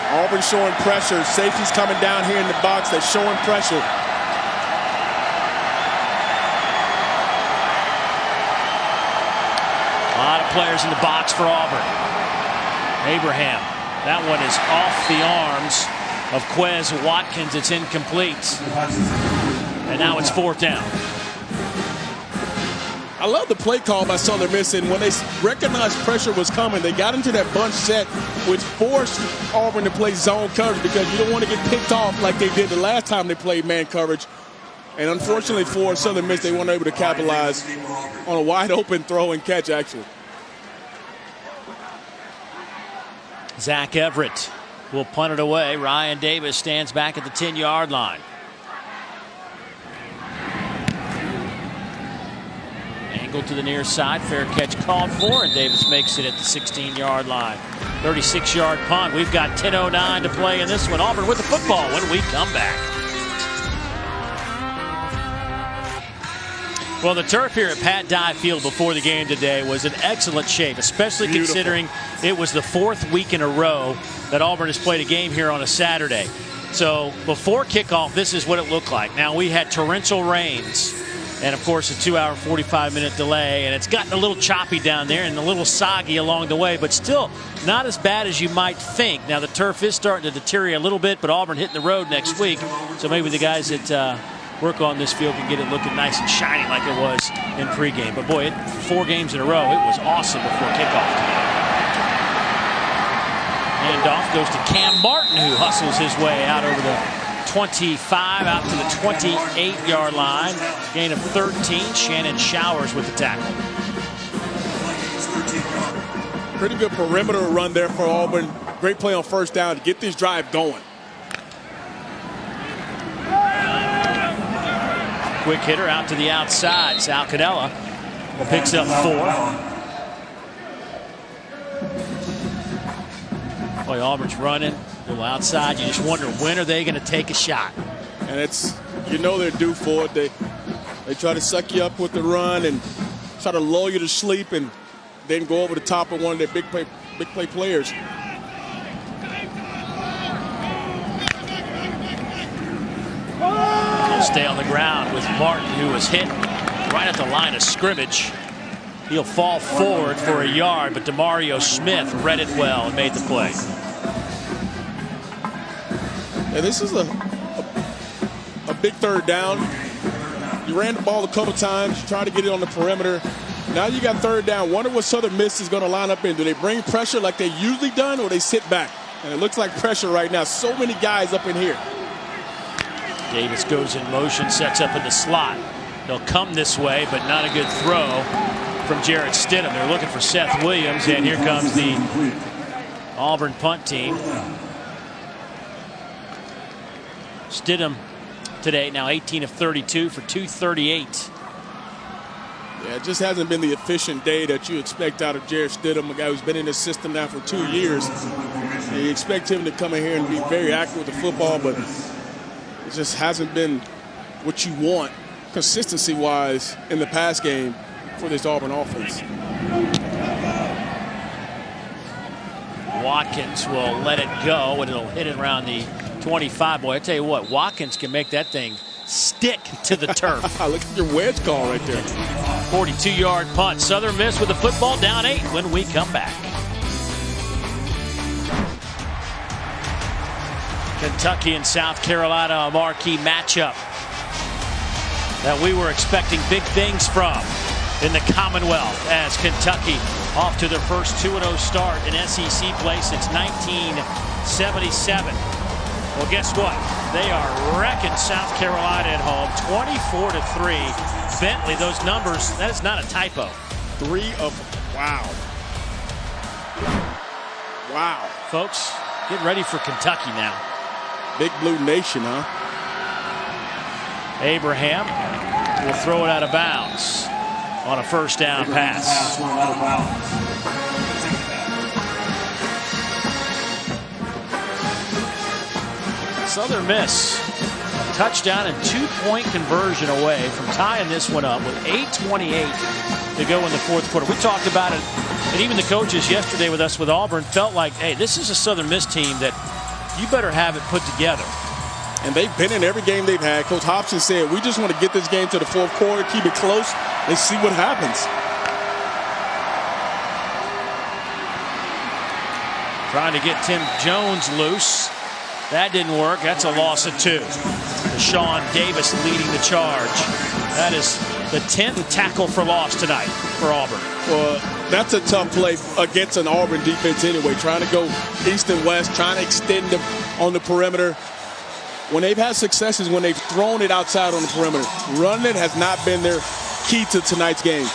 Auburn showing pressure. Safety's coming down here in the box. They're showing pressure. A lot of players in the box for Auburn. Abraham. That one is off the arms of Quez Watkins. It's incomplete. And now it's 4th down. I love the play call by Southern Miss, and when they recognized pressure was coming, they got into that bunch set, which forced Auburn to play zone coverage because you don't want to get picked off like they did the last time they played man coverage. And unfortunately for Southern Miss, they weren't able to capitalize on a wide open throw and catch, actually. Zach Everett will punt it away. Ryan Davis stands back at the 10-yard line. Angle to the near side. Fair catch called for, and Davis makes it at the 16-yard line. 36-yard punt. We've got 10:09 to play in this one. Auburn with the football when we come back. Well, the turf here at Pat Dye Field before the game today was in excellent shape, especially considering it was the 4th week in a row that Auburn has played a game here on a Saturday. So before kickoff, this is what it looked like. Now, we had torrential rains and, of course, a 2-hour, 45-minute delay, and it's gotten a little choppy down there and a little soggy along the way, but still not as bad as you might think. Now, the turf is starting to deteriorate a little bit, but Auburn hitting the road next week, so maybe the guys that work on this field can get it looking nice and shiny like it was in pregame. But boy, 4 games in a row, it was awesome before kickoff today. Handoff goes to Kam Martin, who hustles his way out over the 25, out to the 28-yard line. Gain of 13. Shannon Showers with the tackle. Pretty good perimeter run there for Auburn. Great play on 1st down to get this drive going. Quick hitter out to the outside. Sal Cannella picks up 4. Boy, Auburn's running a little outside. You just wonder, when are they going to take a shot? And it's, you know, they're due for it. They try to suck you up with the run and try to lull you to sleep and then go over the top of one of their big play players. He'll stay on the ground with Martin, who was hit right at the line of scrimmage. He'll fall forward for a yard, but DeMario Smith read it well and made the play. And this is a big 3rd down. You ran the ball a couple times. You tried to get it on the perimeter. Now you got 3rd down. Wonder what Southern Miss is going to line up in. Do they bring pressure like they usually done, or they sit back? And it looks like pressure right now. So many guys up in here. Davis goes in motion, sets up in the slot. They'll come this way, but not a good throw from Jarrett Stidham. They're looking for Seth Williams, and here comes the Auburn punt team. Stidham today now 18 of 32 for 238. Yeah, it just hasn't been the efficient day that you expect out of Jarrett Stidham, a guy who's been in this system now for 2 years. And you expect him to come in here and be very accurate with the football, but it just hasn't been what you want consistency-wise in the pass game for this Auburn offense. Watkins will let it go, and it'll hit it around the 25. Boy, I tell you what, Watkins can make that thing stick to the turf. Look at your wedge call right there. 42-yard punt. Southern Miss with the football, down 8 when we come back. Kentucky and South Carolina, a marquee matchup that we were expecting big things from in the Commonwealth, as Kentucky off to their first 2-0 start in SEC play since 1977. Well, guess what? They are wrecking South Carolina at home, 24-3. Bentley, those numbers, that is not a typo. 3 of, wow. Wow. Folks, get ready for Kentucky now. Big Blue Nation, huh? Abraham will throw it out of bounds on a 1st down pass. Southern Miss, a touchdown and 2-point conversion away from tying this one up with 8:28 to go in the 4th quarter. We talked about it, and even the coaches yesterday with us with Auburn felt like, hey, this is a Southern Miss team that you better have it put together. And they've been in every game they've had. Coach Hobson said, we just want to get this game to the 4th quarter, keep it close, and see what happens. Trying to get Tim Jones loose. That didn't work. That's a loss of 2. Deshaun Davis leading the charge. That is the 10th tackle for loss tonight for Auburn. Well, that's a tough play against an Auburn defense anyway. Trying to go east and west, trying to extend them on the perimeter. When they've had successes, when they've thrown it outside on the perimeter. Running it has not been their key to tonight's game.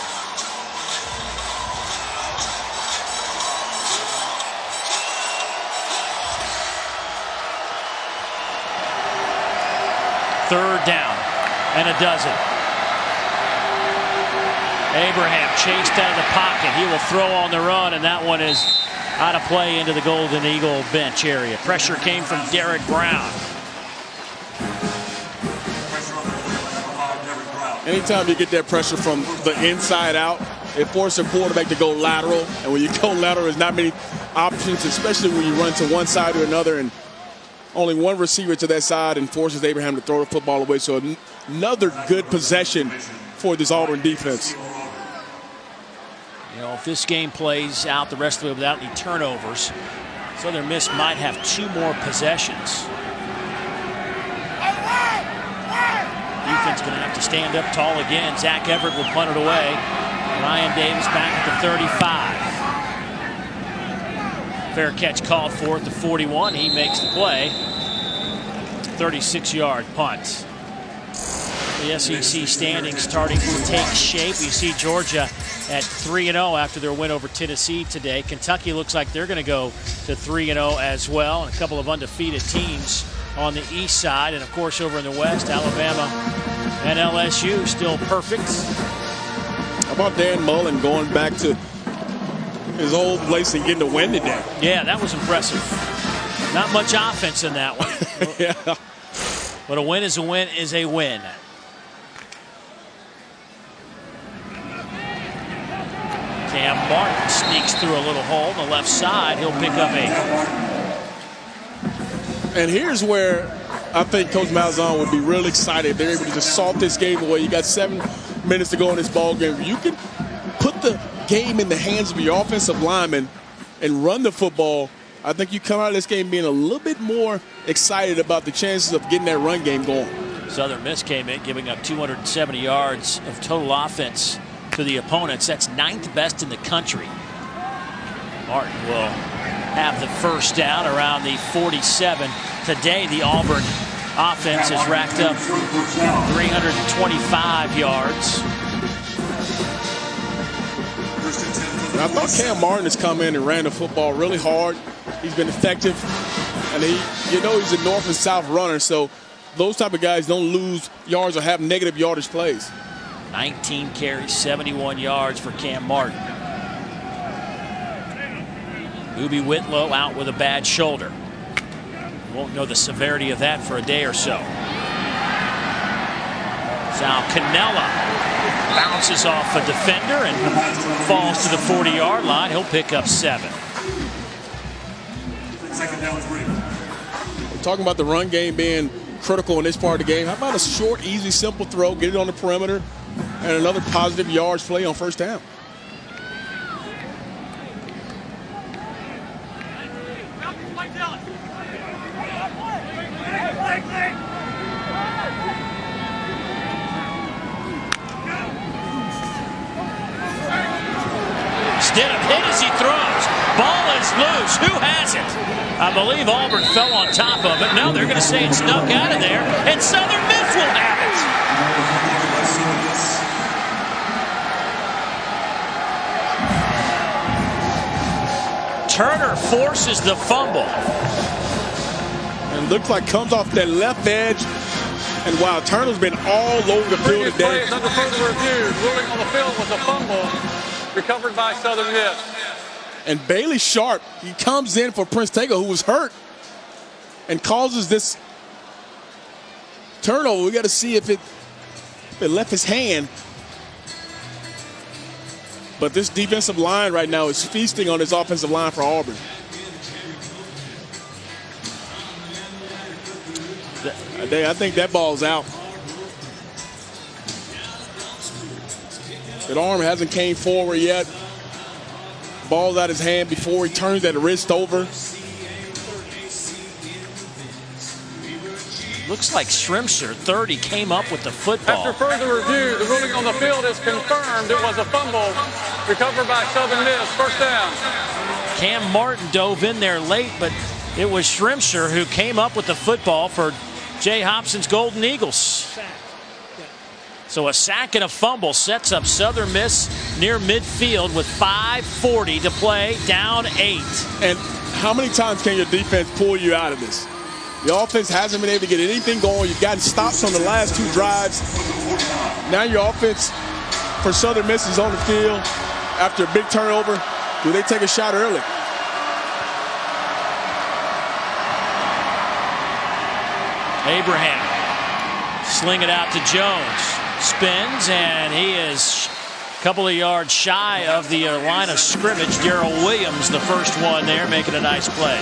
Third down, and a dozen. Abraham chased out of the pocket. He will throw on the run, and that one is out of play into the Golden Eagle bench area. Pressure came from Derek Brown. Anytime you get that pressure from the inside out, it forces a quarterback to go lateral. And when you go lateral, there's not many options, especially when you run to one side or another. And only one receiver to that side and forces Abraham to throw the football away. So another good possession for this Auburn defense. You know, if this game plays out the rest of it without any turnovers, Southern Miss might have 2 more possessions. Defense going to have to stand up tall again. Zach Everett will punt it away. Ryan Davis back at the 35. Fair catch called for at the 41. He makes the play. 36-yard punt. The SEC standings starting to take shape. You see Georgia at 3-0 after their win over Tennessee today. Kentucky looks like they're going to go to 3-0 as well. And a couple of undefeated teams on the east side. And, of course, over in the west, Alabama and LSU still perfect. How about Dan Mullen going back to his old place and getting a win today? Yeah, that was impressive. Not much offense in that one. Yeah. But a win is a win is a win. Kam Martin sneaks through a little hole on the left side. He'll pick up 8. And here's where I think Coach Malzahn would be real excited. They're able to just salt this game away. You got 7 minutes to go in this ball game. You can put the game in the hands of your offensive lineman and run the football. I think you come out of this game being a little bit more excited about the chances of getting that run game going. Southern Miss came in giving up 270 yards of total offense to the opponents. That's 9th best in the country. Martin will have the first down around the 47. Today, the Auburn offense has racked up 325 yards. And I thought Kam Martin has come in and ran the football really hard. He's been effective. And he's a north and south runner, so those type of guys don't lose yards or have negative yardage plays. 19 carries, 71 yards for Kam Martin. Ubi Whitlow out with a bad shoulder. Won't know the severity of that for a day or so. Sal Cannella bounces off a defender and falls to the 40-yard line. He'll pick up 7. We're talking about the run game being critical in this part of the game. How about a short, easy, simple throw, get it on the perimeter, and another positive yards play on first down? Stidham hit as he throws. Ball is loose. Who has it? I believe Auburn fell on top of it. No, they're going to say it snuck out of there, and Southern Miss will have it. Turner forces the fumble. And looks like comes off that left edge. And wow, Turner's been all over the field today. Under further review, ruling on the field was a fumble recovered by Southern Miss. And Bailey Sharp, he comes in for Prince Tega, who was hurt, and causes this turnover. We got to see if it left his hand. But this defensive line right now is feasting on this offensive line for Auburn. I think that ball's out. That arm hasn't came forward yet. Ball's out his hand before he turns that wrist over. looks like Shrimser, 30, came up with the football. After further review, the ruling on the field is confirmed. It was a fumble recovered by Southern Miss. First down. Kam Martin dove in there late, but it was Shrimser who came up with the football for Jay Hobson's Golden Eagles. So a sack and a fumble sets up Southern Miss near midfield with 5:40 to play, down 8. And how many times can your defense pull you out of this? The offense hasn't been able to get anything going. You've gotten stops on the last 2 drives. Now your offense for Southern Miss is on the field after a big turnover. Do they take a shot early? Abraham sling it out to Jones. Spins, and he is a couple of yards shy of the line of scrimmage. Darrell Williams, the first one there, making a nice play.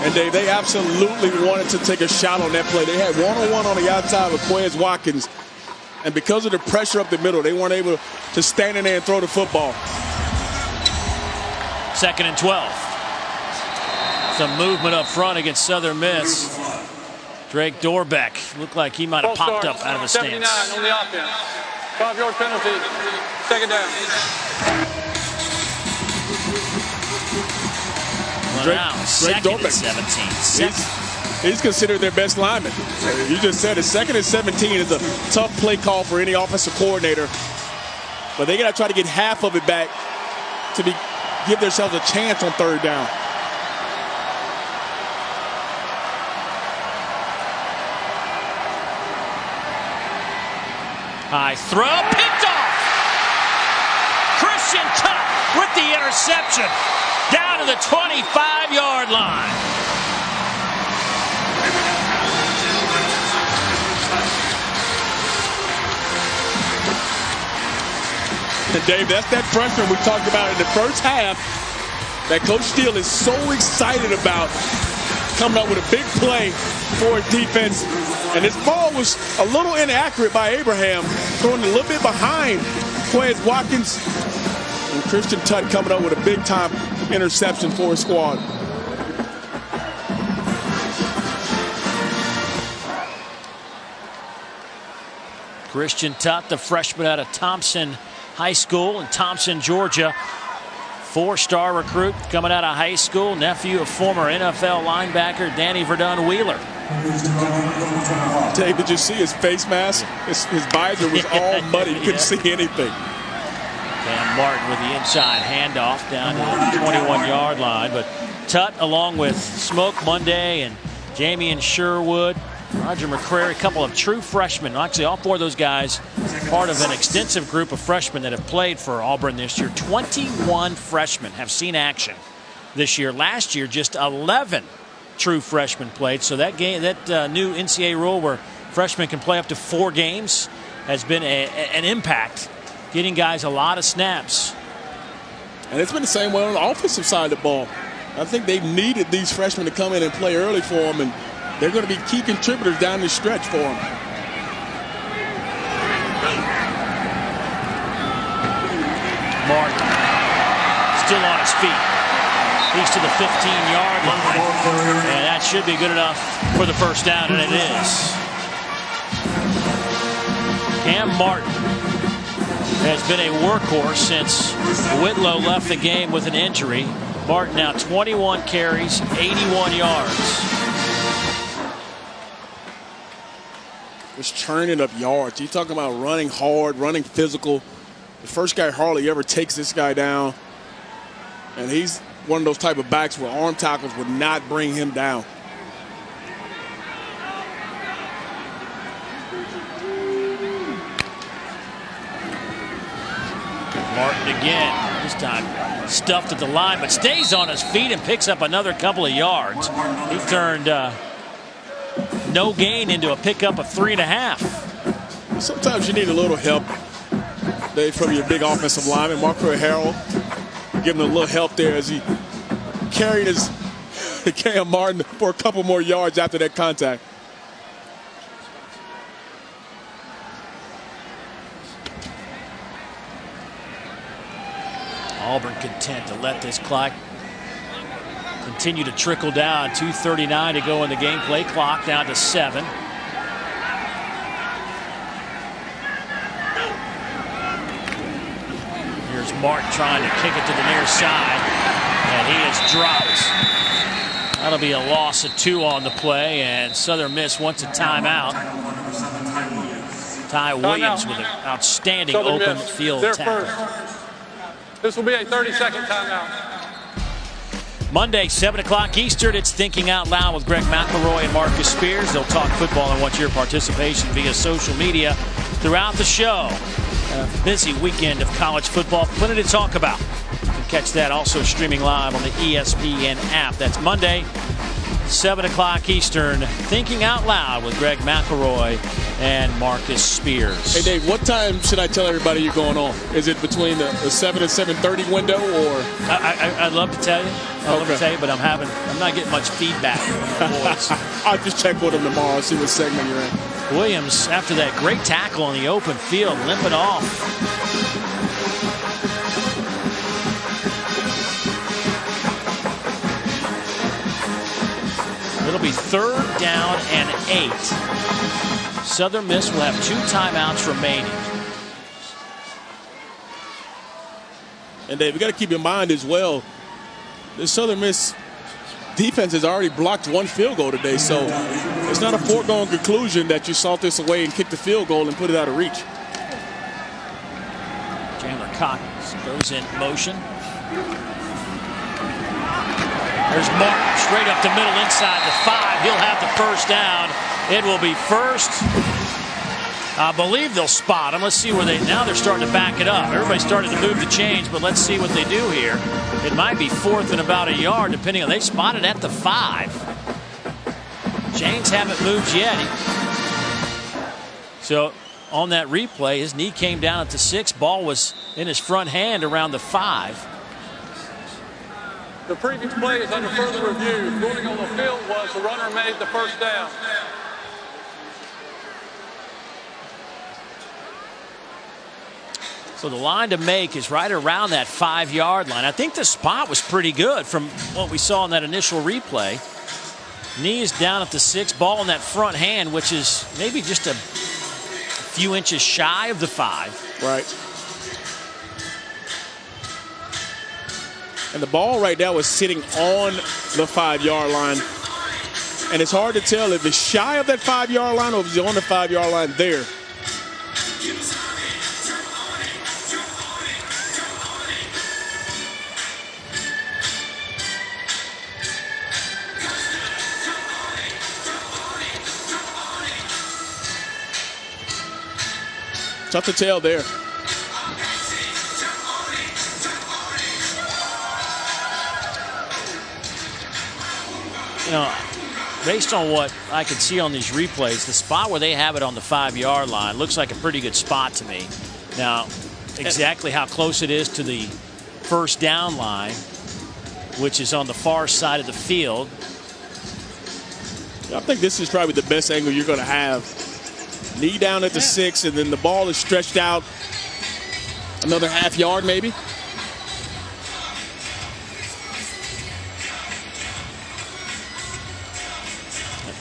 And Dave, they absolutely wanted to take a shot on that play. They had one-on-one on the outside with Quez Watkins, and because of the pressure up the middle, they weren't able to stand in there and throw the football. 2nd and 12. Some movement up front against Southern Miss. Drake Dorbeck looked like he might have popped up out of the stance. 79 on the offense. 5-yard penalty. 2nd down. Drake Dorbeck, 17. He's considered their best lineman. You just said it. 2nd and 17 is a tough play call for any offensive coordinator. But they got to try to get half of it back to give themselves a chance on 3rd down. High throw, picked off. Christian Tuck with the interception down to the 25-yard line. And Dave, that's that freshman we talked about in the first half that Coach Steele is so excited about, coming up with a big play for his defense. And this ball was a little inaccurate by Abraham, throwing a little bit behind Quez Watkins. And Christian Tutt coming up with a big-time interception for his squad. Christian Tutt, the freshman out of Thompson High School in Thompson, Georgia. 4-star recruit coming out of high school, nephew of former NFL linebacker Danny Verdun Wheeler. Dave, did you see his face mask? His visor was all muddy. You couldn't see anything. Kam Martin with the inside handoff down to the 21-yard line. But Tutt, along with Smoke Monday and Jamie Sherwood, Roger McCrary, a couple of true freshmen. Actually, all 4 of those guys part of an extensive group of freshmen that have played for Auburn this year. 21 freshmen have seen action this year. Last year, just 11 true freshmen played. So that game, that new NCAA rule where freshmen can play up to 4 games has been an impact, getting guys a lot of snaps. And it's been the same way on the offensive side of the ball. I think they've needed these freshmen to come in and play early for them, and they're going to be key contributors down the stretch for them. Martin still on his feet. He's to the 15-yard line. And that should be good enough for the first down, and it is. Kam Martin has been a workhorse since Whitlow left the game with an injury. Martin now 21 carries, 81 yards. Just churning up yards. You're talking about running hard, running physical. The first guy hardly ever takes this guy down. And he's one of those type of backs where arm tackles would not bring him down. Martin again, this time stuffed at the line, but stays on his feet and picks up another couple of yards. He turned no gain into a pickup of 3.5. Sometimes you need a little help, Dave, from your big offensive lineman, Marco Harrell. Giving him a little help there as he carried his Kam Martin for a couple more yards after that contact. Auburn content to let this clock continue to trickle down. 2:39 to go in the game. Play clock down to 7. Here's Martin trying to kick it to the near side, and he is dropped. That'll be a loss of 2 on the play, and Southern Miss wants a timeout. Ty Williams with an outstanding open field tackle. This will be a 30-second timeout. Monday, 7 o'clock Eastern, it's Thinking Out Loud with Greg McElroy and Marcus Spears. They'll talk football and want your participation via social media throughout the show. A busy weekend of college football, plenty to talk about. You can catch that also streaming live on the ESPN app. That's Monday, 7 o'clock Eastern, Thinking Out Loud with Greg McElroy and Marcus Spears. Hey, Dave, what time should I tell everybody you're going on? Is it between the 7 and 7:30 window, or? I'd love to tell you. I'd love to tell you, but I'm not getting much feedback from the boys. I'll just check with them tomorrow, see what segment you're in. Williams, after that great tackle in the open field, limping off. It'll be 3rd down and 8. Southern Miss will have 2 timeouts remaining. And Dave, we got to keep in mind as well, the Southern Miss defense has already blocked 1 field goal today, so it's not a foregone conclusion that you salt this away and kick the field goal and put it out of reach. Chandler Cox goes in motion. There's Martin straight up the middle inside the 5. He'll have the first down. It will be first. I believe they'll spot him. Let's see where now they're starting to back it up. Everybody's starting to move the chains, but let's see what they do here. It might be 4th and about a yard, depending on. They spotted at the 5. Chains haven't moved yet. So on that replay, his knee came down at the 6. Ball was in his front hand around the 5. The previous play is under further review. Ruling on the field was the runner made the first down. So the line to make is right around that 5-yard line. I think the spot was pretty good from what we saw in that initial replay. Knee is down at the 6, ball in that front hand, which is maybe just a few inches shy of the 5. Right. And the ball right now is sitting on the 5-yard line. And it's hard to tell if it's shy of that 5-yard line or if it's on the 5-yard line there. Tough to tell there. You know, based on what I can see on these replays, the spot where they have it on the 5-yard line looks like a pretty good spot to me. Now, exactly how close it is to the first down line, which is on the far side of the field. I think this is probably the best angle you're going to have. Knee down at the 6, and then the ball is stretched out another half yard maybe.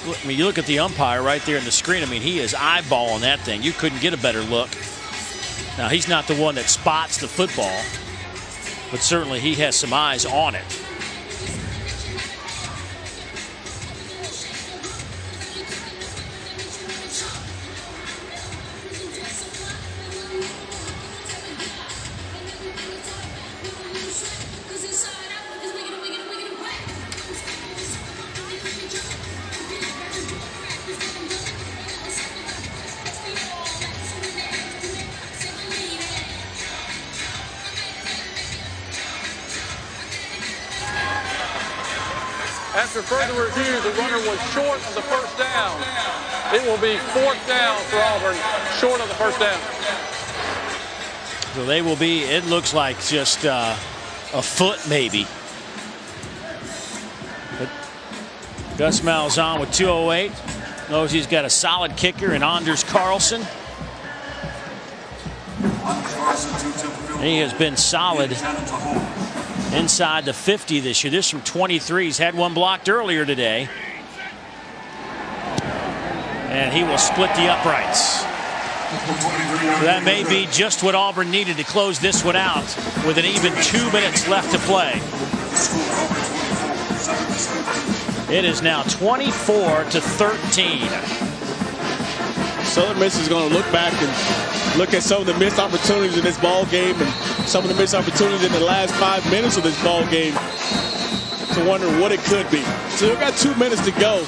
I mean, you look at the umpire right there in the screen. I mean, he is eyeballing that thing. You couldn't get a better look. Now, he's not the one that spots the football, but certainly he has some eyes on it. After further review, the runner was short of the first down. It will be 4th down for Auburn, short of the first down. So they will be, it looks like just a foot maybe. But Gus Malzahn with 2:08. Knows he's got a solid kicker in Anders Carlson. He has been solid inside the 50 this year. This from 23. He's had one blocked earlier today. And he will split the uprights. So that may be just what Auburn needed to close this one out with an even 2 minutes left to play. It is now 24-13. Southern Miss is going to look back and look at some of the missed opportunities in this ball game and some of the missed opportunities in the last 5 minutes of this ball game to wonder what it could be. So we've got 2 minutes to go.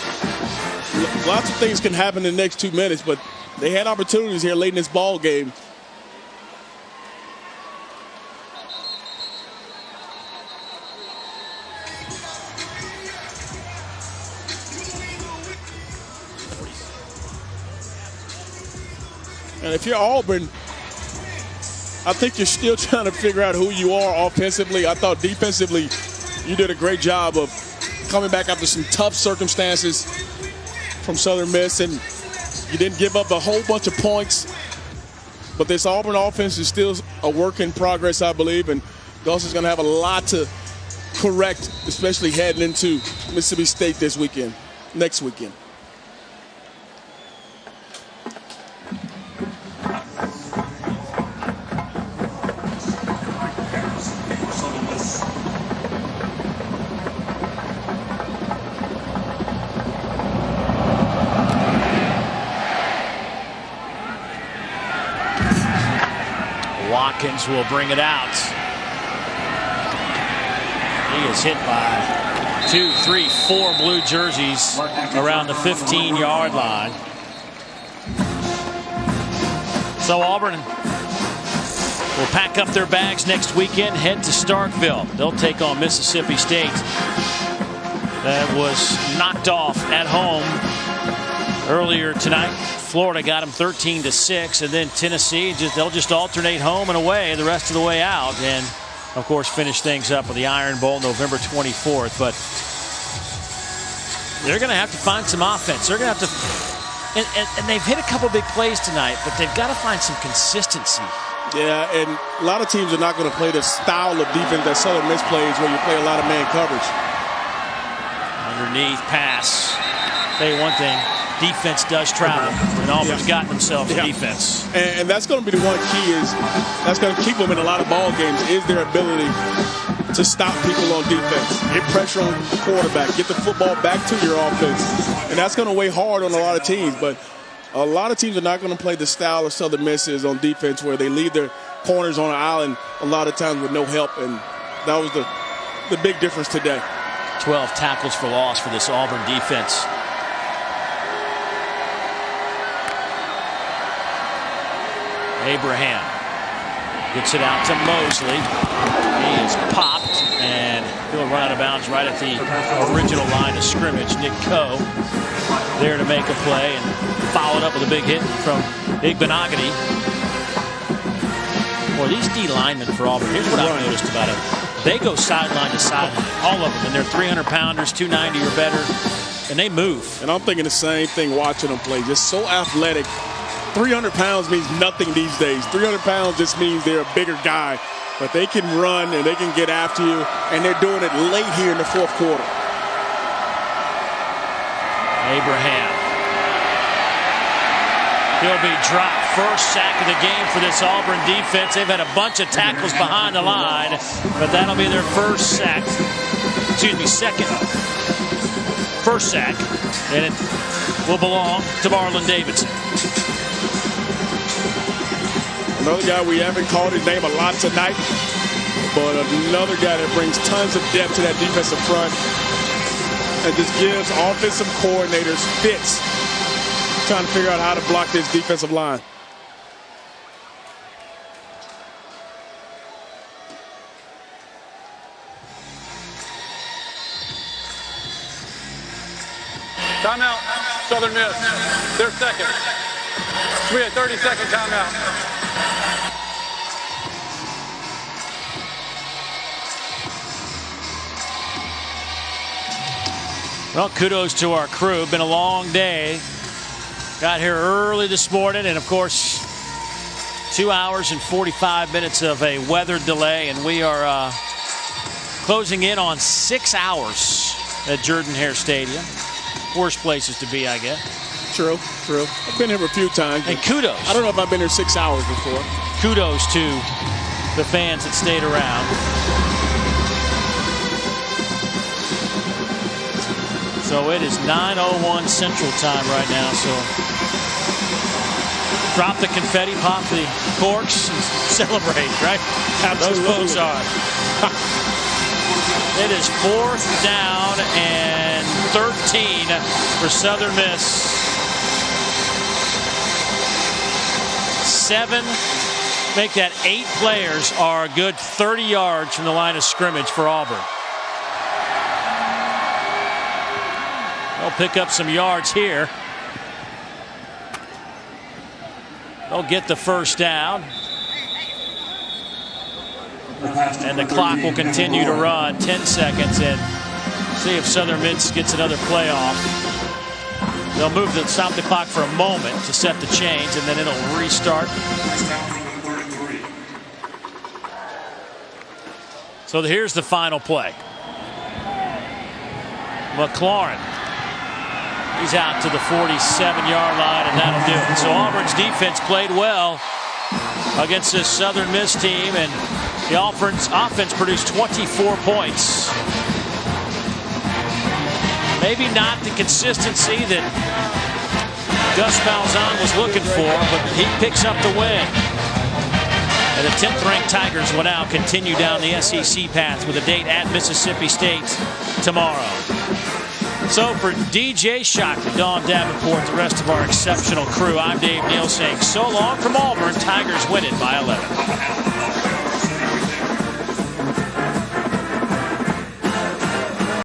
Lots of things can happen in the next 2 minutes, but they had opportunities here late in this ball game. And if you're Auburn, I think you're still trying to figure out who you are offensively. I thought defensively you did a great job of coming back after some tough circumstances from Southern Miss, and you didn't give up a whole bunch of points. But this Auburn offense is still a work in progress, I believe, and Gus is going to have a lot to correct, especially heading into Mississippi State next weekend. Watkins will bring it out. He is hit by 2, 3, 4 blue jerseys around the 15-yard line. So Auburn will pack up their bags next weekend, head to Starkville. They'll take on Mississippi State. That was knocked off at home earlier tonight. Florida got them 13-6, and then Tennessee, they'll just alternate home and away the rest of the way out, and of course finish things up with the Iron Bowl November 24th. But they're going to have to find some offense. They're going to have to, and they've hit a couple big plays tonight, but they've got to find some consistency. Yeah, and a lot of teams are not going to play the style of defense that Southern Miss plays, where you play a lot of man coverage. Underneath pass. Tell you one thing. Defense does travel, and Auburn's gotten themselves a defense. And that's going to be the one key, is that's going to keep them in a lot of ball games, is their ability to stop people on defense, get pressure on the quarterback, get the football back to your offense. And that's going to weigh hard on a lot of teams. But a lot of teams are not going to play the style of Southern Miss is on defense, where they leave their corners on an island a lot of times with no help. And that was the big difference today. 12 tackles for loss for this Auburn defense. Abraham gets it out to Mosley. He is popped, and he'll run out of bounds right at the original line of scrimmage. Nick Coe there to make a play and followed up with a big hit from Igbenogany. Boy, these D linemen for Auburn, here's what I've noticed about it. They go sideline to sideline, all of them, and they're 300-pounders, 290 or better, and they move. And I'm thinking the same thing watching them play. Just so athletic. 300 pounds means nothing these days. 300 pounds just means they're a bigger guy. But they can run and they can get after you, and they're doing it late here in the fourth quarter. Abraham. He'll be dropped. First sack of the game for this Auburn defense. They've had a bunch of tackles behind the line, but that'll be their first sack. Second. First sack, and it will belong to Marlon Davidson. Another guy we haven't called his name a lot tonight, but another guy that brings tons of depth to that defensive front and just gives offensive coordinators fits trying to figure out how to block this defensive line. Timeout, Southern Miss. Their second. We had 30-second timeout. Well, kudos to our crew. Been a long day. Got here early this morning, and of course, 2 hours and 45 minutes of a weather delay, and we are closing in on 6 hours at Jordan-Hare Stadium. Worst places to be, I guess. True. I've been here a few times. And kudos. I don't know if I've been here 6 hours before. Kudos to the fans that stayed around. So it is 9:01 Central Time right now. So drop the confetti, pop the corks, and celebrate, right? Absolutely. Those folks are. It is 4th down and 13 for Southern Miss. 7, make that 8 players are a good 30 yards from the line of scrimmage for Auburn. They'll pick up some yards here. They'll get the first down. And the clock will continue to run. 10 seconds and see if Southern Miss gets another play off. They'll stop the clock for a moment to set the change, and then it'll restart. So here's the final play. McLaurin. He's out to the 47-yard line, and that'll do it. So Auburn's defense played well against this Southern Miss team, and the offense produced 24 points. Maybe not the consistency that Gus Malzahn was looking for, but he picks up the win. And the 10th-ranked Tigers will now continue down the SEC path with a date at Mississippi State tomorrow. So for DJ Shockley, Dawn Davenport, the rest of our exceptional crew, I'm Dave Neal saying so long from Auburn. Tigers win it by 11.